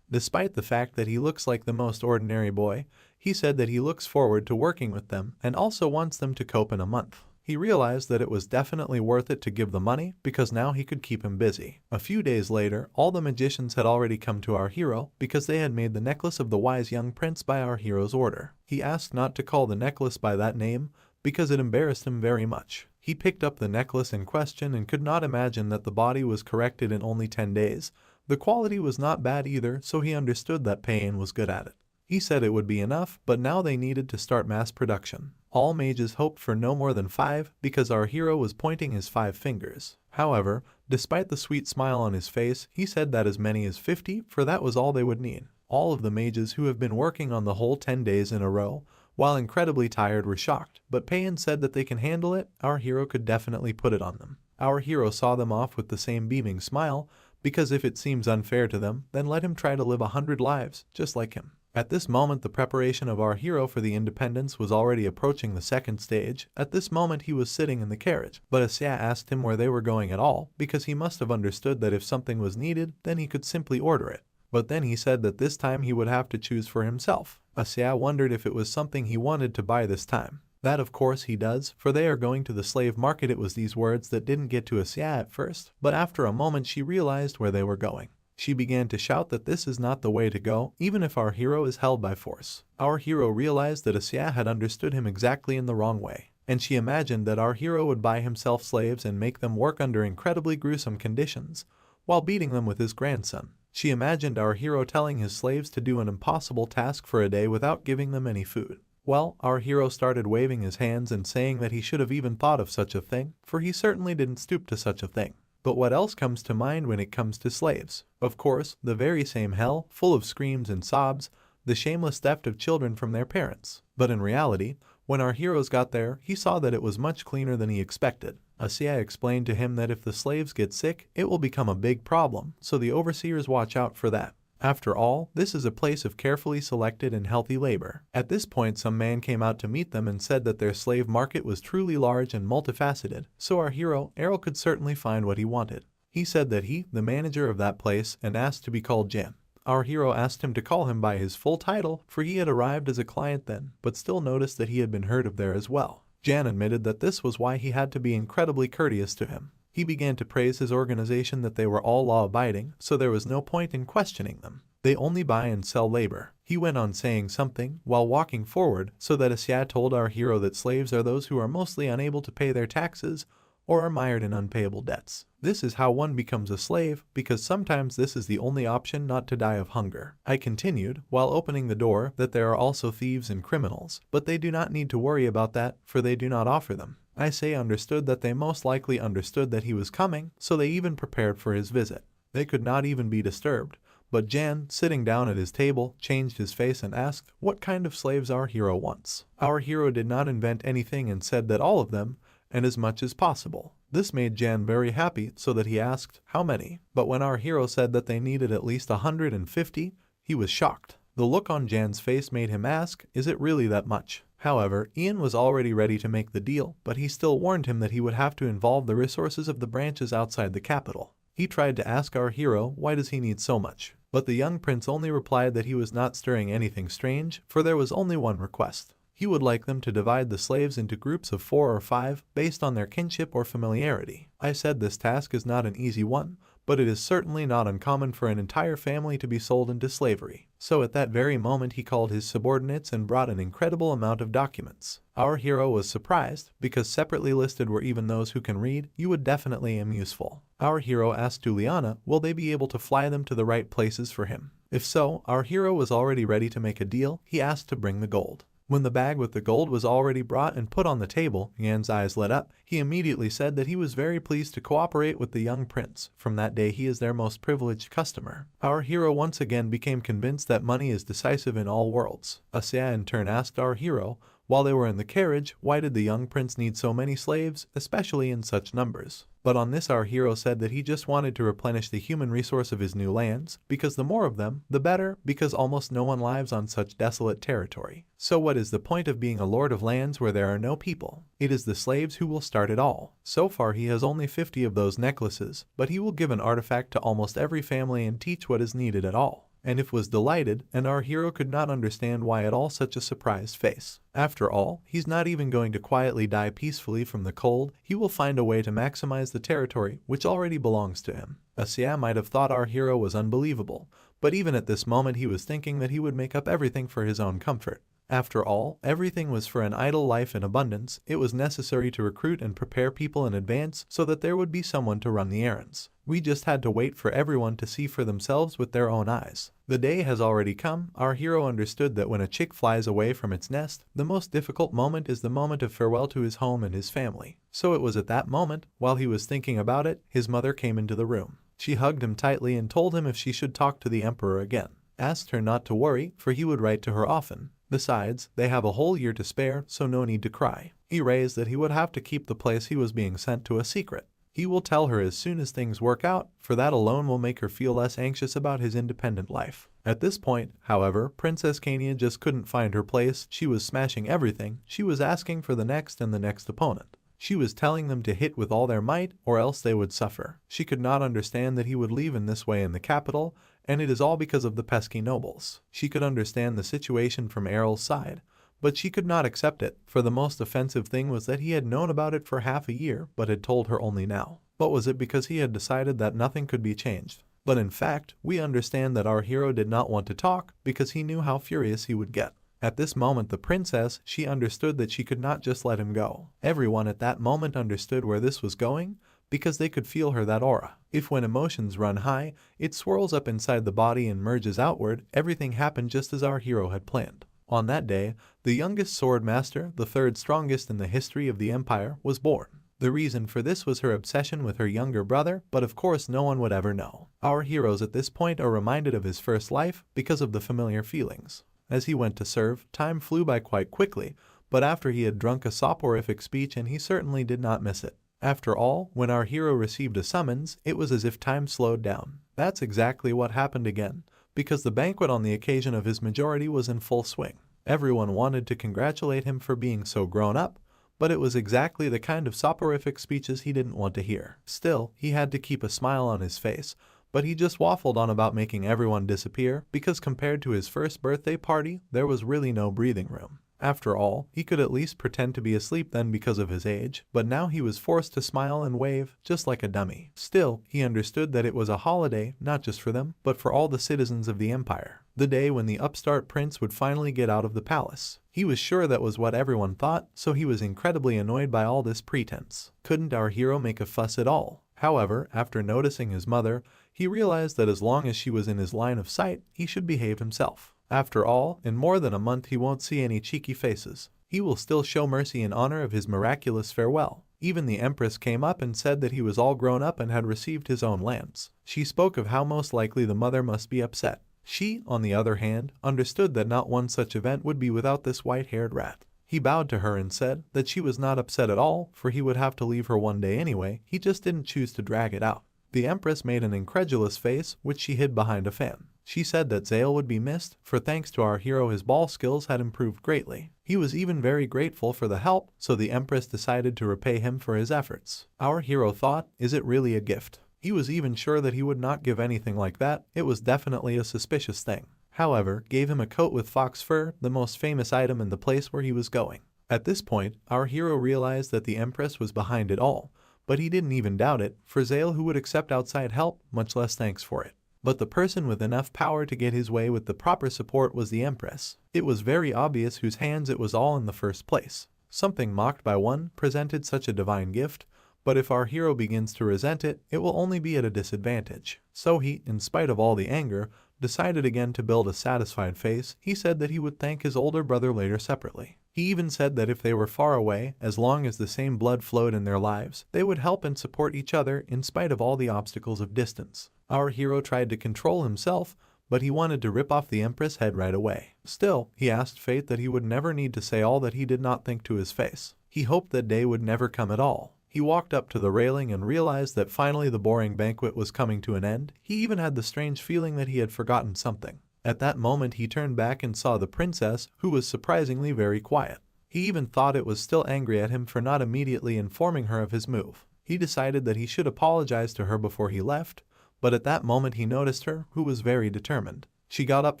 Despite the fact that he looks like the most ordinary boy, he said that he looks forward to working with them and also wants them to cope in a month. He realized that it was definitely worth it to give the money, because now he could keep him busy. A few days later, all the magicians had already come to our hero, because they had made the necklace of the wise young prince by our hero's order. He asked not to call the necklace by that name, because it embarrassed him very much. He picked up the necklace in question and could not imagine that the body was corrected in only 10 days. The quality was not bad either, so he understood that Payan was good at it. He said it would be enough, but now they needed to start mass production. All mages hoped for no more than 5, because our hero was pointing his 5 fingers. However, despite the sweet smile on his face, he said that as many as 50, for that was all they would need. All of the mages who have been working on the whole 10 days in a row, while incredibly tired, were shocked, but Payan said that they can handle it. Our hero could definitely put it on them. Our hero saw them off with the same beaming smile, because if it seems unfair to them, then let him try to live 100 lives, just like him. At this moment, the preparation of our hero for the independence was already approaching the second stage. At this moment, he was sitting in the carriage, but Asya asked him where they were going at all, because he must have understood that if something was needed, then he could simply order it. But then he said that this time he would have to choose for himself. Asya wondered if it was something he wanted to buy this time. That of course he does, for they are going to the slave market. It was these words that didn't get to Asya at first, but after a moment she realized where they were going. She began to shout that this is not the way to go, even if our hero is held by force. Our hero realized that Asya had understood him exactly in the wrong way, and she imagined that our hero would buy himself slaves and make them work under incredibly gruesome conditions, while beating them with his grandson. She imagined our hero telling his slaves to do an impossible task for a day without giving them any food. Well, our hero started waving his hands and saying that he should have even thought of such a thing, for he certainly didn't stoop to such a thing. But what else comes to mind when it comes to slaves? Of course, the very same hell, full of screams and sobs, the shameless theft of children from their parents. But in reality, when our heroes got there, he saw that it was much cleaner than he expected. Asiya explained to him that if the slaves get sick, it will become a big problem, so the overseers watch out for that. After all, this is a place of carefully selected and healthy labor. At this point, some man came out to meet them and said that their slave market was truly large and multifaceted, so our hero, Errol, could certainly find what he wanted. He said that he, the manager of that place, and asked to be called Jan. Our hero asked him to call him by his full title, for he had arrived as a client then, but still noticed that he had been heard of there as well. Jan admitted that this was why he had to be incredibly courteous to him. He began to praise his organization that they were all law-abiding, so there was no point in questioning them. They only buy and sell labor. He went on saying something while walking forward, so that Asiya told our hero that slaves are those who are mostly unable to pay their taxes or are mired in unpayable debts. This is how one becomes a slave, because sometimes this is the only option not to die of hunger. I continued, while opening the door, that there are also thieves and criminals, but they do not need to worry about that, for they do not offer them. I say understood that they most likely understood that he was coming, so they even prepared for his visit. They could not even be disturbed. But Jan, sitting down at his table, changed his face and asked what kind of slaves our hero wants. Our hero did not invent anything and said that all of them, and as much as possible. This made Jan very happy, so that he asked how many. But when our hero said that they needed at least 150, he was shocked. The look on Jan's face made him ask, is it really that much? However, Ian was already ready to make the deal, but he still warned him that he would have to involve the resources of the branches outside the capital. He tried to ask our hero why does he need so much, but the young prince only replied that he was not stirring anything strange, for there was only one request. He would like them to divide the slaves into groups of 4 or 5 based on their kinship or familiarity. I said this task is not an easy one, but it is certainly not uncommon for an entire family to be sold into slavery. So at that very moment he called his subordinates and brought an incredible amount of documents. Our hero was surprised, because separately listed were even those who can read. You would definitely am useful. Our hero asked Juliana, will they be able to fly them to the right places for him? If so, our hero was already ready to make a deal. He asked to bring the gold. When the bag with the gold was already brought and put on the table, Yan's eyes lit up. He immediately said that he was very pleased to cooperate with the young prince. From that day he is their most privileged customer. Our hero once again became convinced that money is decisive in all worlds. Asiya in turn asked our hero, while they were in the carriage, why did the young prince need so many slaves, especially in such numbers? But on this our hero said that he just wanted to replenish the human resource of his new lands, because the more of them, the better, because almost no one lives on such desolate territory. So what is the point of being a lord of lands where there are no people? It is the slaves who will start it all. So far he has only 50 of those necklaces, but he will give an artifact to almost every family and teach what is needed at all. And if was delighted, and our hero could not understand why at all such a surprised face. After all, he's not even going to quietly die peacefully from the cold. He will find a way to maximize the territory which already belongs to him. Asiya might have thought our hero was unbelievable, but even at this moment he was thinking that he would make up everything for his own comfort. After all, everything was for an idle life in abundance. It was necessary to recruit and prepare people in advance so that there would be someone to run the errands. We just had to wait for everyone to see for themselves with their own eyes. The day has already come. Our hero understood that when a chick flies away from its nest, the most difficult moment is the moment of farewell to his home and his family. So it was at that moment, while he was thinking about it, his mother came into the room. She hugged him tightly and told him if she should talk to the emperor again. Asked her not to worry, for he would write to her often. Besides, they have a whole year to spare, so no need to cry. He raised that he would have to keep the place he was being sent to a secret. He will tell her as soon as things work out, for that alone will make her feel less anxious about his independent life. At this point, however, Princess Kania just couldn't find her place. She was smashing everything. She was asking for the next and the next opponent. She was telling them to hit with all their might, or else they would suffer. She could not understand that he would leave in this way in the capital, and it is all because of the pesky nobles. She could understand the situation from Errol's side, but she could not accept it, for the most offensive thing was that he had known about it for half a year, but had told her only now. But was it because he had decided that nothing could be changed? But in fact, we understand that our hero did not want to talk, because he knew how furious he would get. At this moment the princess, she understood that she could not just let him go. Everyone at that moment understood where this was going, because they could feel that aura. If when emotions run high, it swirls up inside the body and merges outward, everything happened just as our hero had planned. On that day, the youngest sword master, the third strongest in the history of the empire, was born. The reason for this was her obsession with her younger brother, but of course no one would ever know. Our heroes at this point are reminded of his first life because of the familiar feelings. As he went to serve, time flew by quite quickly, but after he had drunk a soporific speech, and he certainly did not miss it. After all, when our hero received a summons, it was as if time slowed down. That's exactly what happened again, because the banquet on the occasion of his majority was in full swing. Everyone wanted to congratulate him for being so grown up, but it was exactly the kind of soporific speeches he didn't want to hear. Still, he had to keep a smile on his face, but he just waffled on about making everyone disappear because compared to his first birthday party, there was really no breathing room. After all, he could at least pretend to be asleep then because of his age, but now he was forced to smile and wave, just like a dummy. Still, he understood that it was a holiday, not just for them, but for all the citizens of the empire. The day when the upstart prince would finally get out of the palace. He was sure that was what everyone thought, so he was incredibly annoyed by all this pretense. Couldn't our hero make a fuss at all? However, after noticing his mother, he realized that as long as she was in his line of sight, he should behave himself. After all, in more than a month he won't see any cheeky faces. He will still show mercy in honor of his miraculous farewell. Even the empress came up and said that he was all grown up and had received his own lands. She spoke of how most likely the mother must be upset. She, on the other hand, understood that not one such event would be without this white-haired rat. He bowed to her and said that she was not upset at all, for he would have to leave her one day anyway, he just didn't choose to drag it out. The empress made an incredulous face, which she hid behind a fan. She said that Zale would be missed, for thanks to our hero his ball skills had improved greatly. He was even very grateful for the help, so the empress decided to repay him for his efforts. Our hero thought, is it really a gift? He was even sure that he would not give anything like that, it was definitely a suspicious thing. However, gave him a coat with fox fur, the most famous item in the place where he was going. At this point, our hero realized that the empress was behind it all, but he didn't even doubt it, for Zale who would accept outside help, much less thanks for it. But the person with enough power to get his way with the proper support was the empress. It was very obvious whose hands it was all in the first place. Something mocked by one presented such a divine gift, but if our hero begins to resent it, it will only be at a disadvantage. So he, in spite of all the anger, decided again to build a satisfied face. He said that he would thank his older brother later separately. He even said that if they were far away, as long as the same blood flowed in their lives, they would help and support each other in spite of all the obstacles of distance. Our hero tried to control himself, but he wanted to rip off the empress' head right away. Still, he asked fate that he would never need to say all that he did not think to his face. He hoped that day would never come at all. He walked up to the railing and realized that finally the boring banquet was coming to an end. He even had the strange feeling that he had forgotten something. At that moment he turned back and saw the princess, who was surprisingly very quiet. He even thought it was still angry at him for not immediately informing her of his move. He decided that he should apologize to her before he left, but at that moment he noticed her, who was very determined. She got up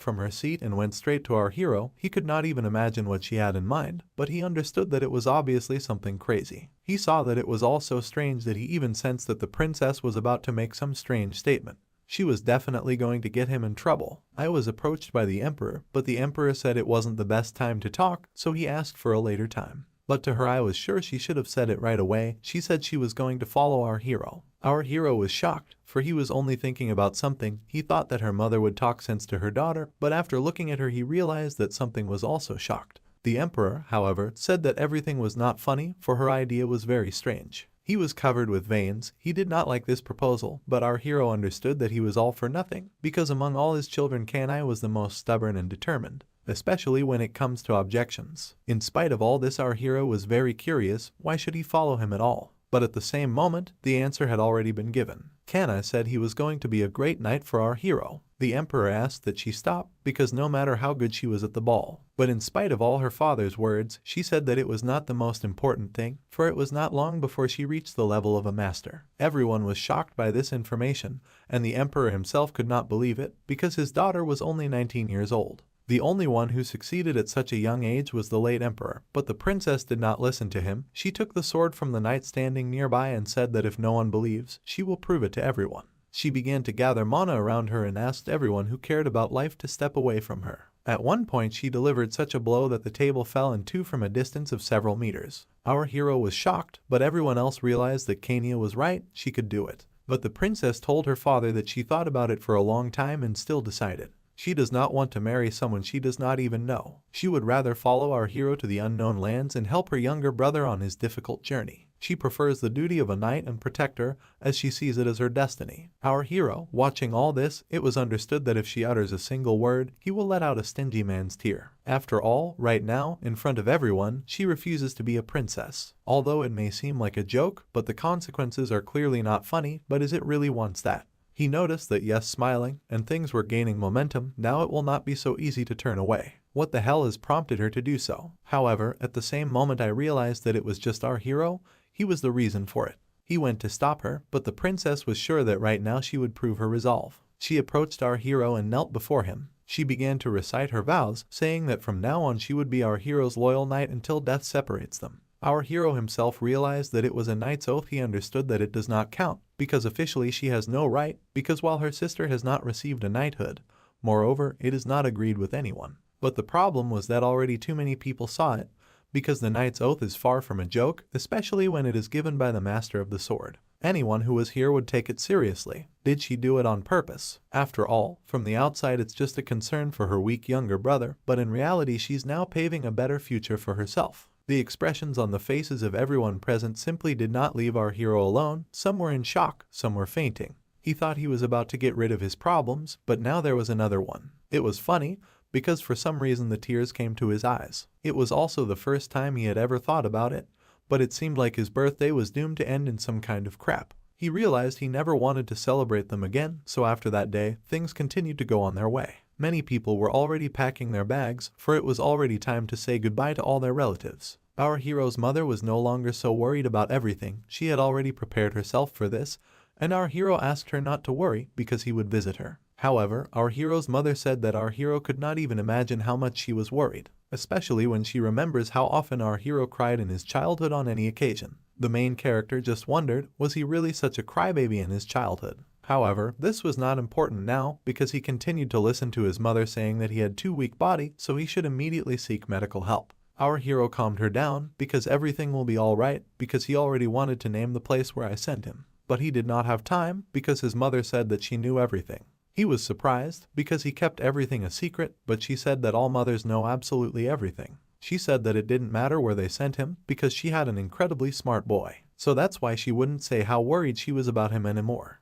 from her seat and went straight to our hero. He could not even imagine what she had in mind, but he understood that it was obviously something crazy. He saw that it was all so strange that he even sensed that the princess was about to make some strange statement. She was definitely going to get him in trouble. I was approached by the emperor, but the emperor said it wasn't the best time to talk, so he asked for a later time. But to her I was sure she should have said it right away. She said she was going to follow our hero. Our hero was shocked, for he was only thinking about something. He thought that her mother would talk sense to her daughter, but after looking at her he realized that something was also shocked. The emperor, however, said that everything was not funny, for her idea was very strange. He was covered with veins. He did not like this proposal, but our hero understood that he was all for nothing, because among all his children Kanai was the most stubborn and determined, especially when it comes to objections. In spite of all this, our hero was very curious. Why should he follow him at all? But at the same moment, the answer had already been given. Kanai said he was going to be a great knight for our hero. The emperor asked that she stop, because no matter how good she was at the ball. But in spite of all her father's words, she said that it was not the most important thing, for it was not long before she reached the level of a master. Everyone was shocked by this information, and the emperor himself could not believe it, because his daughter was only 19 years old. The only one who succeeded at such a young age was the late emperor, but the princess did not listen to him. She took the sword from the knight standing nearby and said that if no one believes, she will prove it to everyone. She began to gather mana around her and asked everyone who cared about life to step away from her. At one point she delivered such a blow that the table fell in two from a distance of several meters. Our hero was shocked, but everyone else realized that Kania was right, she could do it. But the princess told her father that she thought about it for a long time and still decided. She does not want to marry someone she does not even know. She would rather follow our hero to the unknown lands and help her younger brother on his difficult journey. She prefers the duty of a knight and protector, as she sees it as her destiny. Our hero, watching all this, it was understood that if she utters a single word, he will let out a stingy man's tear. After all, right now, in front of everyone, she refuses to be a princess. Although it may seem like a joke, but the consequences are clearly not funny, but is it really wants that? He noticed that yes, smiling, and things were gaining momentum, now it will not be so easy to turn away. What the hell has prompted her to do so? However, at the same moment I realized that it was just our hero, he was the reason for it. He went to stop her, but the princess was sure that right now she would prove her resolve. She approached our hero and knelt before him. She began to recite her vows, saying that from now on she would be our hero's loyal knight until death separates them. Our hero himself realized that it was a knight's oath. He understood that it does not count, because officially she has no right, because while her sister has not received a knighthood, moreover, it is not agreed with anyone. But the problem was that already too many people saw it, because the knight's oath is far from a joke, especially when it is given by the master of the sword. Anyone who was here would take it seriously. Did she do it on purpose? After all, from the outside it's just a concern for her weak younger brother, but in reality she's now paving a better future for herself. The expressions on the faces of everyone present simply did not leave our hero alone. Some were in shock, some were fainting. He thought he was about to get rid of his problems, but now there was another one. It was funny, because for some reason the tears came to his eyes. It was also the first time he had ever thought about it, but it seemed like his birthday was doomed to end in some kind of crap. He realized he never wanted to celebrate them again, so after that day, things continued to go on their way. Many people were already packing their bags, for it was already time to say goodbye to all their relatives. Our hero's mother was no longer so worried about everything. She had already prepared herself for this, and our hero asked her not to worry because he would visit her. However, our hero's mother said that our hero could not even imagine how much she was worried, especially when she remembers how often our hero cried in his childhood on any occasion. The main character just wondered, was he really such a crybaby in his childhood? However, this was not important now because he continued to listen to his mother saying that he had too weak body, so he should immediately seek medical help. Our hero calmed her down because everything will be alright, because he already wanted to name the place where I sent him. But he did not have time because his mother said that she knew everything. He was surprised because he kept everything a secret, but she said that all mothers know absolutely everything. She said that it didn't matter where they sent him because she had an incredibly smart boy. So that's why she wouldn't say how worried she was about him anymore.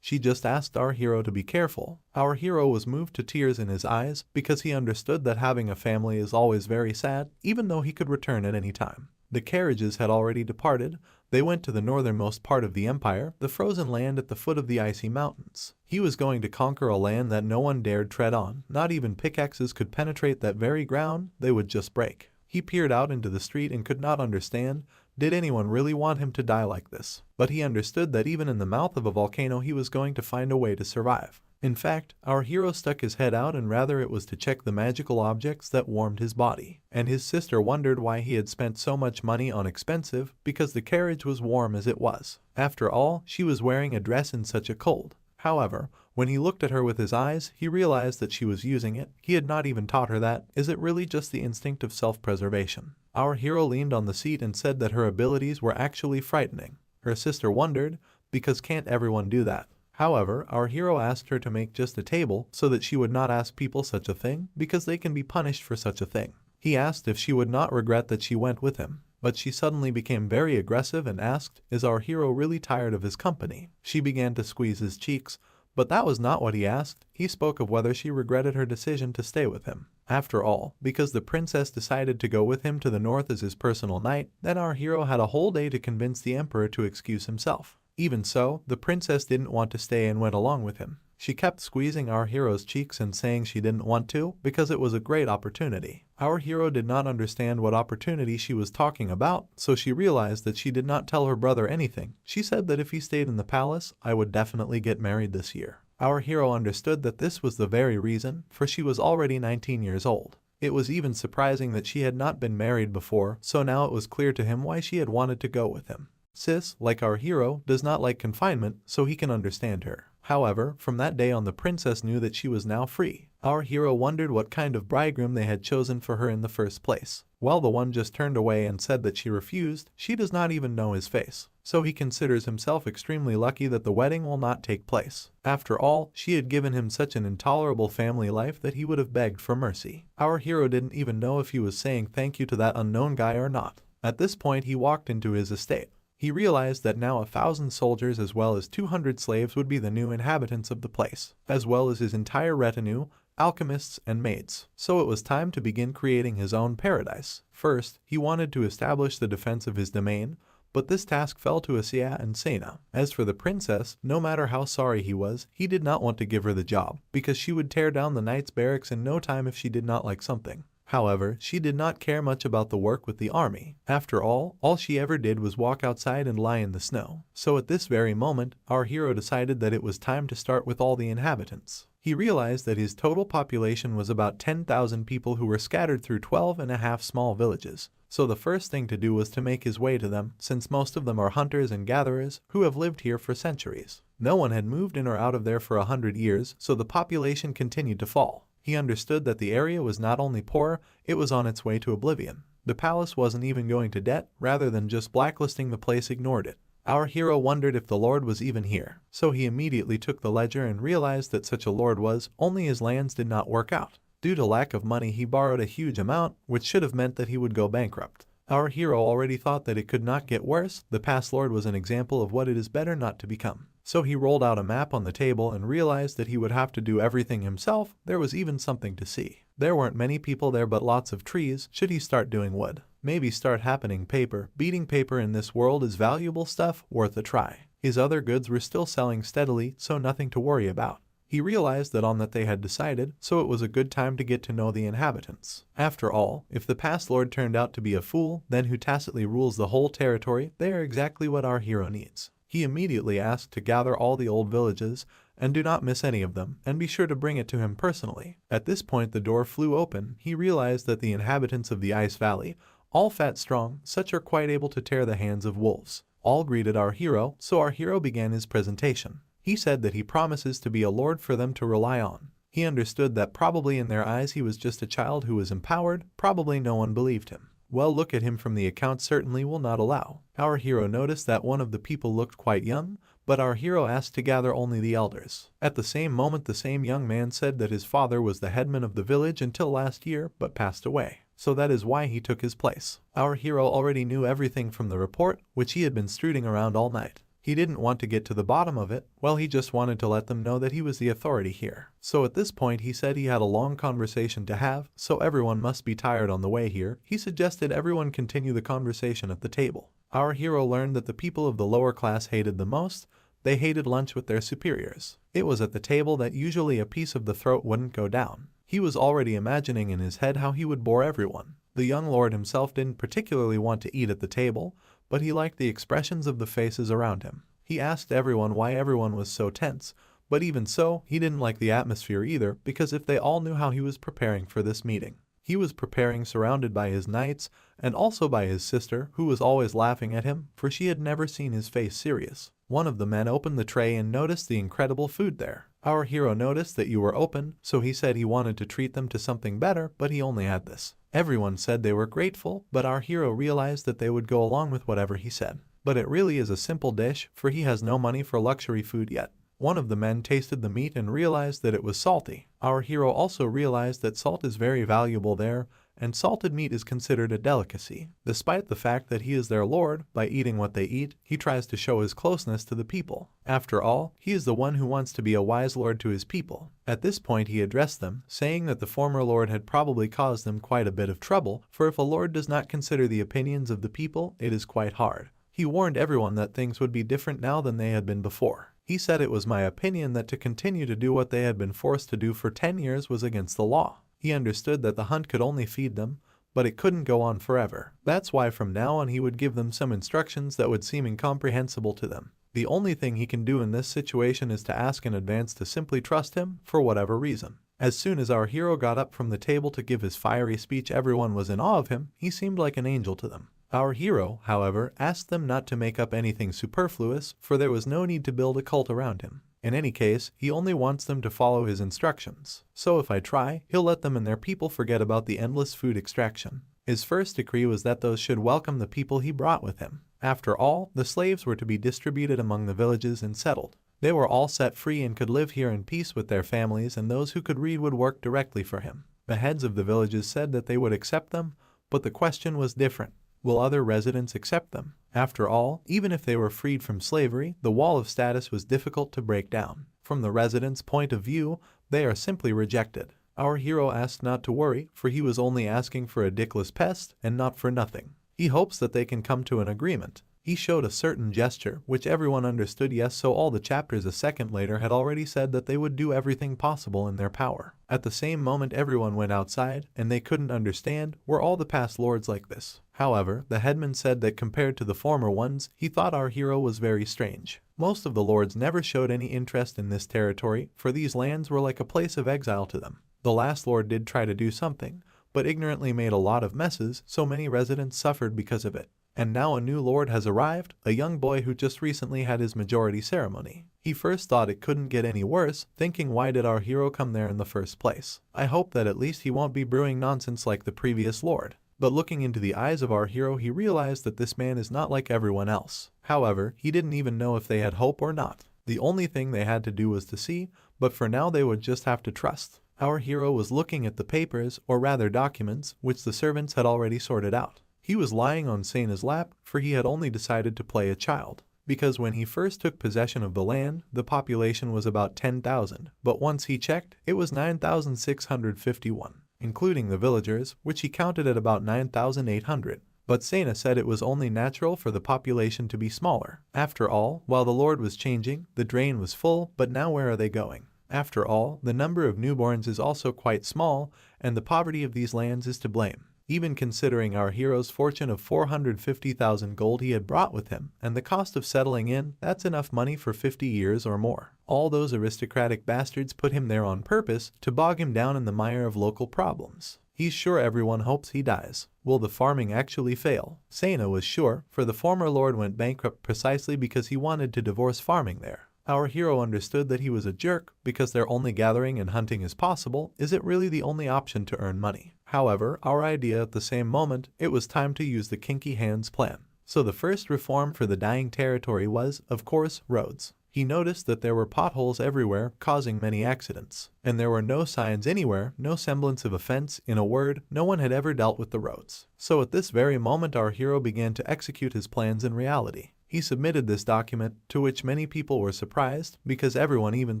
She just asked our hero to be careful. Our hero was moved to tears in his eyes because he understood that having a family is always very sad, even though he could return at any time. The carriages had already departed. They went to the northernmost part of the empire, the frozen land at the foot of the icy mountains. He was going to conquer a land that no one dared tread on. Not even pickaxes could penetrate that very ground, they would just break. He peered out into the street and could not understand, did anyone really want him to die like this? But he understood that even in the mouth of a volcano he was going to find a way to survive. In fact, our hero stuck his head out and rather it was to check the magical objects that warmed his body. And his sister wondered why he had spent so much money on expensive, because the carriage was warm as it was. After all, she was wearing a dress in such a cold. However, when he looked at her with his eyes, he realized that she was using it. He had not even taught her that. Is it really just the instinct of self-preservation? Our hero leaned on the seat and said that her abilities were actually frightening. Her sister wondered, because can't everyone do that? However, our hero asked her to make just a table so that she would not ask people such a thing because they can be punished for such a thing. He asked if she would not regret that she went with him, but she suddenly became very aggressive and asked, is our hero really tired of his company? She began to squeeze his cheeks, but that was not what he asked. He spoke of whether she regretted her decision to stay with him. After all, because the princess decided to go with him to the north as his personal knight, then our hero had a whole day to convince the emperor to excuse himself. Even so, the princess didn't want to stay and went along with him. She kept squeezing our hero's cheeks and saying she didn't want to because it was a great opportunity. Our hero did not understand what opportunity she was talking about, so she realized that she did not tell her brother anything. She said that if he stayed in the palace, I would definitely get married this year. Our hero understood that this was the very reason, for she was already 19 years old. It was even surprising that she had not been married before, so now it was clear to him why she had wanted to go with him. Sis, like our hero, does not like confinement, so he can understand her. However, from that day on the princess knew that she was now free. Our hero wondered what kind of bridegroom they had chosen for her in the first place. Well, the one just turned away and said that she refused. She does not even know his face. So he considers himself extremely lucky that the wedding will not take place. After all, she had given him such an intolerable family life that he would have begged for mercy. Our hero didn't even know if he was saying thank you to that unknown guy or not. At this point he walked into his estate. He realized that now 1,000 soldiers as well as 200 slaves would be the new inhabitants of the place, as well as his entire retinue, alchemists and maids. So it was time to begin creating his own paradise. First, he wanted to establish the defense of his domain, but this task fell to Asiya and Sena. As for the princess, no matter how sorry he was, he did not want to give her the job, because she would tear down the knights' barracks in no time if she did not like something. However, she did not care much about the work with the army. After all she ever did was walk outside and lie in the snow. So at this very moment, our hero decided that it was time to start with all the inhabitants. He realized that his total population was about 10,000 people who were scattered through 12.5 small villages. So the first thing to do was to make his way to them, since most of them are hunters and gatherers who have lived here for centuries. No one had moved in or out of there for 100 years, so the population continued to fall. He understood that the area was not only poor, it was on its way to oblivion. The palace wasn't even going to debt, rather than just blacklisting the place ignored it. Our hero wondered if the Lord was even here, so he immediately took the ledger and realized that such a Lord was, only his lands did not work out. Due to lack of money he borrowed a huge amount, which should have meant that he would go bankrupt. Our hero already thought that it could not get worse. The past Lord was an example of what it is better not to become. So he rolled out a map on the table and realized that he would have to do everything himself. There was even something to see. There weren't many people there but lots of trees. Should he start doing wood? Maybe start happening paper. Beating paper in this world is valuable stuff, worth a try. His other goods were still selling steadily, so nothing to worry about. He realized that on that they had decided, so it was a good time to get to know the inhabitants. After all, if the past Lord turned out to be a fool, then who tacitly rules the whole territory, they are exactly what our hero needs. He immediately asked to gather all the old villages, and do not miss any of them, and be sure to bring it to him personally. At this point the door flew open. He realized that the inhabitants of the Ice Valley, all fat strong, such are quite able to tear the hands of wolves, all greeted our hero, so our hero began his presentation. He said that he promises to be a lord for them to rely on. He understood that probably in their eyes he was just a child who was empowered. Probably no one believed him. Well, look at him from the account certainly will not allow. Our hero noticed that one of the people looked quite young, but our hero asked to gather only the elders. At the same moment the same young man said that his father was the headman of the village until last year, but passed away. So that is why he took his place. Our hero already knew everything from the report, which he had been strutting around all night. He didn't want to get to the bottom of it. Well, he just wanted to let them know that he was the authority here. So at this point he said he had a long conversation to have, so everyone must be tired on the way here. He suggested everyone continue the conversation at the table. Our hero learned that the people of the lower class hated the most. They hated lunch with their superiors. It was at the table that usually a piece of the throat wouldn't go down. He was already imagining in his head how he would bore everyone. The young lord himself didn't particularly want to eat at the table, but he liked the expressions of the faces around him. He asked everyone why everyone was so tense, but even so, he didn't like the atmosphere either, because if they all knew how he was preparing for this meeting. He was preparing surrounded by his knights, and also by his sister, who was always laughing at him, for she had never seen his face serious. One of the men opened the tray and noticed the incredible food there. Our hero noticed that you were open, so he said he wanted to treat them to something better, but he only had this. Everyone said they were grateful, but our hero realized that they would go along with whatever he said. But it really is a simple dish, for he has no money for luxury food yet. One of the men tasted the meat and realized that it was salty. Our hero also realized that salt is very valuable there, and salted meat is considered a delicacy. Despite the fact that he is their lord, by eating what they eat, he tries to show his closeness to the people. After all, he is the one who wants to be a wise lord to his people. At this point he addressed them, saying that the former lord had probably caused them quite a bit of trouble, for if a lord does not consider the opinions of the people, it is quite hard. He warned everyone that things would be different now than they had been before. He said it was my opinion that to continue to do what they had been forced to do for 10 years was against the law. He understood that the hunt could only feed them, but it couldn't go on forever. That's why from now on he would give them some instructions that would seem incomprehensible to them. The only thing he can do in this situation is to ask in advance to simply trust him, for whatever reason. As soon as our hero got up from the table to give his fiery speech, everyone was in awe of him. He seemed like an angel to them. Our hero, however, asked them not to make up anything superfluous, for there was no need to build a cult around him. In any case, he only wants them to follow his instructions. So if I try, he'll let them and their people forget about the endless food extraction. His first decree was that those should welcome the people he brought with him. After all, the slaves were to be distributed among the villages and settled. They were all set free and could live here in peace with their families, and those who could read would work directly for him. The heads of the villages said that they would accept them, but the question was different. Will other residents accept them? After all, even if they were freed from slavery, the wall of status was difficult to break down. From the residents' point of view, they are simply rejected. Our hero asked not to worry, for he was only asking for a dickless pest and not for nothing. He hopes that they can come to an agreement. He showed a certain gesture, which everyone understood yes, so all the chapters a second later had already said that they would do everything possible in their power. At the same moment everyone went outside, and they couldn't understand, were all the past lords like this? However, the headman said that compared to the former ones, he thought our hero was very strange. Most of the lords never showed any interest in this territory, for these lands were like a place of exile to them. The last lord did try to do something, but ignorantly made a lot of messes, so many residents suffered because of it. And now a new lord has arrived, a young boy who just recently had his majority ceremony. He first thought it couldn't get any worse, thinking why did our hero come there in the first place? I hope that at least he won't be brewing nonsense like the previous lord. But looking into the eyes of our hero, he realized that this man is not like everyone else. However, he didn't even know if they had hope or not. The only thing they had to do was to see, but for now they would just have to trust. Our hero was looking at the papers, or rather documents, which the servants had already sorted out. He was lying on Sena's lap, for he had only decided to play a child. Because when he first took possession of the land, the population was about 10,000, but once he checked, it was 9,651, including the villagers, which he counted at about 9,800. But Sena said it was only natural for the population to be smaller. After all, while the Lord was changing, the drain was full, but now where are they going? After all, the number of newborns is also quite small, and the poverty of these lands is to blame. Even considering our hero's fortune of 450,000 gold he had brought with him, and the cost of settling in, that's enough money for 50 years or more. All those aristocratic bastards put him there on purpose to bog him down in the mire of local problems. He's sure everyone hopes he dies. Will the farming actually fail? Sena was sure, for the former lord went bankrupt precisely because he wanted to divorce farming there. Our hero understood that he was a jerk, because their only gathering and hunting is possible, is it really the only option to earn money? However, our idea at the same moment, it was time to use the Kinky Hands plan. So the first reform for the dying territory was, of course, roads. He noticed that there were potholes everywhere, causing many accidents. And there were no signs anywhere, no semblance of offense, in a word, no one had ever dealt with the roads. So at this very moment our hero began to execute his plans in reality. He submitted this document, to which many people were surprised, because everyone even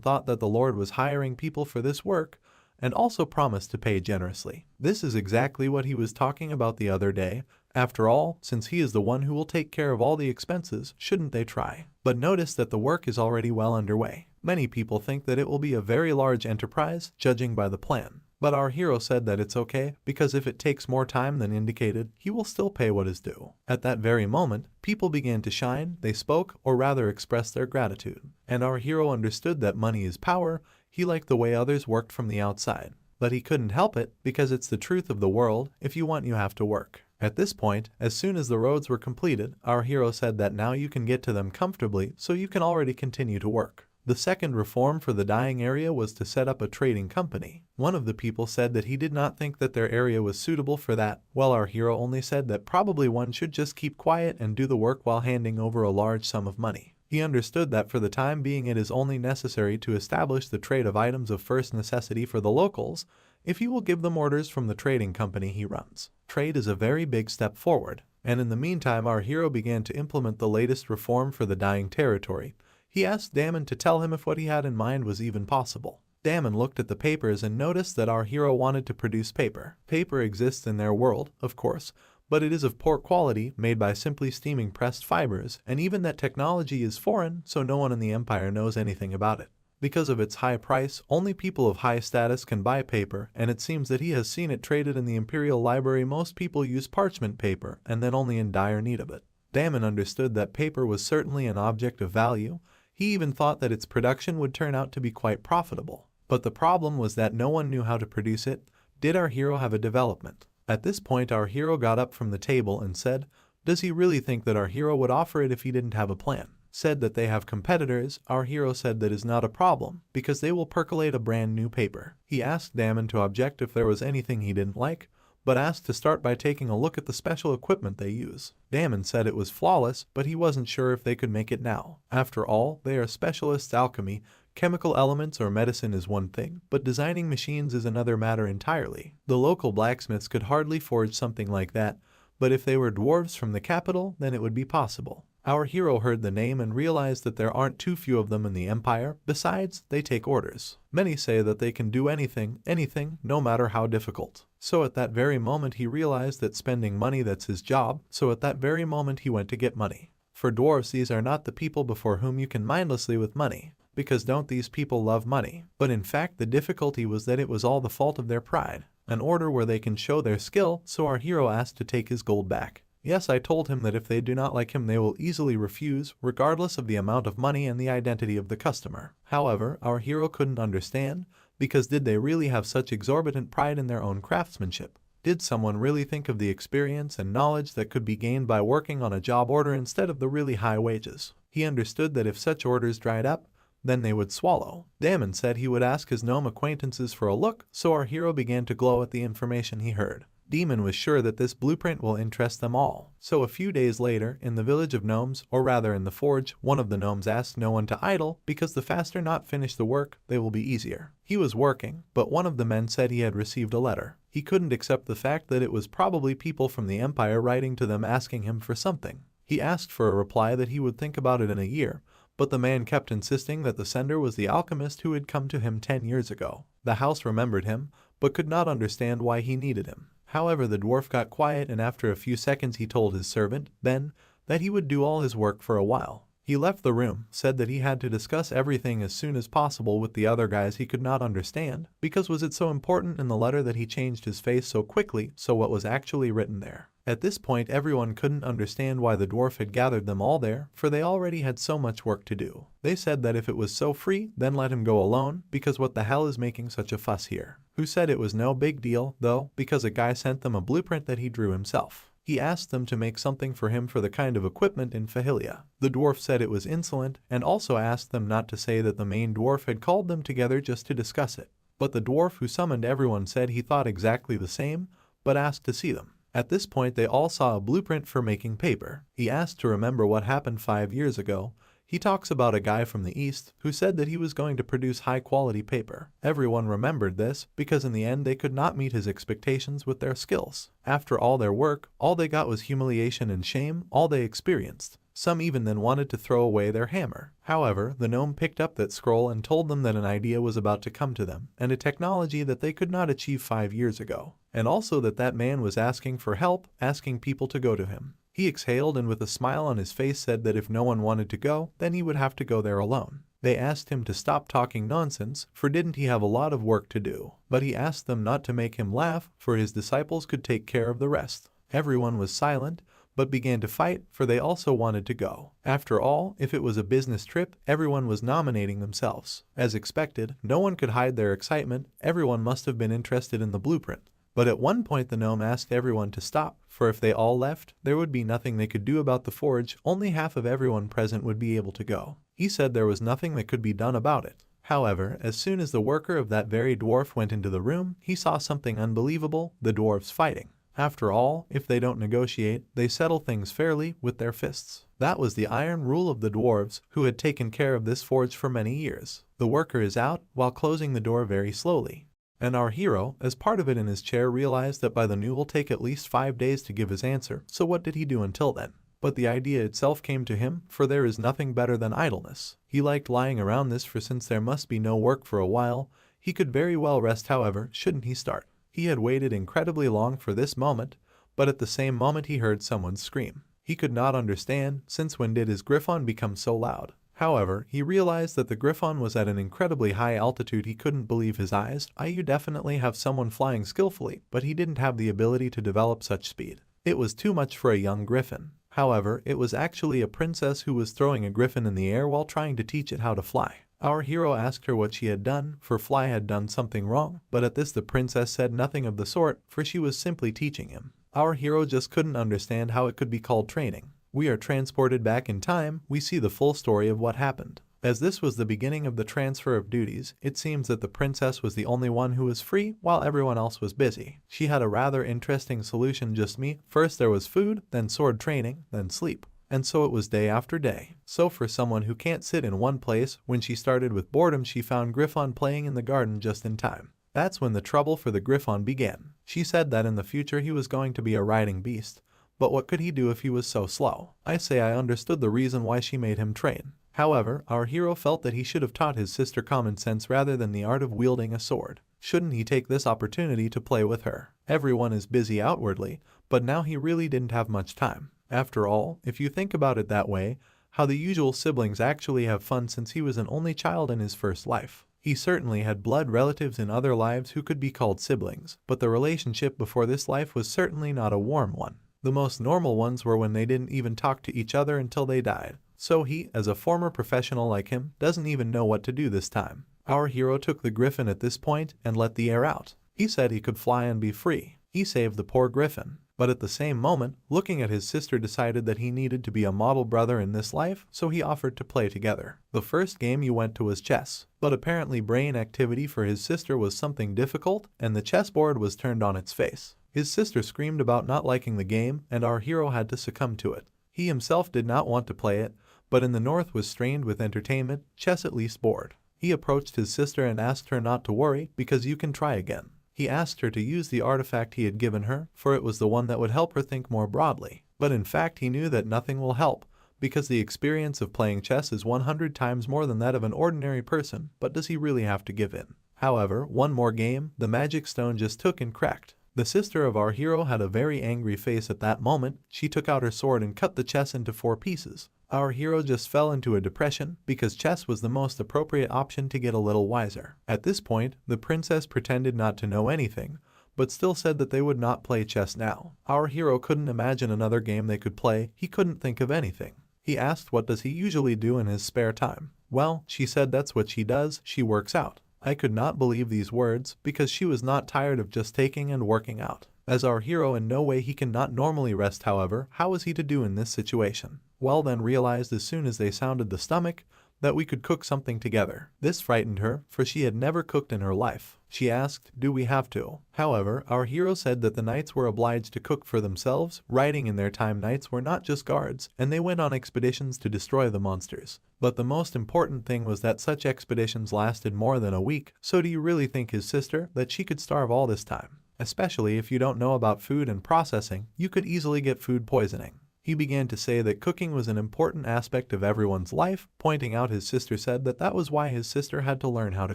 thought that the Lord was hiring people for this work, and also promised to pay generously. This is exactly what he was talking about the other day. After all, since he is the one who will take care of all the expenses, shouldn't they try? But notice that the work is already well underway. Many people think that it will be a very large enterprise, judging by the plan. But our hero said that it's okay, because if it takes more time than indicated, he will still pay what is due. At that very moment, people began to shine, they spoke, or rather expressed their gratitude. And our hero understood that money is power. He liked the way others worked from the outside. But he couldn't help it, because it's the truth of the world, if you want you have to work. At this point, as soon as the roads were completed, our hero said that now you can get to them comfortably, so you can already continue to work. The second reform for the dying area was to set up a trading company. One of the people said that he did not think that their area was suitable for that, while our hero only said that probably one should just keep quiet and do the work while handing over a large sum of money. He understood that for the time being it is only necessary to establish the trade of items of first necessity for the locals, if he will give them orders from the trading company he runs. Trade is a very big step forward, and in the meantime our hero began to implement the latest reform for the dying territory. He asked Damon to tell him if what he had in mind was even possible. Damon looked at the papers and noticed that our hero wanted to produce paper. Paper exists in their world, of course, but it is of poor quality, made by simply steaming pressed fibers, and even that technology is foreign, so no one in the Empire knows anything about it. Because of its high price, only people of high status can buy paper, and it seems that he has seen it traded in the Imperial Library. Most people use parchment paper, and then only in dire need of it. Damon understood that paper was certainly an object of value. He even thought that its production would turn out to be quite profitable. But the problem was that no one knew how to produce it. Did our hero have a development? At this point our hero got up from the table and said, Does he really think that our hero would offer it if he didn't have a plan? Said that they have competitors. Our hero said that is not a problem, because they will percolate a brand new paper. He asked Damon to object if there was anything he didn't like, but asked to start by taking a look at the special equipment they use. Damon said it was flawless, but he wasn't sure if they could make it now. After all, they are specialists. Alchemy, chemical elements or medicine is one thing, but designing machines is another matter entirely. The local blacksmiths could hardly forge something like that, but if they were dwarves from the capital, then it would be possible. Our hero heard the name and realized that there aren't too few of them in the empire. Besides, they take orders. Many say that they can do anything, no matter how difficult. So at that very moment he realized that spending money, that's his job. So at that very moment he went to get money. For dwarves, these are not the people before whom you can mindlessly with money, because don't these people love money? But in fact the difficulty was that it was all the fault of their pride. An order where they can show their skill, so our hero asked to take his gold back. Yes, I told him that if they do not like him they will easily refuse, regardless of the amount of money and the identity of the customer. However, our hero couldn't understand, because did they really have such exorbitant pride in their own craftsmanship? Did someone really think of the experience and knowledge that could be gained by working on a job order instead of the really high wages? He understood that if such orders dried up, then they would swallow. Damon said he would ask his gnome acquaintances for a look, so our hero began to glow at the information he heard. Demon was sure that this blueprint will interest them all. So a few days later, in the village of gnomes, or rather in the forge, one of the gnomes asked no one to idle, because the faster not finish the work, they will be easier. He was working, but one of the men said he had received a letter. He couldn't accept the fact that it was probably people from the empire writing to them asking him for something. He asked for a reply that he would think about it in a year, but the man kept insisting that the sender was the alchemist who had come to him 10 years ago. The house remembered him, but could not understand why he needed him. However, the dwarf got quiet, and after a few seconds he told his servant, Ben, that he would do all his work for a while. He left the room, said that he had to discuss everything as soon as possible with the other guys he could not understand, because was it so important in the letter that he changed his face so quickly, so what was actually written there? At this point everyone couldn't understand why the dwarf had gathered them all there, for they already had so much work to do. They said that if it was so free, then let him go alone, because what the hell is making such a fuss here? Who said it was no big deal, though, because a guy sent them a blueprint that he drew himself. He asked them to make something for him for the kind of equipment in Fahilia. The dwarf said it was insolent, and also asked them not to say that the main dwarf had called them together just to discuss it. But the dwarf who summoned everyone said he thought exactly the same, but asked to see them. At this point they all saw a blueprint for making paper. He asked to remember what happened 5 years ago. He talks about a guy from the east who said that he was going to produce high-quality paper. Everyone remembered this, because in the end they could not meet his expectations with their skills. After all their work, all they got was humiliation and shame, all they experienced. Some even then wanted to throw away their hammer. However, the gnome picked up that scroll and told them that an idea was about to come to them, and a technology that they could not achieve 5 years ago. And also that man was asking for help, asking people to go to him. He exhaled and with a smile on his face said that if no one wanted to go, then he would have to go there alone. They asked him to stop talking nonsense, for didn't he have a lot of work to do? But he asked them not to make him laugh, for his disciples could take care of the rest. Everyone was silent, but began to fight, for they also wanted to go. After all, if it was a business trip, everyone was nominating themselves. As expected, no one could hide their excitement. Everyone must have been interested in the blueprint. But at one point the gnome asked everyone to stop, for if they all left, there would be nothing they could do about the forge. Only half of everyone present would be able to go. He said there was nothing that could be done about it. However, as soon as the worker of that very dwarf went into the room, he saw something unbelievable: the dwarves fighting. After all, if they don't negotiate, they settle things fairly with their fists. That was the iron rule of the dwarves, who had taken care of this forge for many years. The worker is out, while closing the door very slowly. And our hero, as part of it in his chair, realized that by the new will take at least 5 days to give his answer, so what did he do until then? But the idea itself came to him, for there is nothing better than idleness. He liked lying around this, for since there must be no work for a while, he could very well rest. However, shouldn't he start? He had waited incredibly long for this moment, but at the same moment he heard someone scream. He could not understand, since when did his griffon become so loud? However, he realized that the griffon was at an incredibly high altitude. He couldn't believe his eyes. You definitely have someone flying skillfully, but he didn't have the ability to develop such speed. It was too much for a young griffin. However, it was actually a princess who was throwing a griffin in the air while trying to teach it how to fly. Our hero asked her what she had done, for Fly had done something wrong, but at this the princess said nothing of the sort, for she was simply teaching him. Our hero just couldn't understand how it could be called training. We are transported back in time, we see the full story of what happened. As this was the beginning of the transfer of duties, it seems that the princess was the only one who was free while everyone else was busy. She had a rather interesting solution, just me. First there was food, then sword training, then sleep. And so it was day after day. So for someone who can't sit in one place, when she started with boredom she found Griffon playing in the garden just in time. That's when the trouble for the Griffon began. She said that in the future he was going to be a riding beast. But what could he do if he was so slow? I say I understood the reason why she made him train. However, our hero felt that he should have taught his sister common sense rather than the art of wielding a sword. Shouldn't he take this opportunity to play with her? Everyone is busy outwardly, but now he really didn't have much time. After all, if you think about it that way, how the usual siblings actually have fun since he was an only child in his first life. He certainly had blood relatives in other lives who could be called siblings, but the relationship before this life was certainly not a warm one. The most normal ones were when they didn't even talk to each other until they died. So he, as a former professional like him, doesn't even know what to do this time. Our hero took the griffin at this point and let the air out. He said he could fly and be free. He saved the poor griffin. But at the same moment, looking at his sister, decided that he needed to be a model brother in this life, so he offered to play together. The first game you went to was chess, but apparently brain activity for his sister was something difficult, and the chessboard was turned on its face. His sister screamed about not liking the game, and our hero had to succumb to it. He himself did not want to play it, but in the north was strained with entertainment, chess at least bored. He approached his sister and asked her not to worry, because you can try again. He asked her to use the artifact he had given her, for it was the one that would help her think more broadly. But in fact he knew that nothing will help, because the experience of playing chess is 100 times more than that of an ordinary person, but does he really have to give in? However, one more game, the magic stone just took and cracked. The sister of our hero had a very angry face at that moment. She took out her sword and cut the chess into 4 pieces. Our hero just fell into a depression because chess was the most appropriate option to get a little wiser. At this point, the princess pretended not to know anything, but still said that they would not play chess now. Our hero couldn't imagine another game they could play. He couldn't think of anything. He asked what does he usually do in his spare time. Well, she said that's what she does, she works out. I could not believe these words, because she was not tired of just taking and working out. As our hero, in no way he cannot normally rest. However, how was he to do in this situation? Well, then realized as soon as they sounded the stomach that we could cook something together. This frightened her, for she had never cooked in her life. She asked, do we have to? However, our hero said that the knights were obliged to cook for themselves. Riding in their time, knights were not just guards, and they went on expeditions to destroy the monsters. But the most important thing was that such expeditions lasted more than a week. So do you really think his sister, that she could starve all this time? Especially if you don't know about food and processing, you could easily get food poisoning. He began to say that cooking was an important aspect of everyone's life, pointing out his sister said that that was why his sister had to learn how to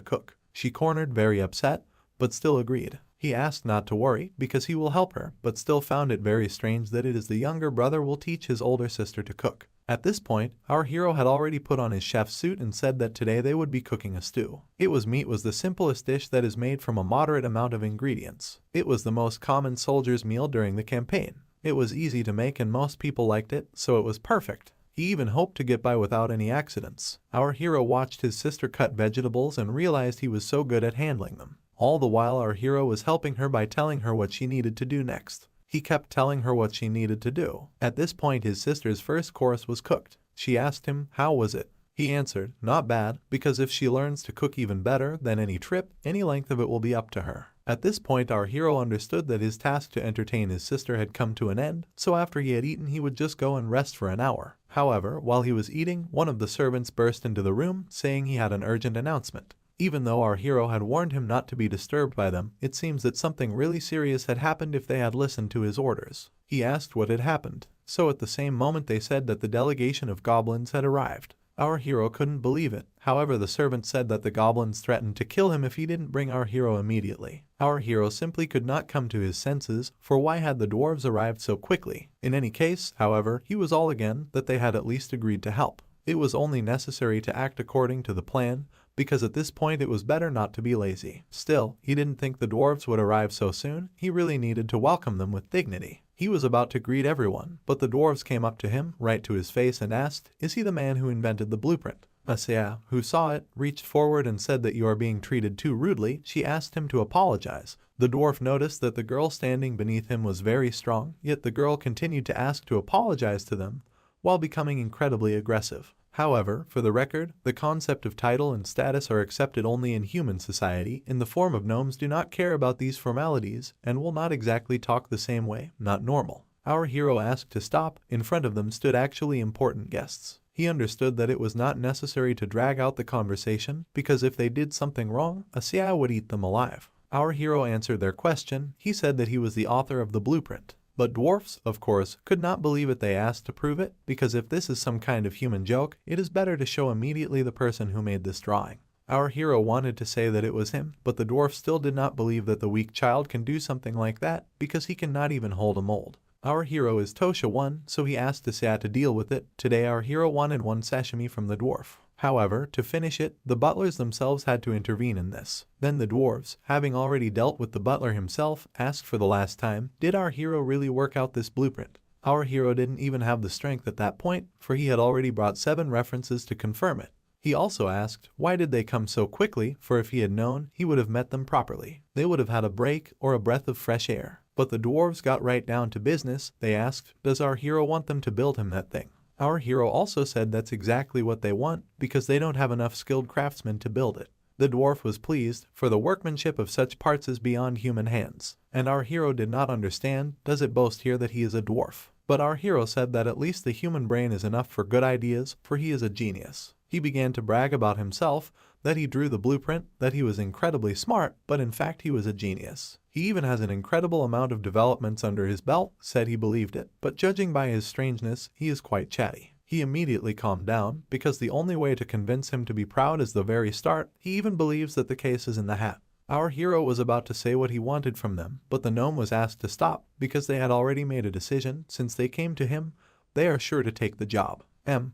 cook. She cornered, very upset, but still agreed. He asked not to worry, because he will help her, but still found it very strange that it is the younger brother will teach his older sister to cook. At this point, our hero had already put on his chef's suit and said that today they would be cooking a stew. Meat was the simplest dish that is made from a moderate amount of ingredients. It was the most common soldier's meal during the campaign. It was easy to make and most people liked it, so it was perfect. He even hoped to get by without any accidents. Our hero watched his sister cut vegetables and realized he was so good at handling them. All the while our hero was helping her by telling her what she needed to do next. He kept telling her what she needed to do. At this point his sister's first course was cooked. She asked him, how was it? He answered, not bad, because if she learns to cook even better, then any trip, any length of it will be up to her. At this point our hero understood that his task to entertain his sister had come to an end, so after he had eaten he would just go and rest for an hour. However, while he was eating, one of the servants burst into the room, saying he had an urgent announcement. Even though our hero had warned him not to be disturbed by them, it seems that something really serious had happened if they had listened to his orders. He asked what had happened, so at the same moment they said that the delegation of goblins had arrived. Our hero couldn't believe it. However, the servant said that the goblins threatened to kill him if he didn't bring our hero immediately. Our hero simply could not come to his senses, for why had the dwarves arrived so quickly? In any case, however, he was all again that they had at least agreed to help. It was only necessary to act according to the plan, because at this point it was better not to be lazy. Still, he didn't think the dwarves would arrive so soon. He really needed to welcome them with dignity. He was about to greet everyone, but the dwarves came up to him, right to his face, and asked, is he the man who invented the blueprint? Asya, who saw it, reached forward and said that you are being treated too rudely. She asked him to apologize. The dwarf noticed that the girl standing beneath him was very strong, yet the girl continued to ask to apologize to them, while becoming incredibly aggressive. However, for the record, the concept of title and status are accepted only in human society. In the form of gnomes do not care about these formalities and will not exactly talk the same way, not normal. Our hero asked to stop. In front of them stood actually important guests. He understood that it was not necessary to drag out the conversation, because if they did something wrong, Asya would eat them alive. Our hero answered their question. He said that he was the author of the blueprint. But dwarfs, of course, could not believe it. They asked to prove it, because if this is some kind of human joke, it is better to show immediately the person who made this drawing. Our hero wanted to say that it was him, but the dwarf still did not believe that the weak child can do something like that, because he cannot even hold a mold. Our hero is Tosha 1, so he asked Asya to deal with it. Today our hero wanted 1 sashimi from the dwarf. However, to finish it, the butlers themselves had to intervene in this. Then the dwarves, having already dealt with the butler himself, asked for the last time, did our hero really work out this blueprint? Our hero didn't even have the strength at that point, for he had already brought 7 references to confirm it. He also asked, why did they come so quickly, for if he had known, he would have met them properly. They would have had a break or a breath of fresh air. But the dwarves got right down to business. They asked, does our hero want them to build him that thing? Our hero also said that's exactly what they want, because they don't have enough skilled craftsmen to build it. The dwarf was pleased, for the workmanship of such parts is beyond human hands. And our hero did not understand. Does it boast here that he is a dwarf? But our hero said that at least the human brain is enough for good ideas, for he is a genius. He began to brag about himself, that he drew the blueprint, that he was incredibly smart, but in fact he was a genius. He even has an incredible amount of developments under his belt, said he believed it, but judging by his strangeness, he is quite chatty. He immediately calmed down, because the only way to convince him to be proud is the very start. He even believes that the case is in the hat. Our hero was about to say what he wanted from them, but the gnome was asked to stop, because they had already made a decision. Since they came to him, they are sure to take the job.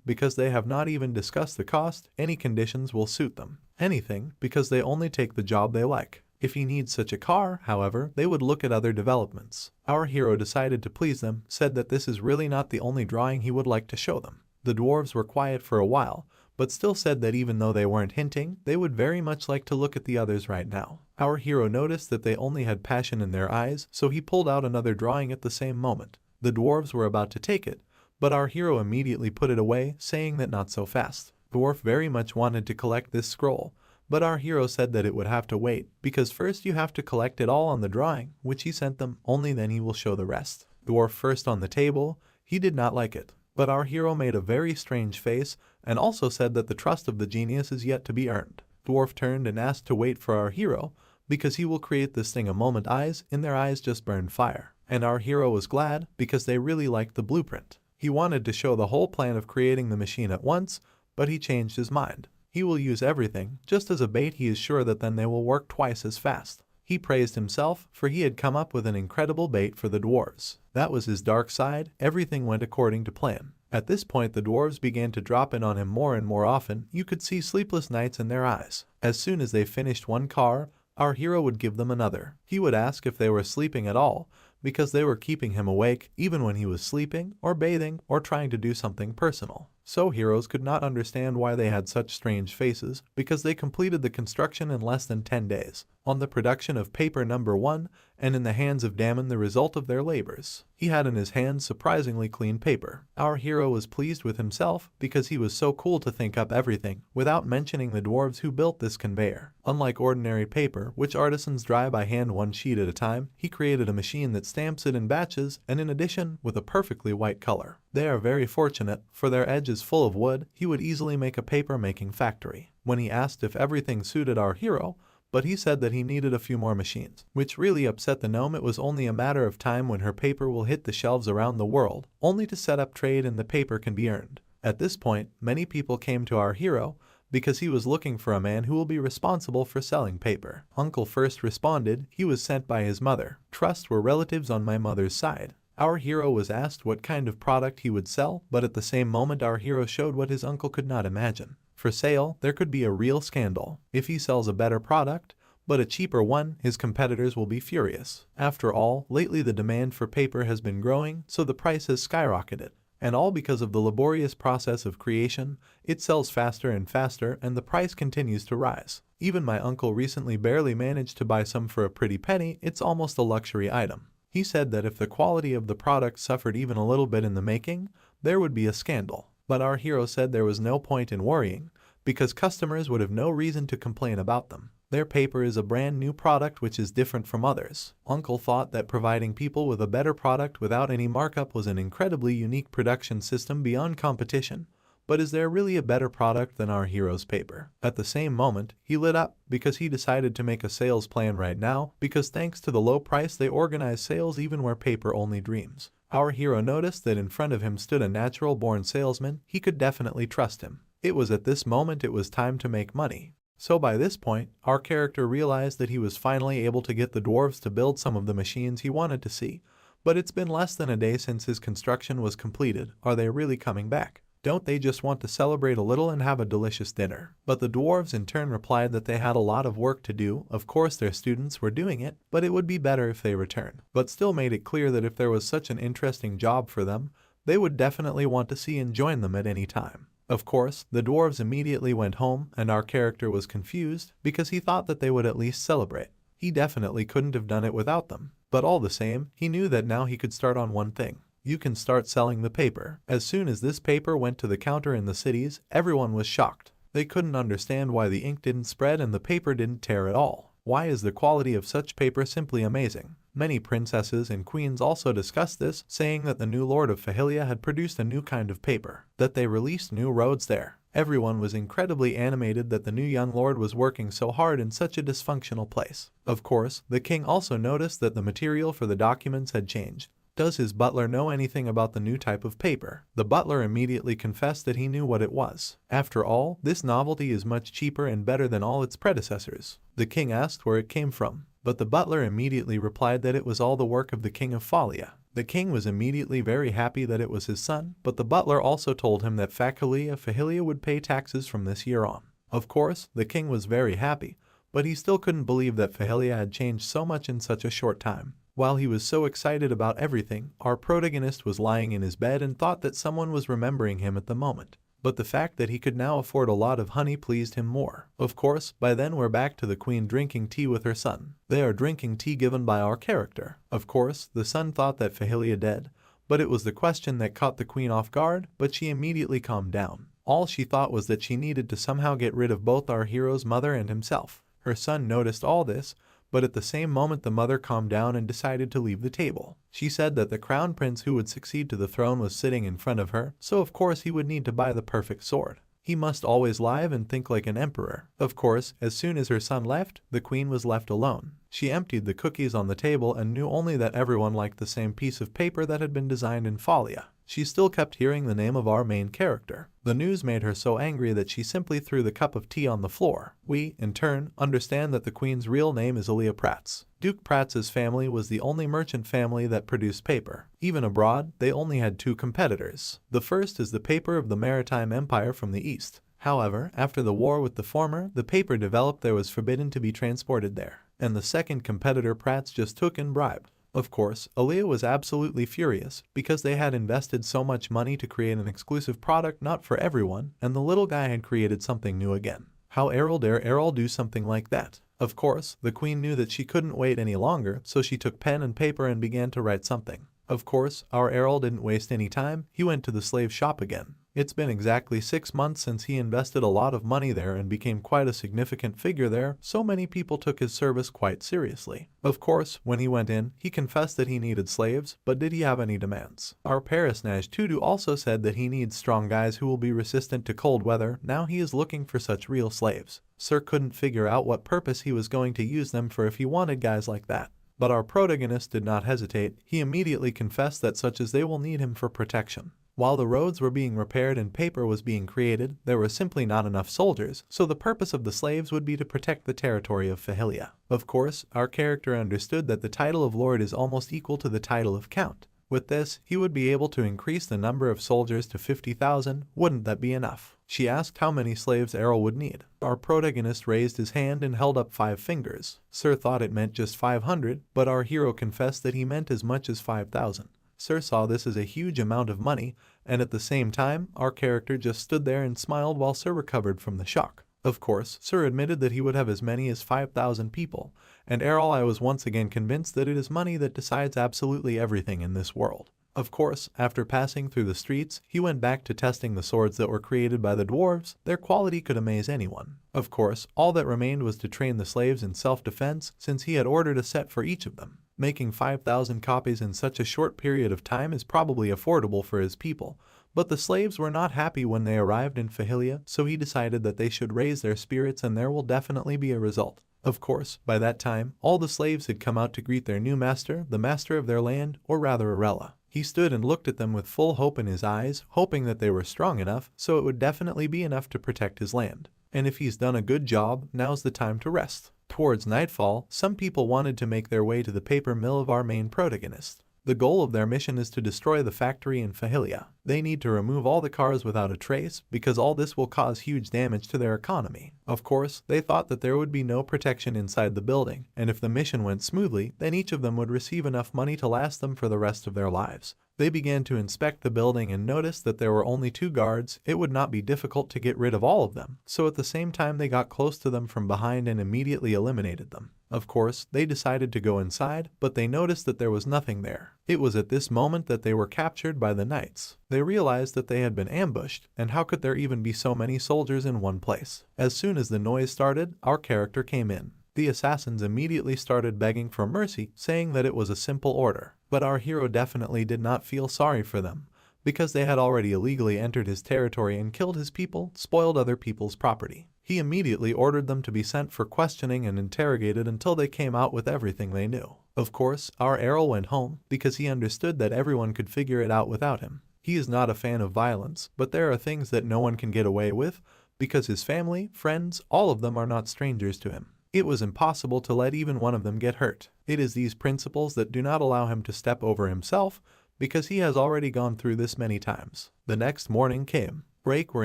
Because they have not even discussed the cost, any conditions will suit them. Anything, because they only take the job they like. If he needs such a car, however, they would look at other developments. Our hero decided to please them, said that this is really not the only drawing he would like to show them. The dwarves were quiet for a while, but still said that even though they weren't hinting, they would very much like to look at the others right now. Our hero noticed that they only had passion in their eyes, so he pulled out another drawing at the same moment. The dwarves were about to take it, but our hero immediately put it away, saying that not so fast. Dwarf very much wanted to collect this scroll, but our hero said that it would have to wait, because first you have to collect it all on the drawing, which he sent them, only then he will show the rest. Dwarf first on the table, he did not like it, but our hero made a very strange face, and also said that the trust of the genius is yet to be earned. Dwarf turned and asked to wait for our hero, because he will create this thing a moment. Eyes, in their eyes just burned fire. And our hero was glad, because they really liked the blueprint. He wanted to show the whole plan of creating the machine at once, but he changed his mind. He will use everything, just as a bait. He is sure that then they will work twice as fast. He praised himself, for he had come up with an incredible bait for the dwarves. That was his dark side. Everything went according to plan. At this point the dwarves began to drop in on him more and more often. You could see sleepless nights in their eyes. As soon as they finished one car, our hero would give them another. He would ask if they were sleeping at all, because they were keeping him awake even when he was sleeping or bathing or trying to do something personal. So heroes could not understand why they had such strange faces, because they completed the construction in less than 10 days. On the production of paper number 1, and in the hands of Damon the result of their labors. He had in his hands surprisingly clean paper. Our hero was pleased with himself, because he was so cool to think up everything, without mentioning the dwarves who built this conveyor. Unlike ordinary paper, which artisans dry by hand one sheet at a time, he created a machine that stamps it in batches, and in addition, with a perfectly white color. They are very fortunate, for their edge is full of wood. He would easily make a paper-making factory. When he asked if everything suited our hero, but he said that he needed a few more machines, which really upset the gnome. It was only a matter of time when her paper will hit the shelves around the world, only to set up trade and the paper can be earned. At this point, many people came to our hero, because he was looking for a man who will be responsible for selling paper. Uncle first responded. He was sent by his mother. Trust were relatives on my mother's side. Our hero was asked what kind of product he would sell, but at the same moment our hero showed what his uncle could not imagine. For sale, there could be a real scandal. If he sells a better product, but a cheaper one, his competitors will be furious. After all, lately the demand for paper has been growing, so the price has skyrocketed. And all because of the laborious process of creation. It sells faster and faster and the price continues to rise. Even my uncle recently barely managed to buy some for a pretty penny. It's almost a luxury item. He said that if the quality of the product suffered even a little bit in the making, there would be a scandal. But our hero said there was no point in worrying, because customers would have no reason to complain about them. Their paper is a brand new product which is different from others. Uncle thought that providing people with a better product without any markup was an incredibly unique production system beyond competition. But is there really a better product than our hero's paper? At the same moment, he lit up because he decided to make a sales plan right now, because thanks to the low price they organize sales even where paper only dreams. Our hero noticed that in front of him stood a natural-born salesman. He could definitely trust him. It was at this moment it was time to make money. So by this point, our character realized that he was finally able to get the dwarves to build some of the machines he wanted to see. But it's been less than a day since his construction was completed. Are they really coming back? Don't they just want to celebrate a little and have a delicious dinner? But the dwarves in turn replied that they had a lot of work to do. Of course their students were doing it, but it would be better if they return. But still made it clear that if there was such an interesting job for them, they would definitely want to see and join them at any time. Of course, the dwarves immediately went home and our character was confused because he thought that they would at least celebrate. He definitely couldn't have done it without them. But all the same, he knew that now he could start on one thing. You can start selling the paper. As soon as this paper went to the counter in the cities, everyone was shocked. They couldn't understand why the ink didn't spread and the paper didn't tear at all. Why is the quality of such paper simply amazing? Many princesses and queens also discussed this, saying that the new lord of Fahilia had produced a new kind of paper, that they released new roads there. Everyone was incredibly animated that the new young lord was working so hard in such a dysfunctional place. Of course, the king also noticed that the material for the documents had changed. Does his butler know anything about the new type of paper? The butler immediately confessed that he knew what it was. After all, this novelty is much cheaper and better than all its predecessors. The king asked where it came from, but the butler immediately replied that it was all the work of the king of Falia. The king was immediately very happy that it was his son, but the butler also told him that Fahilia would pay taxes from this year on. Of course, the king was very happy, but he still couldn't believe that Fahilia had changed so much in such a short time. While he was so excited about everything, our protagonist was lying in his bed and thought that someone was remembering him at the moment. But the fact that he could now afford a lot of honey pleased him more. Of course, by then we're back to the queen drinking tea with her son. They are drinking tea given by our character. Of course, the son thought that Fahilia dead, but it was the question that caught the queen off guard, but she immediately calmed down. All she thought was that she needed to somehow get rid of both our hero's mother and himself. Her son noticed all this, but at the same moment the mother calmed down and decided to leave the table. She said that the crown prince who would succeed to the throne was sitting in front of her, so of course he would need to buy the perfect sword. He must always live and think like an emperor. Of course, as soon as her son left, the queen was left alone. She emptied the cookies on the table and knew only that everyone liked the same piece of paper that had been designed in Falia. She still kept hearing the name of our main character. The news made her so angry that she simply threw the cup of tea on the floor. We, in turn, understand that the queen's real name is Aaliyah Prats. Duke Prats's family was the only merchant family that produced paper. Even abroad, they only had two competitors. The first is the paper of the Maritime Empire from the east. However, after the war with the former, the paper developed there was forbidden to be transported there. And the second competitor Prats just took and bribed. Of course, Aaliyah was absolutely furious because they had invested so much money to create an exclusive product not for everyone, and the little guy had created something new again. How dare Errol do something like that? Of course, the queen knew that she couldn't wait any longer, so she took pen and paper and began to write something. Of course, our Errol didn't waste any time. He went to the slave shop again. It's been exactly 6 months since he invested a lot of money there and became quite a significant figure there, so many people took his service quite seriously. Of course, when he went in, he confessed that he needed slaves, but did he have any demands? Our Parisnaj Tudu also said that he needs strong guys who will be resistant to cold weather. Now he is looking for such real slaves. Sir couldn't figure out what purpose he was going to use them for if he wanted guys like that. But our protagonist did not hesitate. He immediately confessed that such as they will need him for protection. While the roads were being repaired and paper was being created, there were simply not enough soldiers, so the purpose of the slaves would be to protect the territory of Fahilia. Of course, our character understood that the title of lord is almost equal to the title of count. With this, he would be able to increase the number of soldiers to 50,000. Wouldn't that be enough? She asked how many slaves Errol would need. Our protagonist raised his hand and held up 5 fingers. Sir thought it meant just 500, but our hero confessed that he meant as much as 5,000. Sir saw this as a huge amount of money, and at the same time, our character just stood there and smiled while Sir recovered from the shock. Of course, Sir admitted that he would have as many as 5,000 people, and Errol I was once again convinced that it is money that decides absolutely everything in this world. Of course, after passing through the streets, he went back to testing the swords that were created by the dwarves. Their quality could amaze anyone. Of course, all that remained was to train the slaves in self-defense, since he had ordered a set for each of them. Making 5,000 copies in such a short period of time is probably affordable for his people, but the slaves were not happy when they arrived in Fahilia, so he decided that they should raise their spirits and there will definitely be a result. Of course, by that time, all the slaves had come out to greet their new master, the master of their land, or rather Arella. He stood and looked at them with full hope in his eyes, hoping that they were strong enough, so it would definitely be enough to protect his land. And if he's done a good job, now's the time to rest. Towards nightfall, some people wanted to make their way to the paper mill of our main protagonist. The goal of their mission is to destroy the factory in Fahilia. They need to remove all the cars without a trace, because all this will cause huge damage to their economy. Of course, they thought that there would be no protection inside the building, and if the mission went smoothly, then each of them would receive enough money to last them for the rest of their lives. They began to inspect the building and noticed that there were only 2 guards. It would not be difficult to get rid of all of them, so at the same time they got close to them from behind and immediately eliminated them. Of course, they decided to go inside, but they noticed that there was nothing there. It was at this moment that they were captured by the knights. They realized that they had been ambushed, and how could there even be so many soldiers in one place? As soon as the noise started, our character came in. The assassins immediately started begging for mercy, saying that it was a simple order. But our hero definitely did not feel sorry for them, because they had already illegally entered his territory and killed his people, spoiled other people's property. He immediately ordered them to be sent for questioning and interrogated until they came out with everything they knew. Of course, our Errol went home, because he understood that everyone could figure it out without him. He is not a fan of violence, but there are things that no one can get away with, because his family, friends, all of them are not strangers to him. It was impossible to let even one of them get hurt. It is these principles that do not allow him to step over himself, because he has already gone through this many times. The next morning came. Break were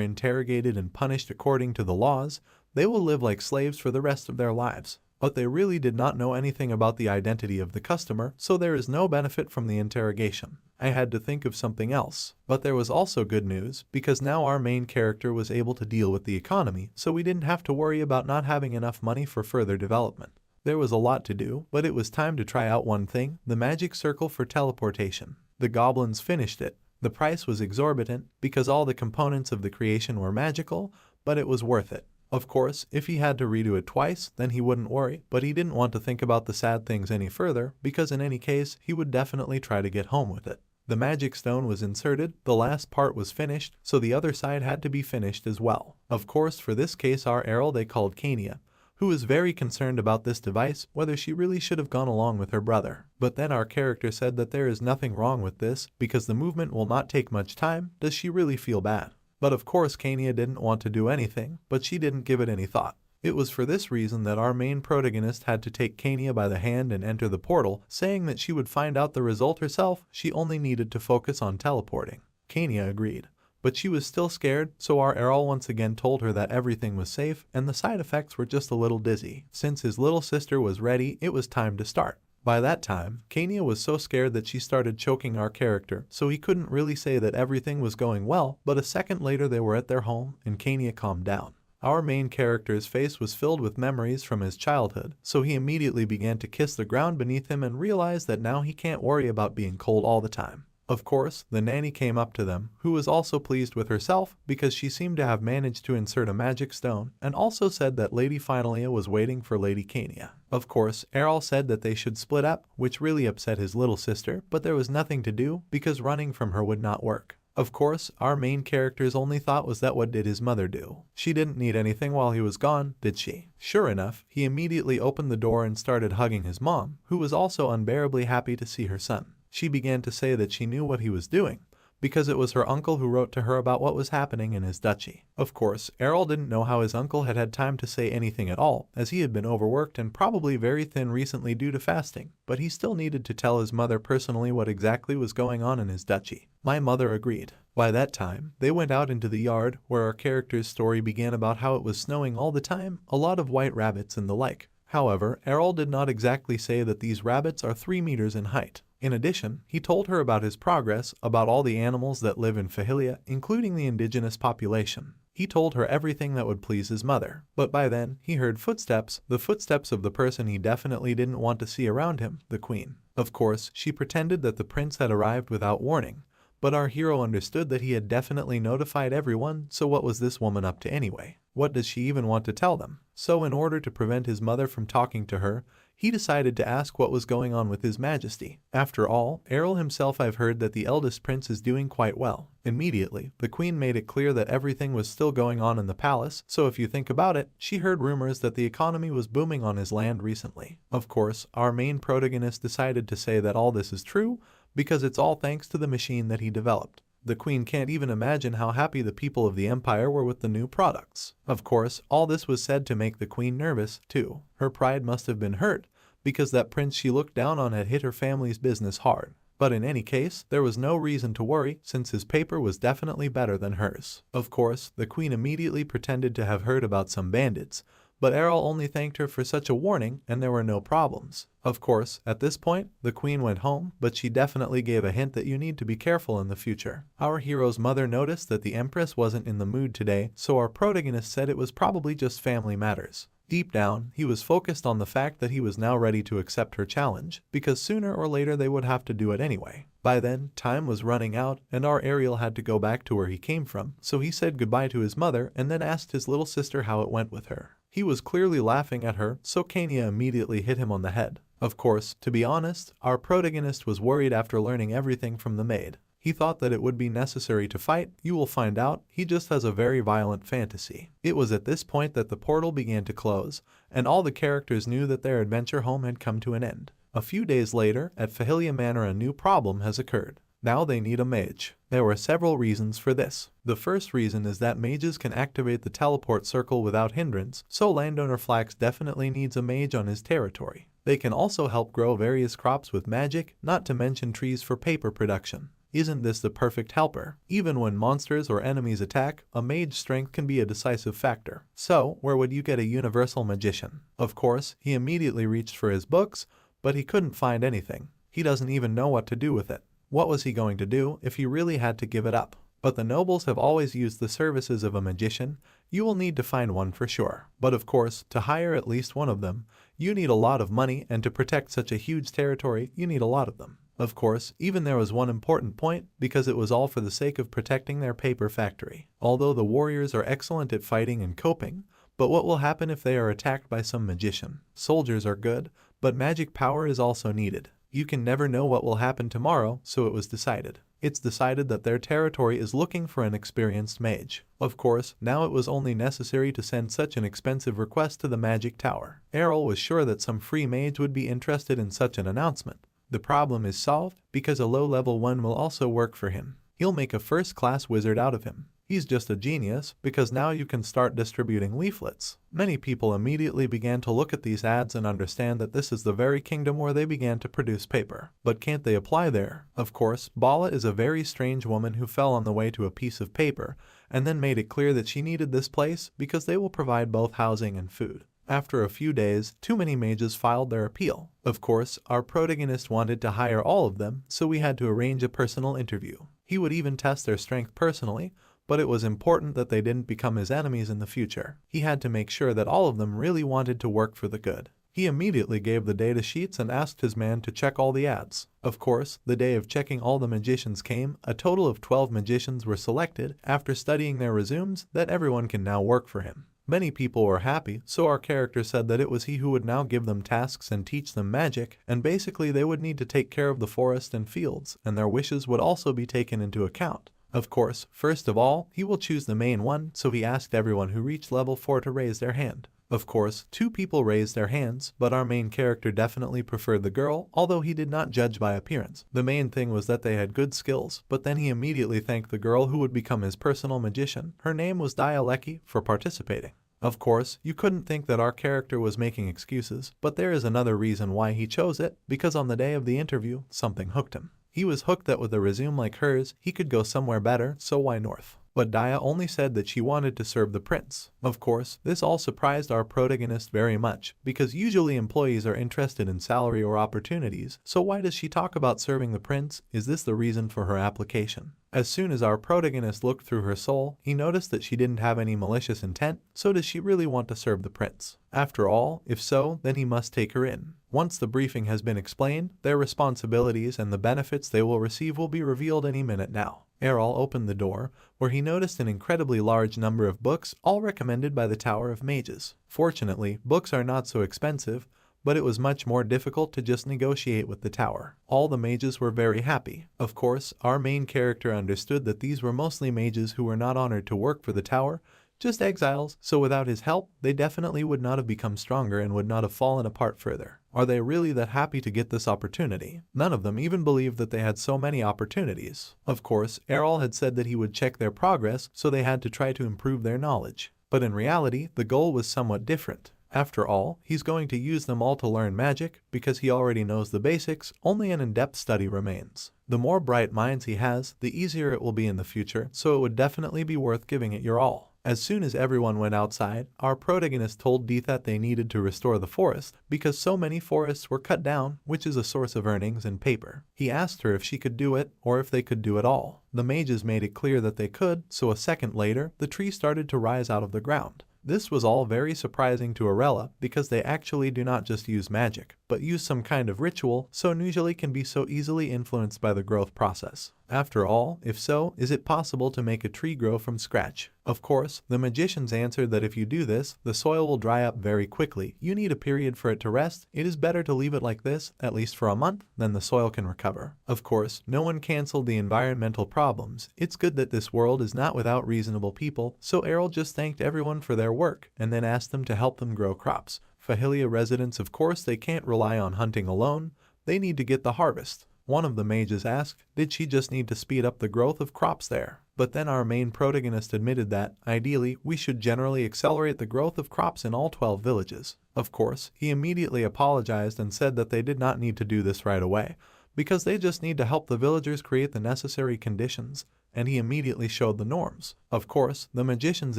interrogated and punished according to the laws. They will live like slaves for the rest of their lives. But they really did not know anything about the identity of the customer, so there is no benefit from the interrogation. I had to think of something else. But there was also good news, because now our main character was able to deal with the economy, so we didn't have to worry about not having enough money for further development. There was a lot to do, but it was time to try out one thing, the magic circle for teleportation. The goblins finished it. The price was exorbitant, because all the components of the creation were magical, but it was worth it. Of course, if he had to redo it twice, then he wouldn't worry, but he didn't want to think about the sad things any further, because in any case, he would definitely try to get home with it. The magic stone was inserted, the last part was finished, so the other side had to be finished as well. Of course, for this case our Errol they called Kania, who was very concerned about this device, whether she really should have gone along with her brother. But then our character said that there is nothing wrong with this, because the movement will not take much time. Does she really feel bad? But of course Kania didn't want to do anything, but she didn't give it any thought. It was for this reason that our main protagonist had to take Kania by the hand and enter the portal, saying that she would find out the result herself. She only needed to focus on teleporting. Kania agreed. But she was still scared, so our Errol once again told her that everything was safe and the side effects were just a little dizzy. Since his little sister was ready, it was time to start. By that time, Kania was so scared that she started choking our character, so he couldn't really say that everything was going well, but a second later they were at their home and Kania calmed down. Our main character's face was filled with memories from his childhood, so he immediately began to kiss the ground beneath him and realized that now he can't worry about being cold all the time. Of course, the nanny came up to them, who was also pleased with herself because she seemed to have managed to insert a magic stone, and also said that Lady Finalia was waiting for Lady Kania. Of course, Errol said that they should split up, which really upset his little sister, but there was nothing to do because running from her would not work. Of course, our main character's only thought was that what did his mother do? She didn't need anything while he was gone, did she? Sure enough, he immediately opened the door and started hugging his mom, who was also unbearably happy to see her son. She began to say that she knew what he was doing, because it was her uncle who wrote to her about what was happening in his duchy. Of course, Errol didn't know how his uncle had had time to say anything at all, as he had been overworked and probably very thin recently due to fasting, but he still needed to tell his mother personally what exactly was going on in his duchy. My mother agreed. By that time, they went out into the yard, where our character's story began about how it was snowing all the time, a lot of white rabbits and the like. However, Errol did not exactly say that these rabbits are 3 meters in height. In addition, he told her about his progress, about all the animals that live in Fahilia, including the indigenous population. He told her everything that would please his mother. But by then, he heard footsteps, the footsteps of the person he definitely didn't want to see around him, the queen. Of course, she pretended that the prince had arrived without warning. But our hero understood that he had definitely notified everyone, so what was this woman up to anyway? What does she even want to tell them? So in order to prevent his mother from talking to her, he decided to ask what was going on with his majesty. After all, Errol himself, I've heard that the eldest prince is doing quite well. Immediately, the queen made it clear that everything was still going on in the palace, so if you think about it, she heard rumors that the economy was booming on his land recently. Of course, our main protagonist decided to say that all this is true, because it's all thanks to the machine that he developed. The queen can't even imagine how happy the people of the empire were with the new products. Of course, all this was said to make the queen nervous, too. Her pride must have been hurt, because that prince she looked down on had hit her family's business hard. But in any case, there was no reason to worry, since his paper was definitely better than hers. Of course, the queen immediately pretended to have heard about some bandits, but Errol only thanked her for such a warning and there were no problems. Of course, at this point, the queen went home, but she definitely gave a hint that you need to be careful in the future. Our hero's mother noticed that the empress wasn't in the mood today, so our protagonist said it was probably just family matters. Deep down, he was focused on the fact that he was now ready to accept her challenge, because sooner or later they would have to do it anyway. By then, time was running out, and our Ariel had to go back to where he came from, so he said goodbye to his mother and then asked his little sister how it went with her. He was clearly laughing at her, so Kania immediately hit him on the head. Of course, to be honest, our protagonist was worried after learning everything from the maid. He thought that it would be necessary to fight. You will find out, he just has a very violent fantasy. It was at this point that the portal began to close, and all the characters knew that their adventure home had come to an end. A few days later, at Fahilia Manor, a new problem has occurred. Now they need a mage. There were several reasons for this. The first reason is that mages can activate the teleport circle without hindrance, so landowner Flax definitely needs a mage on his territory. They can also help grow various crops with magic, not to mention trees for paper production. Isn't this the perfect helper? Even when monsters or enemies attack, a mage's strength can be a decisive factor. So, where would you get a universal magician? Of course, he immediately reached for his books, but he couldn't find anything. He doesn't even know what to do with it. What was he going to do if he really had to give it up? But the nobles have always used the services of a magician. You will need to find one for sure. But of course, to hire at least one of them, you need a lot of money, and to protect such a huge territory, you need a lot of them. Of course, even there was one important point, because it was all for the sake of protecting their paper factory. Although the warriors are excellent at fighting and coping, but what will happen if they are attacked by some magician? Soldiers are good, but magic power is also needed. You can never know what will happen tomorrow, so it was decided. It's decided that their territory is looking for an experienced mage. Of course, now it was only necessary to send such an expensive request to the magic tower. Errol was sure that some free mage would be interested in such an announcement. The problem is solved, because a low-level one will also work for him. He'll make a first-class wizard out of him. He's just a genius, because now you can start distributing leaflets. Many people immediately began to look at these ads and understand that this is the very kingdom where they began to produce paper. But can't they apply there? Of course, Bala is a very strange woman who fell on the way to a piece of paper, and then made it clear that she needed this place because they will provide both housing and food. After a few days, too many mages filed their appeal. Of course, our protagonist wanted to hire all of them, so we had to arrange a personal interview. He would even test their strength personally, but it was important that they didn't become his enemies in the future. He had to make sure that all of them really wanted to work for the good. He immediately gave the data sheets and asked his man to check all the ads. Of course, the day of checking all the magicians came. A total of 12 magicians were selected. After studying their resumes, that everyone can now work for him. Many people were happy, so our character said that it was he who would now give them tasks and teach them magic, and basically they would need to take care of the forest and fields, and their wishes would also be taken into account. Of course, first of all, he will choose the main one, so he asked everyone who reached level 4 to raise their hand. Of course, 2 people raised their hands, but our main character definitely preferred the girl, although he did not judge by appearance. The main thing was that they had good skills, but then he immediately thanked the girl who would become his personal magician. Her name was Dialeki, for participating. Of course, you couldn't think that our character was making excuses, but there is another reason why he chose it, because on the day of the interview, something hooked him. He was hooked that with a resume like hers, he could go somewhere better, so why north? but Daya only said that she wanted to serve the prince. Of course, this all surprised our protagonist very much, because usually employees are interested in salary or opportunities, so why does she talk about serving the prince? Is this the reason for her application? As soon as our protagonist looked through her soul, he noticed that she didn't have any malicious intent, so does she really want to serve the prince? After all, if so, then he must take her in. Once the briefing has been explained, their responsibilities and the benefits they will receive will be revealed any minute now. Errol opened the door, where he noticed an incredibly large number of books, all recommended by the Tower of Mages. Fortunately, books are not so expensive, but it was much more difficult to just negotiate with the tower. All the mages were very happy. Of course, our main character understood that these were mostly mages who were not honored to work for the tower, just exiles, so without his help, they definitely would not have become stronger and would not have fallen apart further. Are they really that happy to get this opportunity? None of them even believed that they had so many opportunities. Of course, Errol had said that he would check their progress, so they had to try to improve their knowledge. But in reality, the goal was somewhat different. After all, he's going to use them all to learn magic, because he already knows the basics, only an in-depth study remains. The more bright minds he has, the easier it will be in the future, so it would definitely be worth giving it your all. As soon as everyone went outside, our protagonist told Deeth that they needed to restore the forest, because so many forests were cut down, which is a source of earnings and paper. He asked her if she could do it, or if they could do it all. The mages made it clear that they could, so a second later, the tree started to rise out of the ground. This was all very surprising to Arella, because they actually do not just use magic, but use some kind of ritual, so usually can be so easily influenced by the growth process. After all, if so, is it possible to make a tree grow from scratch? Of course, the magicians answered that if you do this, the soil will dry up very quickly. You need a period for it to rest. It is better to leave it like this, at least for a month, then the soil can recover. Of course, no one canceled the environmental problems. It's good that this world is not without reasonable people, so Errol just thanked everyone for their work, and then asked them to help them grow crops. Fahilia residents, of course, they can't rely on hunting alone. They need to get the harvest. One of the mages asked, did she just need to speed up the growth of crops there? But then our main protagonist admitted that, ideally, we should generally accelerate the growth of crops in all 12 villages. Of course, he immediately apologized and said that they did not need to do this right away, because they just need to help the villagers create the necessary conditions, and he immediately showed the norms. Of course, the magicians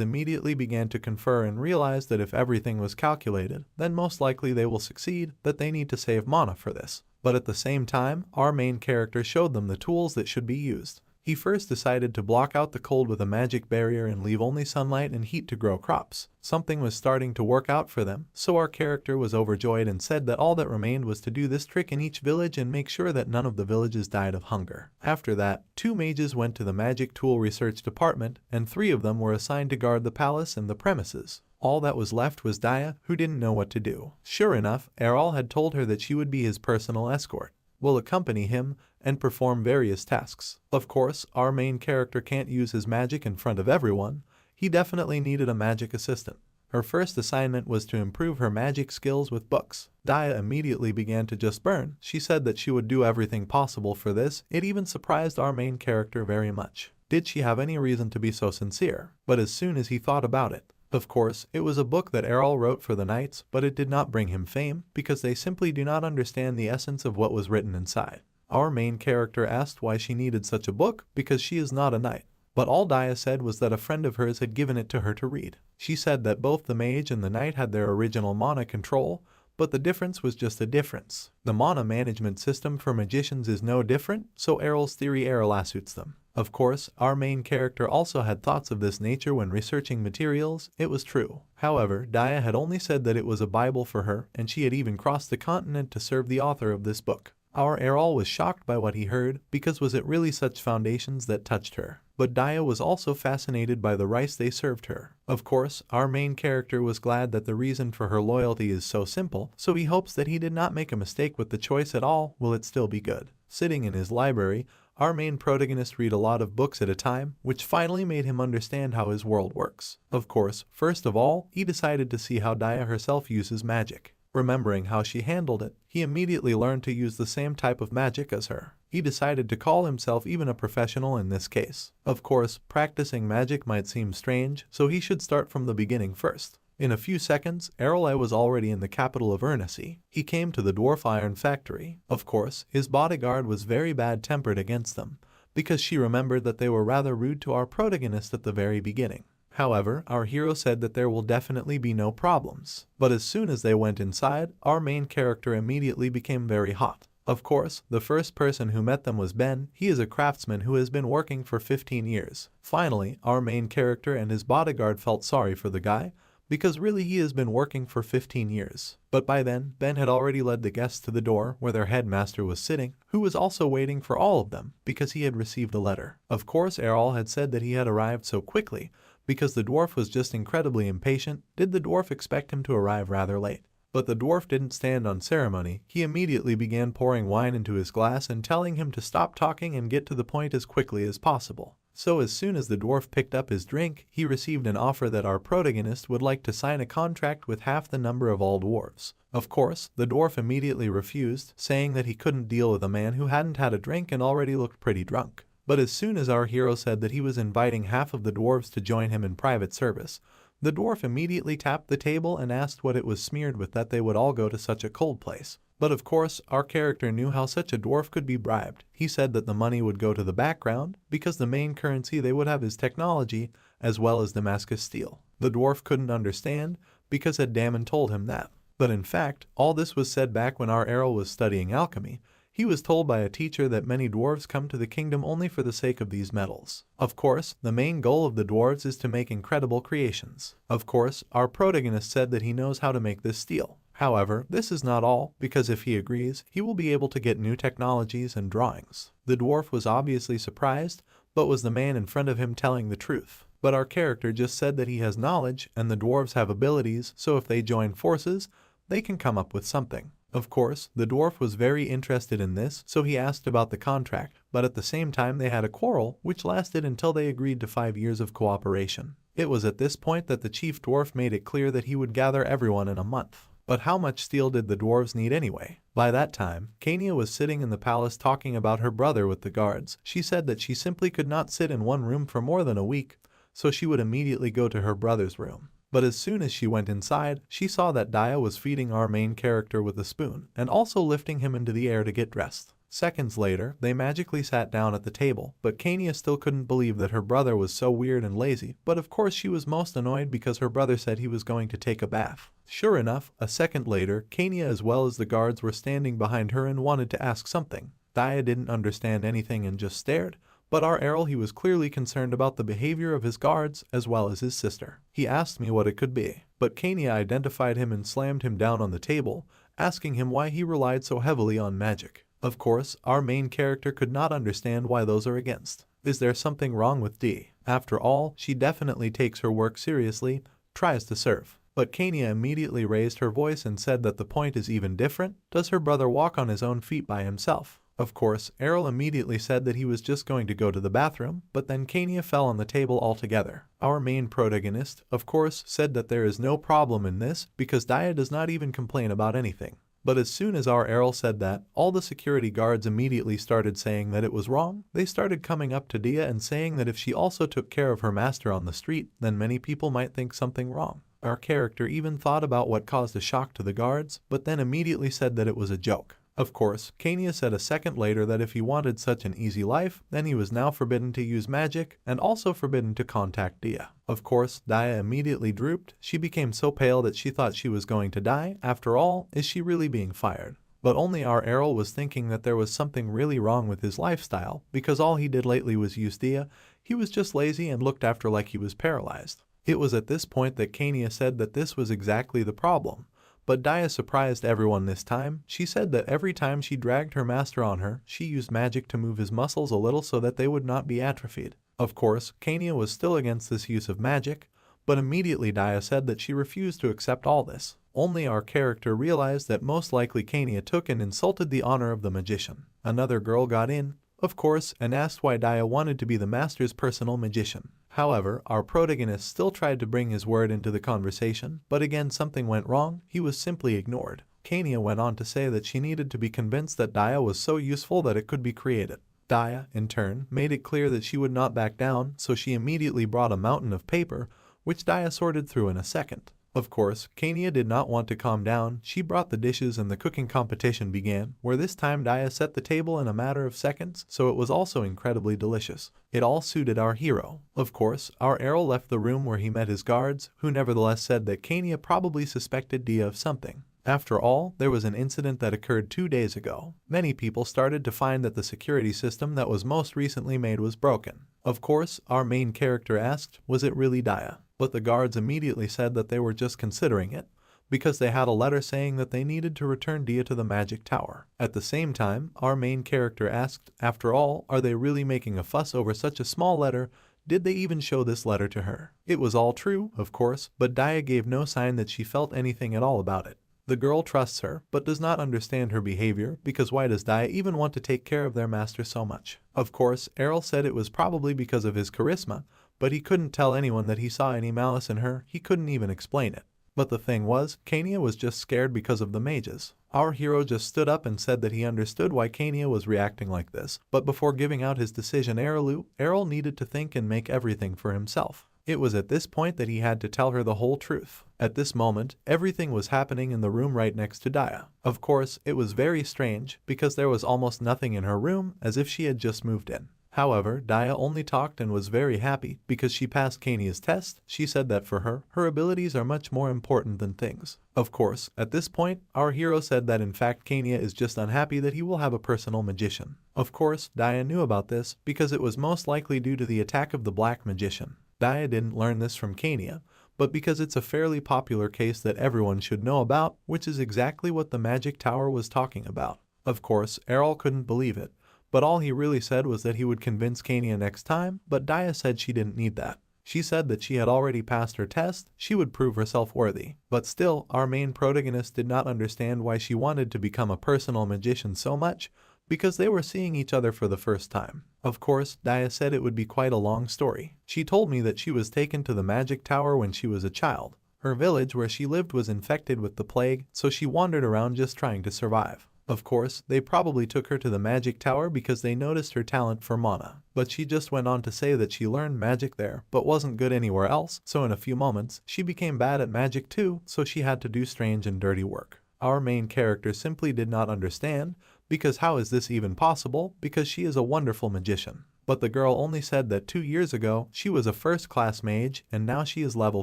immediately began to confer and realized that if everything was calculated, then most likely they will succeed, that they need to save mana for this. But at the same time, our main character showed them the tools that should be used. He first decided to block out the cold with a magic barrier and leave only sunlight and heat to grow crops. Something was starting to work out for them, so our character was overjoyed and said that all that remained was to do this trick in each village and make sure that none of the villages died of hunger. After that, 2 mages went to the magic tool research department, and 3 of them were assigned to guard the palace and the premises. All that was left was Daya, who didn't know what to do. Sure enough, Errol had told her that she would be his personal escort, will accompany him, and perform various tasks. Of course, our main character can't use his magic in front of everyone. He definitely needed a magic assistant. Her first assignment was to improve her magic skills with books. Daya immediately began to just burn. She said that she would do everything possible for this. It even surprised our main character very much. Did she have any reason to be so sincere? But as soon as he thought about it, of course, it was a book that Errol wrote for the knights, but it did not bring him fame, because they simply do not understand the essence of what was written inside. Our main character asked why she needed such a book, because she is not a knight. But all Daya said was that a friend of hers had given it to her to read. She said that both the mage and the knight had their original mana control, but the difference was just a difference. The mana management system for magicians is no different, so Errol's theory suits them. Of course, our main character also had thoughts of this nature when researching materials. It was true. However, Daya had only said that it was a Bible for her, and she had even crossed the continent to serve the author of this book. Our Errol was shocked by what he heard, because was it really such foundations that touched her? But Daya was also fascinated by the rice they served her. Of course, our main character was glad that the reason for her loyalty is so simple, so he hopes that he did not make a mistake with the choice at all. Will it still be good? Sitting in his library, our main protagonist read a lot of books at a time, which finally made him understand how his world works. Of course, first of all, he decided to see how Daya herself uses magic. Remembering how she handled it, he immediately learned to use the same type of magic as her. He decided to call himself even a professional in this case. Of course, practicing magic might seem strange, so he should start from the beginning first. In a few seconds, Errol was already in the capital of Ernesi. He came to the dwarf iron factory. Of course, his bodyguard was very bad-tempered against them, because she remembered that they were rather rude to our protagonist at the very beginning. However, our hero said that there will definitely be no problems. But as soon as they went inside, our main character immediately became very hot. Of course, the first person who met them was Ben. He is a craftsman who has been working for 15 years. Finally, our main character and his bodyguard felt sorry for the guy, because really he has been working for 15 years. But by then, Ben had already led the guests to the door where their headmaster was sitting, who was also waiting for all of them, because he had received a letter. Of course, Errol had said that he had arrived so quickly, because the dwarf was just incredibly impatient. Did the dwarf expect him to arrive rather late? But the dwarf didn't stand on ceremony. He immediately began pouring wine into his glass and telling him to stop talking and get to the point as quickly as possible. So as soon as the dwarf picked up his drink, he received an offer that our protagonist would like to sign a contract with half the number of all dwarves. Of course, the dwarf immediately refused, saying that he couldn't deal with a man who hadn't had a drink and already looked pretty drunk. But as soon as our hero said that he was inviting half of the dwarves to join him in private service, the dwarf immediately tapped the table and asked what it was smeared with that they would all go to such a cold place. But of course, our character knew how such a dwarf could be bribed. He said that the money would go to the background, because the main currency they would have is technology, as well as Damascus steel. The dwarf couldn't understand, because had Damon told him that. But in fact, all this was said back when our Errol was studying alchemy. He was told by a teacher that many dwarves come to the kingdom only for the sake of these metals. Of course, the main goal of the dwarves is to make incredible creations. Of course, our protagonist said that he knows how to make this steel. However, this is not all, because if he agrees, he will be able to get new technologies and drawings. The dwarf was obviously surprised, but was the man in front of him telling the truth. But our character just said that he has knowledge and the dwarves have abilities, so if they join forces, they can come up with something. Of course, the dwarf was very interested in this, so he asked about the contract, but at the same time they had a quarrel, which lasted until they agreed to 5 years of cooperation. It was at this point that the chief dwarf made it clear that he would gather everyone in a month. But how much steel did the dwarves need anyway? By that time, Kania was sitting in the palace talking about her brother with the guards. She said that she simply could not sit in one room for more than a week, so she would immediately go to her brother's room. But as soon as she went inside, she saw that Daya was feeding our main character with a spoon, and also lifting him into the air to get dressed. Seconds later, they magically sat down at the table, but Kania still couldn't believe that her brother was so weird and lazy, but of course she was most annoyed because her brother said he was going to take a bath. Sure enough, a second later, Kania as well as the guards were standing behind her and wanted to ask something. Daya didn't understand anything and just stared. But our Errol, he was clearly concerned about the behavior of his guards as well as his sister. He asked me what it could be, but Kania identified him and slammed him down on the table, asking him why he relied so heavily on magic. Of course, our main character could not understand why those are against. Is there something wrong with D? After all, she definitely takes her work seriously, tries to serve. But Kania immediately raised her voice and said that the point is even different. Does her brother walk on his own feet by himself? Of course, Errol immediately said that he was just going to go to the bathroom, but then Kania fell on the table altogether. Our main protagonist, of course, said that there is no problem in this because Daya does not even complain about anything. But as soon as our Errol said that, all the security guards immediately started saying that it was wrong. They started coming up to Dia and saying that if she also took care of her master on the street, then many people might think something wrong. Our character even thought about what caused a shock to the guards, but then immediately said that it was a joke. Of course, Kania said a second later that if he wanted such an easy life, then he was now forbidden to use magic and also forbidden to contact Dia. Of course, Daya immediately drooped. She became so pale that she thought she was going to die. After all, is she really being fired? But only our Errol was thinking that there was something really wrong with his lifestyle, because all he did lately was use Dia. He was just lazy and looked after like he was paralyzed. It was at this point that Kania said that this was exactly the problem. But Daya surprised everyone this time. She said that every time she dragged her master on her, she used magic to move his muscles a little so that they would not be atrophied. Of course, Kania was still against this use of magic, but immediately Daya said that she refused to accept all this. Only our character realized that most likely Kania took and insulted the honor of the magician. Another girl got in, of course, and asked why Daya wanted to be the master's personal magician. However, our protagonist still tried to bring his word into the conversation, but again something went wrong. He was simply ignored. Kania went on to say that she needed to be convinced that Daya was so useful that it could be created. Daya, in turn, made it clear that she would not back down, so she immediately brought a mountain of paper, which Daya sorted through in a second. Of course, Kania did not want to calm down. She brought the dishes and the cooking competition began, where this time Daya set the table in a matter of seconds, so it was also incredibly delicious. It all suited our hero. Of course, our Errol left the room where he met his guards, who nevertheless said that Kania probably suspected Dia of something. After all, there was an incident that occurred 2 days ago. Many people started to find that the security system that was most recently made was broken. Of course, our main character asked, was it really Daya? But the guards immediately said that they were just considering it, because they had a letter saying that they needed to return Dia to the magic tower. At the same time, our main character asked, after all, are they really making a fuss over such a small letter? Did they even show this letter to her? It was all true, of course, but Daya gave no sign that she felt anything at all about it. The girl trusts her, but does not understand her behavior, because why does Daya even want to take care of their master so much? Of course, Errol said it was probably because of his charisma, but he couldn't tell anyone that he saw any malice in her. He couldn't even explain it. But the thing was, Kania was just scared because of the mages. Our hero just stood up and said that he understood why Kania was reacting like this, but before giving out his decision Errol needed to think and make everything for himself. It was at this point that he had to tell her the whole truth. At this moment, everything was happening in the room right next to Daya. Of course, it was very strange, because there was almost nothing in her room, as if she had just moved in. However, Daya only talked and was very happy, because she passed Kania's test. She said that for her, her abilities are much more important than things. Of course, at this point, our hero said that in fact Kania is just unhappy that he will have a personal magician. Of course, Daya knew about this, because it was most likely due to the attack of the black magician. Daya didn't learn this from Kania, but because it's a fairly popular case that everyone should know about, which is exactly what the magic tower was talking about. Of course, Errol couldn't believe it, but all he really said was that he would convince Kania next time, but Daya said she didn't need that. She said that she had already passed her test, she would prove herself worthy. But still, our main protagonist did not understand why she wanted to become a personal magician so much, because they were seeing each other for the first time. Of course, Daya said it would be quite a long story. She told me that she was taken to the magic tower when she was a child. Her village where she lived was infected with the plague, so she wandered around just trying to survive. Of course, they probably took her to the magic tower because they noticed her talent for mana. But she just went on to say that she learned magic there, but wasn't good anywhere else, so in a few moments, she became bad at magic too, so she had to do strange and dirty work. Our main character simply did not understand, because how is this even possible, because she is a wonderful magician. But the girl only said that 2 years ago, she was a first-class mage, and now she is level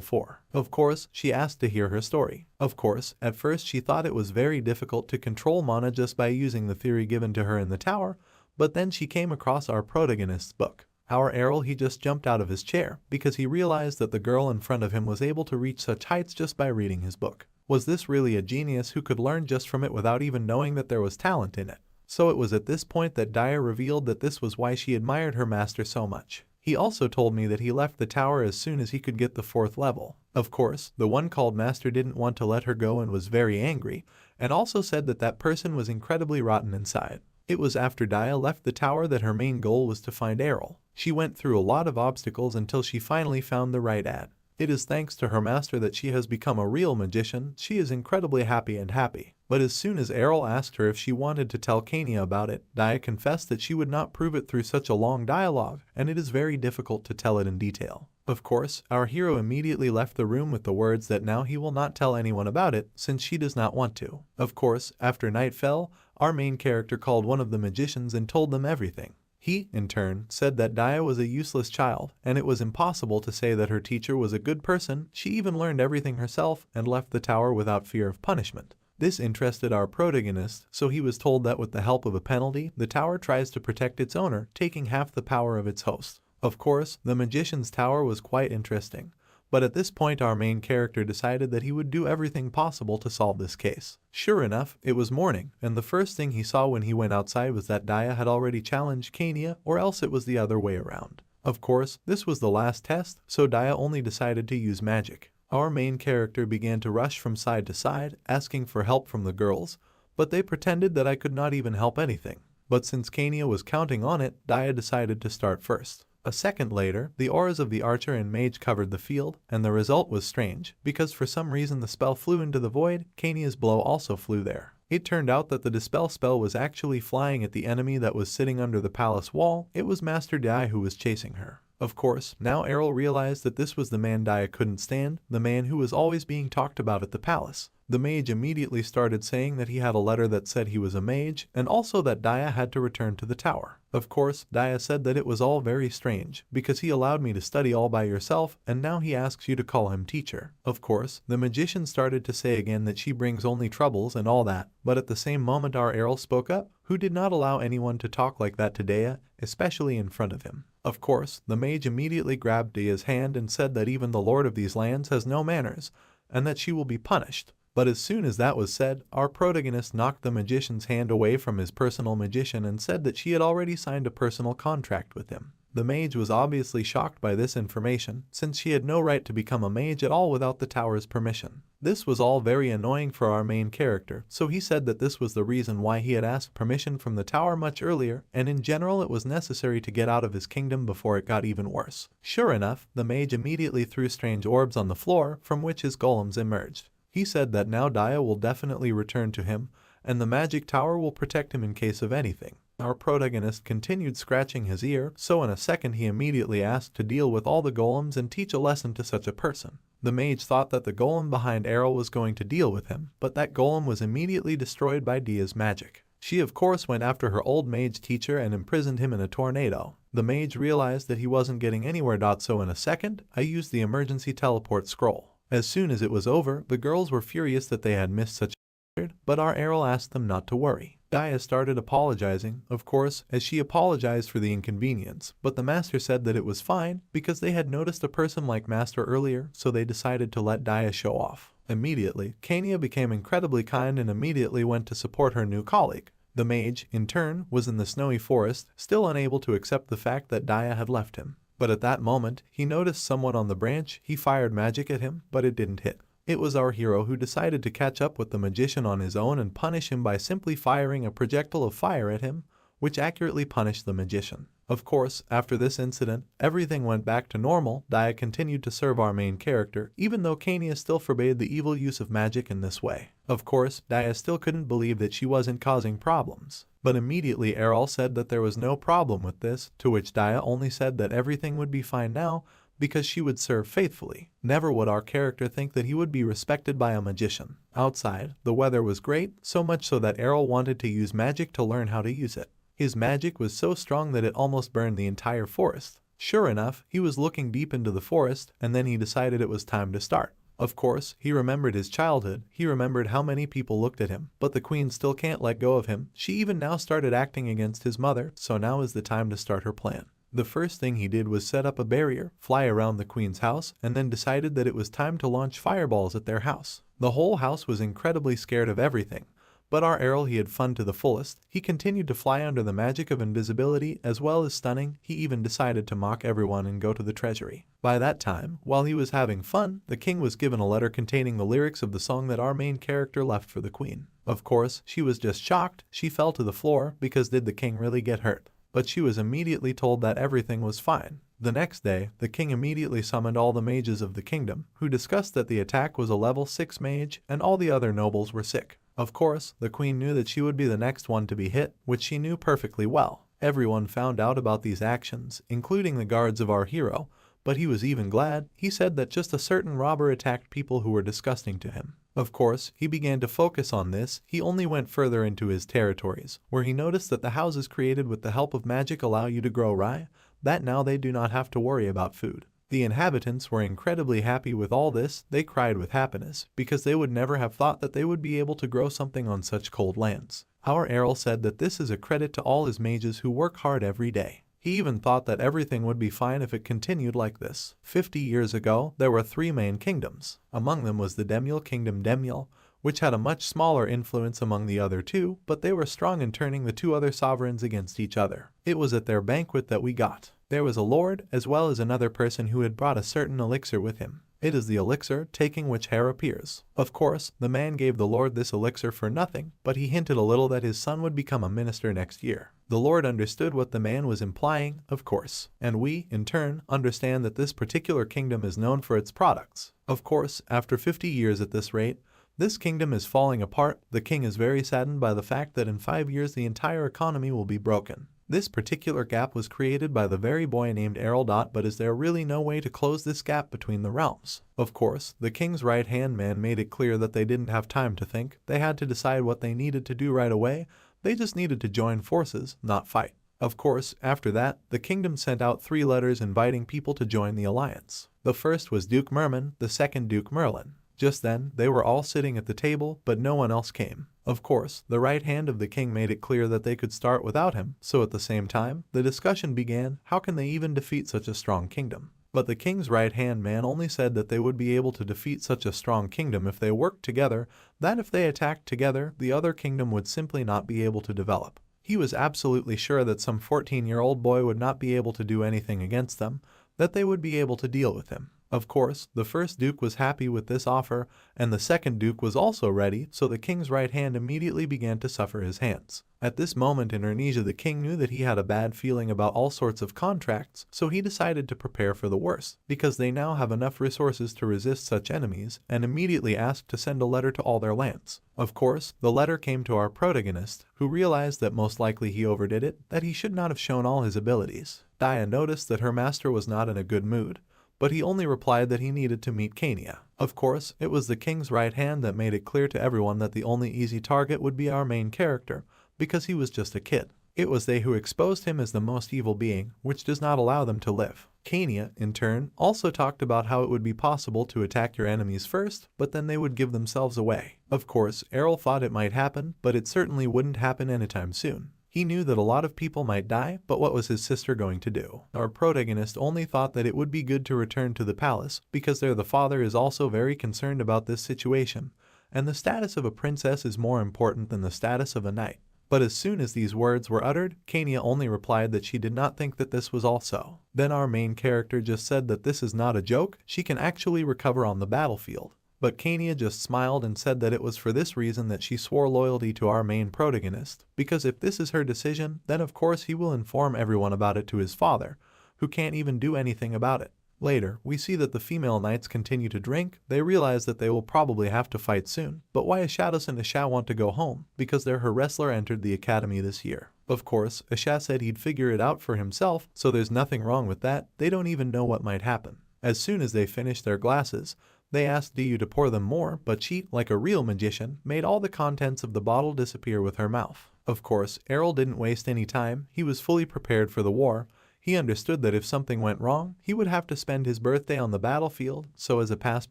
4. Of course, she asked to hear her story. Of course, at first she thought it was very difficult to control mana just by using the theory given to her in the tower, but then she came across our protagonist's book. Our Errol, he just jumped out of his chair, because he realized that the girl in front of him was able to reach such heights just by reading his book. Was this really a genius who could learn just from it without even knowing that there was talent in it? So it was at this point that Daya revealed that this was why she admired her master so much. He also told me that he left the tower as soon as he could get the 4th level. Of course, the one called master didn't want to let her go and was very angry, and also said that that person was incredibly rotten inside. It was after Daya left the tower that her main goal was to find Errol. She went through a lot of obstacles until she finally found the right ad. It is thanks to her master that she has become a real magician. She is incredibly happy. But as soon as Errol asked her if she wanted to tell Kania about it, Daya confessed that she would not prove it through such a long dialogue, and it is very difficult to tell it in detail. Of course, our hero immediately left the room with the words that now he will not tell anyone about it, since she does not want to. Of course, after night fell, our main character called one of the magicians and told them everything. He, in turn, said that Daya was a useless child, and it was impossible to say that her teacher was a good person. She even learned everything herself and left the tower without fear of punishment. This interested our protagonist, so he was told that with the help of a penalty, the tower tries to protect its owner, taking half the power of its host. Of course, the magician's tower was quite interesting. But at this point our main character decided that he would do everything possible to solve this case. Sure enough, it was morning, and the first thing he saw when he went outside was that Daya had already challenged Kania, or else it was the other way around. Of course, this was the last test, so Daya only decided to use magic. Our main character began to rush from side to side, asking for help from the girls, but they pretended that I could not even help anything. But since Kania was counting on it, Daya decided to start first. A second later, the auras of the archer and mage covered the field, and the result was strange, because for some reason the spell flew into the void. Kania's blow also flew there. It turned out that the dispel spell was actually flying at the enemy that was sitting under the palace wall. It was Master Dai who was chasing her. Of course, now Errol realized that this was the man Dia couldn't stand, the man who was always being talked about at the palace. The mage immediately started saying that he had a letter that said he was a mage, and also that Dia had to return to the tower. Of course, Dia said that it was all very strange, because he allowed me to study all by yourself, and now he asks you to call him teacher. Of course, the magician started to say again that she brings only troubles and all that, but at the same moment our Errol spoke up, who did not allow anyone to talk like that to Dia, especially in front of him. Of course, the mage immediately grabbed Dia's hand and said that even the lord of these lands has no manners, and that she will be punished. But as soon as that was said, our protagonist knocked the magician's hand away from his personal magician and said that she had already signed a personal contract with him. The mage was obviously shocked by this information, since she had no right to become a mage at all without the tower's permission. This was all very annoying for our main character, so he said that this was the reason why he had asked permission from the tower much earlier, and in general it was necessary to get out of his kingdom before it got even worse. Sure enough, the mage immediately threw strange orbs on the floor, from which his golems emerged. He said that now Dia will definitely return to him, and the magic tower will protect him in case of anything. Our protagonist continued scratching his ear, so in a second he immediately asked to deal with all the golems and teach a lesson to such a person. The mage thought that the golem behind Errol was going to deal with him, but that golem was immediately destroyed by Dia's magic. She of course went after her old mage teacher and imprisoned him in a tornado. The mage realized that he wasn't getting anywhere. So in a second, I used the emergency teleport scroll. As soon as it was over, the girls were furious that they had missed such a but our Errol asked them not to worry. Dia started apologizing, of course, as she apologized for the inconvenience, but the master said that it was fine because they had noticed a person like Master earlier, so they decided to let Dia show off. Immediately, Kania became incredibly kind and immediately went to support her new colleague. The mage, in turn, was in the snowy forest, still unable to accept the fact that Dia had left him. But at that moment, he noticed someone on the branch. He fired magic at him, but it didn't hit. It was our hero who decided to catch up with the magician on his own and punish him by simply firing a projectile of fire at him, which accurately punished the magician. Of course, after this incident, everything went back to normal. Dia continued to serve our main character, even though Kania still forbade the evil use of magic in this way. Of course, Dia still couldn't believe that she wasn't causing problems. But immediately Errol said that there was no problem with this, to which Dia only said that everything would be fine now, because she would serve faithfully. Never would our character think that he would be respected by a magician. Outside, the weather was great, so much so that Errol wanted to use magic to learn how to use it. His magic was so strong that it almost burned the entire forest. Sure enough, he was looking deep into the forest, and then he decided it was time to start. Of course, he remembered his childhood, he remembered how many people looked at him, but the queen still can't let go of him. She even now started acting against his mother, so now is the time to start her plan. The first thing he did was set up a barrier, fly around the queen's house, and then decided that it was time to launch fireballs at their house. The whole house was incredibly scared of everything, but our Errol, he had fun to the fullest. He continued to fly under the magic of invisibility as well as stunning. He even decided to mock everyone and go to the treasury. By that time, while he was having fun, the king was given a letter containing the lyrics of the song that our main character left for the queen. Of course, she was just shocked. She fell to the floor because did the king really get hurt? But she was immediately told that everything was fine. The next day, the king immediately summoned all the mages of the kingdom, who discussed that the attack was a level 6 mage and all the other nobles were sick. Of course, the queen knew that she would be the next one to be hit, which she knew perfectly well. Everyone found out about these actions, including the guards of our hero, but he was even glad. He said that just a certain robber attacked people who were disgusting to him. Of course, he began to focus on this. He only went further into his territories, where he noticed that the houses created with the help of magic allow you to grow rye, that now they do not have to worry about food. The inhabitants were incredibly happy with all this. They cried with happiness, because they would never have thought that they would be able to grow something on such cold lands. Our Errol said that this is a credit to all his mages who work hard every day. He even thought that everything would be fine if it continued like this. 50 years ago, there were 3 main kingdoms. Among them was the Demul Kingdom Demul, which had a much smaller influence among the other 2, but they were strong in turning the 2 other sovereigns against each other. It was at their banquet that we got. There was a lord, as well as another person who had brought a certain elixir with him. It is the elixir, taking which hair appears. Of course, the man gave the lord this elixir for nothing, but he hinted a little that his son would become a minister next year. The lord understood what the man was implying, of course, and we, in turn, understand that this particular kingdom is known for its products. Of course, after 50 years at this rate, this kingdom is falling apart. The king is very saddened by the fact that in 5 years the entire economy will be broken. This particular gap was created by the very boy named Errol. But is there really no way to close this gap between the realms? Of course, the king's right-hand man made it clear that they didn't have time to think. They had to decide what they needed to do right away. They just needed to join forces, not fight. Of course, after that, the kingdom sent out 3 letters inviting people to join the alliance. The first was Duke Merman, the second Duke Merlin. Just then, they were all sitting at the table, but no one else came. Of course, the right hand of the king made it clear that they could start without him, so at the same time, the discussion began, how can they even defeat such a strong kingdom? But the king's right-hand man only said that they would be able to defeat such a strong kingdom if they worked together, that if they attacked together, the other kingdom would simply not be able to develop. He was absolutely sure that some 14-year-old boy would not be able to do anything against them, that they would be able to deal with him. Of course, the first duke was happy with this offer, and the second duke was also ready, so the king's right hand immediately began to suffer his hands. At this moment in Indonesia, the king knew that he had a bad feeling about all sorts of contracts, so he decided to prepare for the worst, because they now have enough resources to resist such enemies, and immediately asked to send a letter to all their lands. Of course, the letter came to our protagonist, who realized that most likely he overdid it, that he should not have shown all his abilities. Dia noticed that her master was not in a good mood, but he only replied that he needed to meet Kania. Of course, it was the king's right hand that made it clear to everyone that the only easy target would be our main character, because he was just a kid. It was they who exposed him as the most evil being, which does not allow them to live. Kania, in turn, also talked about how it would be possible to attack your enemies first, but then they would give themselves away. Of course, Errol thought it might happen, but it certainly wouldn't happen anytime soon. He knew that a lot of people might die, but what was his sister going to do? Our protagonist only thought that it would be good to return to the palace, because there the father is also very concerned about this situation, and the status of a princess is more important than the status of a knight. But as soon as these words were uttered, Kania only replied that she did not think that this was all so. Then our main character just said that this is not a joke, she can actually recover on the battlefield. But Kania just smiled and said that it was for this reason that she swore loyalty to our main protagonist, because if this is her decision, then of course he will inform everyone about it to his father, who can't even do anything about it. Later, we see that the female knights continue to drink. They realize that they will probably have to fight soon. But why Ashados and Asha want to go home? Because her wrestler entered the academy this year. Of course, Asha said he'd figure it out for himself, so there's nothing wrong with that. They don't even know what might happen. As soon as they finished their glasses, they asked Diyu to pour them more, but she, like a real magician, made all the contents of the bottle disappear with her mouth. Of course, Errol didn't waste any time. He was fully prepared for the war. He understood that if something went wrong, he would have to spend his birthday on the battlefield, so as a past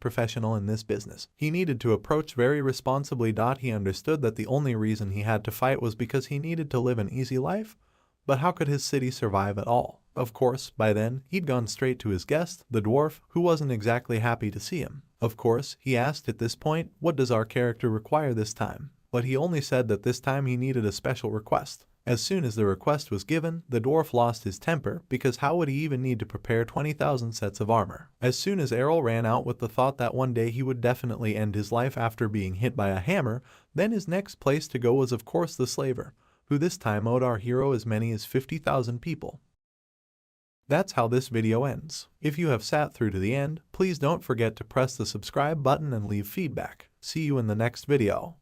professional in this business, he needed to approach very responsibly. He understood that the only reason he had to fight was because he needed to live an easy life, but how could his city survive at all? Of course, by then, he'd gone straight to his guest, the dwarf, who wasn't exactly happy to see him. Of course, he asked at this point, what does our character require this time? But he only said that this time he needed a special request. As soon as the request was given, the dwarf lost his temper, because how would he even need to prepare 20,000 sets of armor? As soon as Errol ran out with the thought that one day he would definitely end his life after being hit by a hammer, then his next place to go was of course the slaver, who this time owed our hero as many as 50,000 people. That's how this video ends. If you have sat through to the end, please don't forget to press the subscribe button and leave feedback. See you in the next video.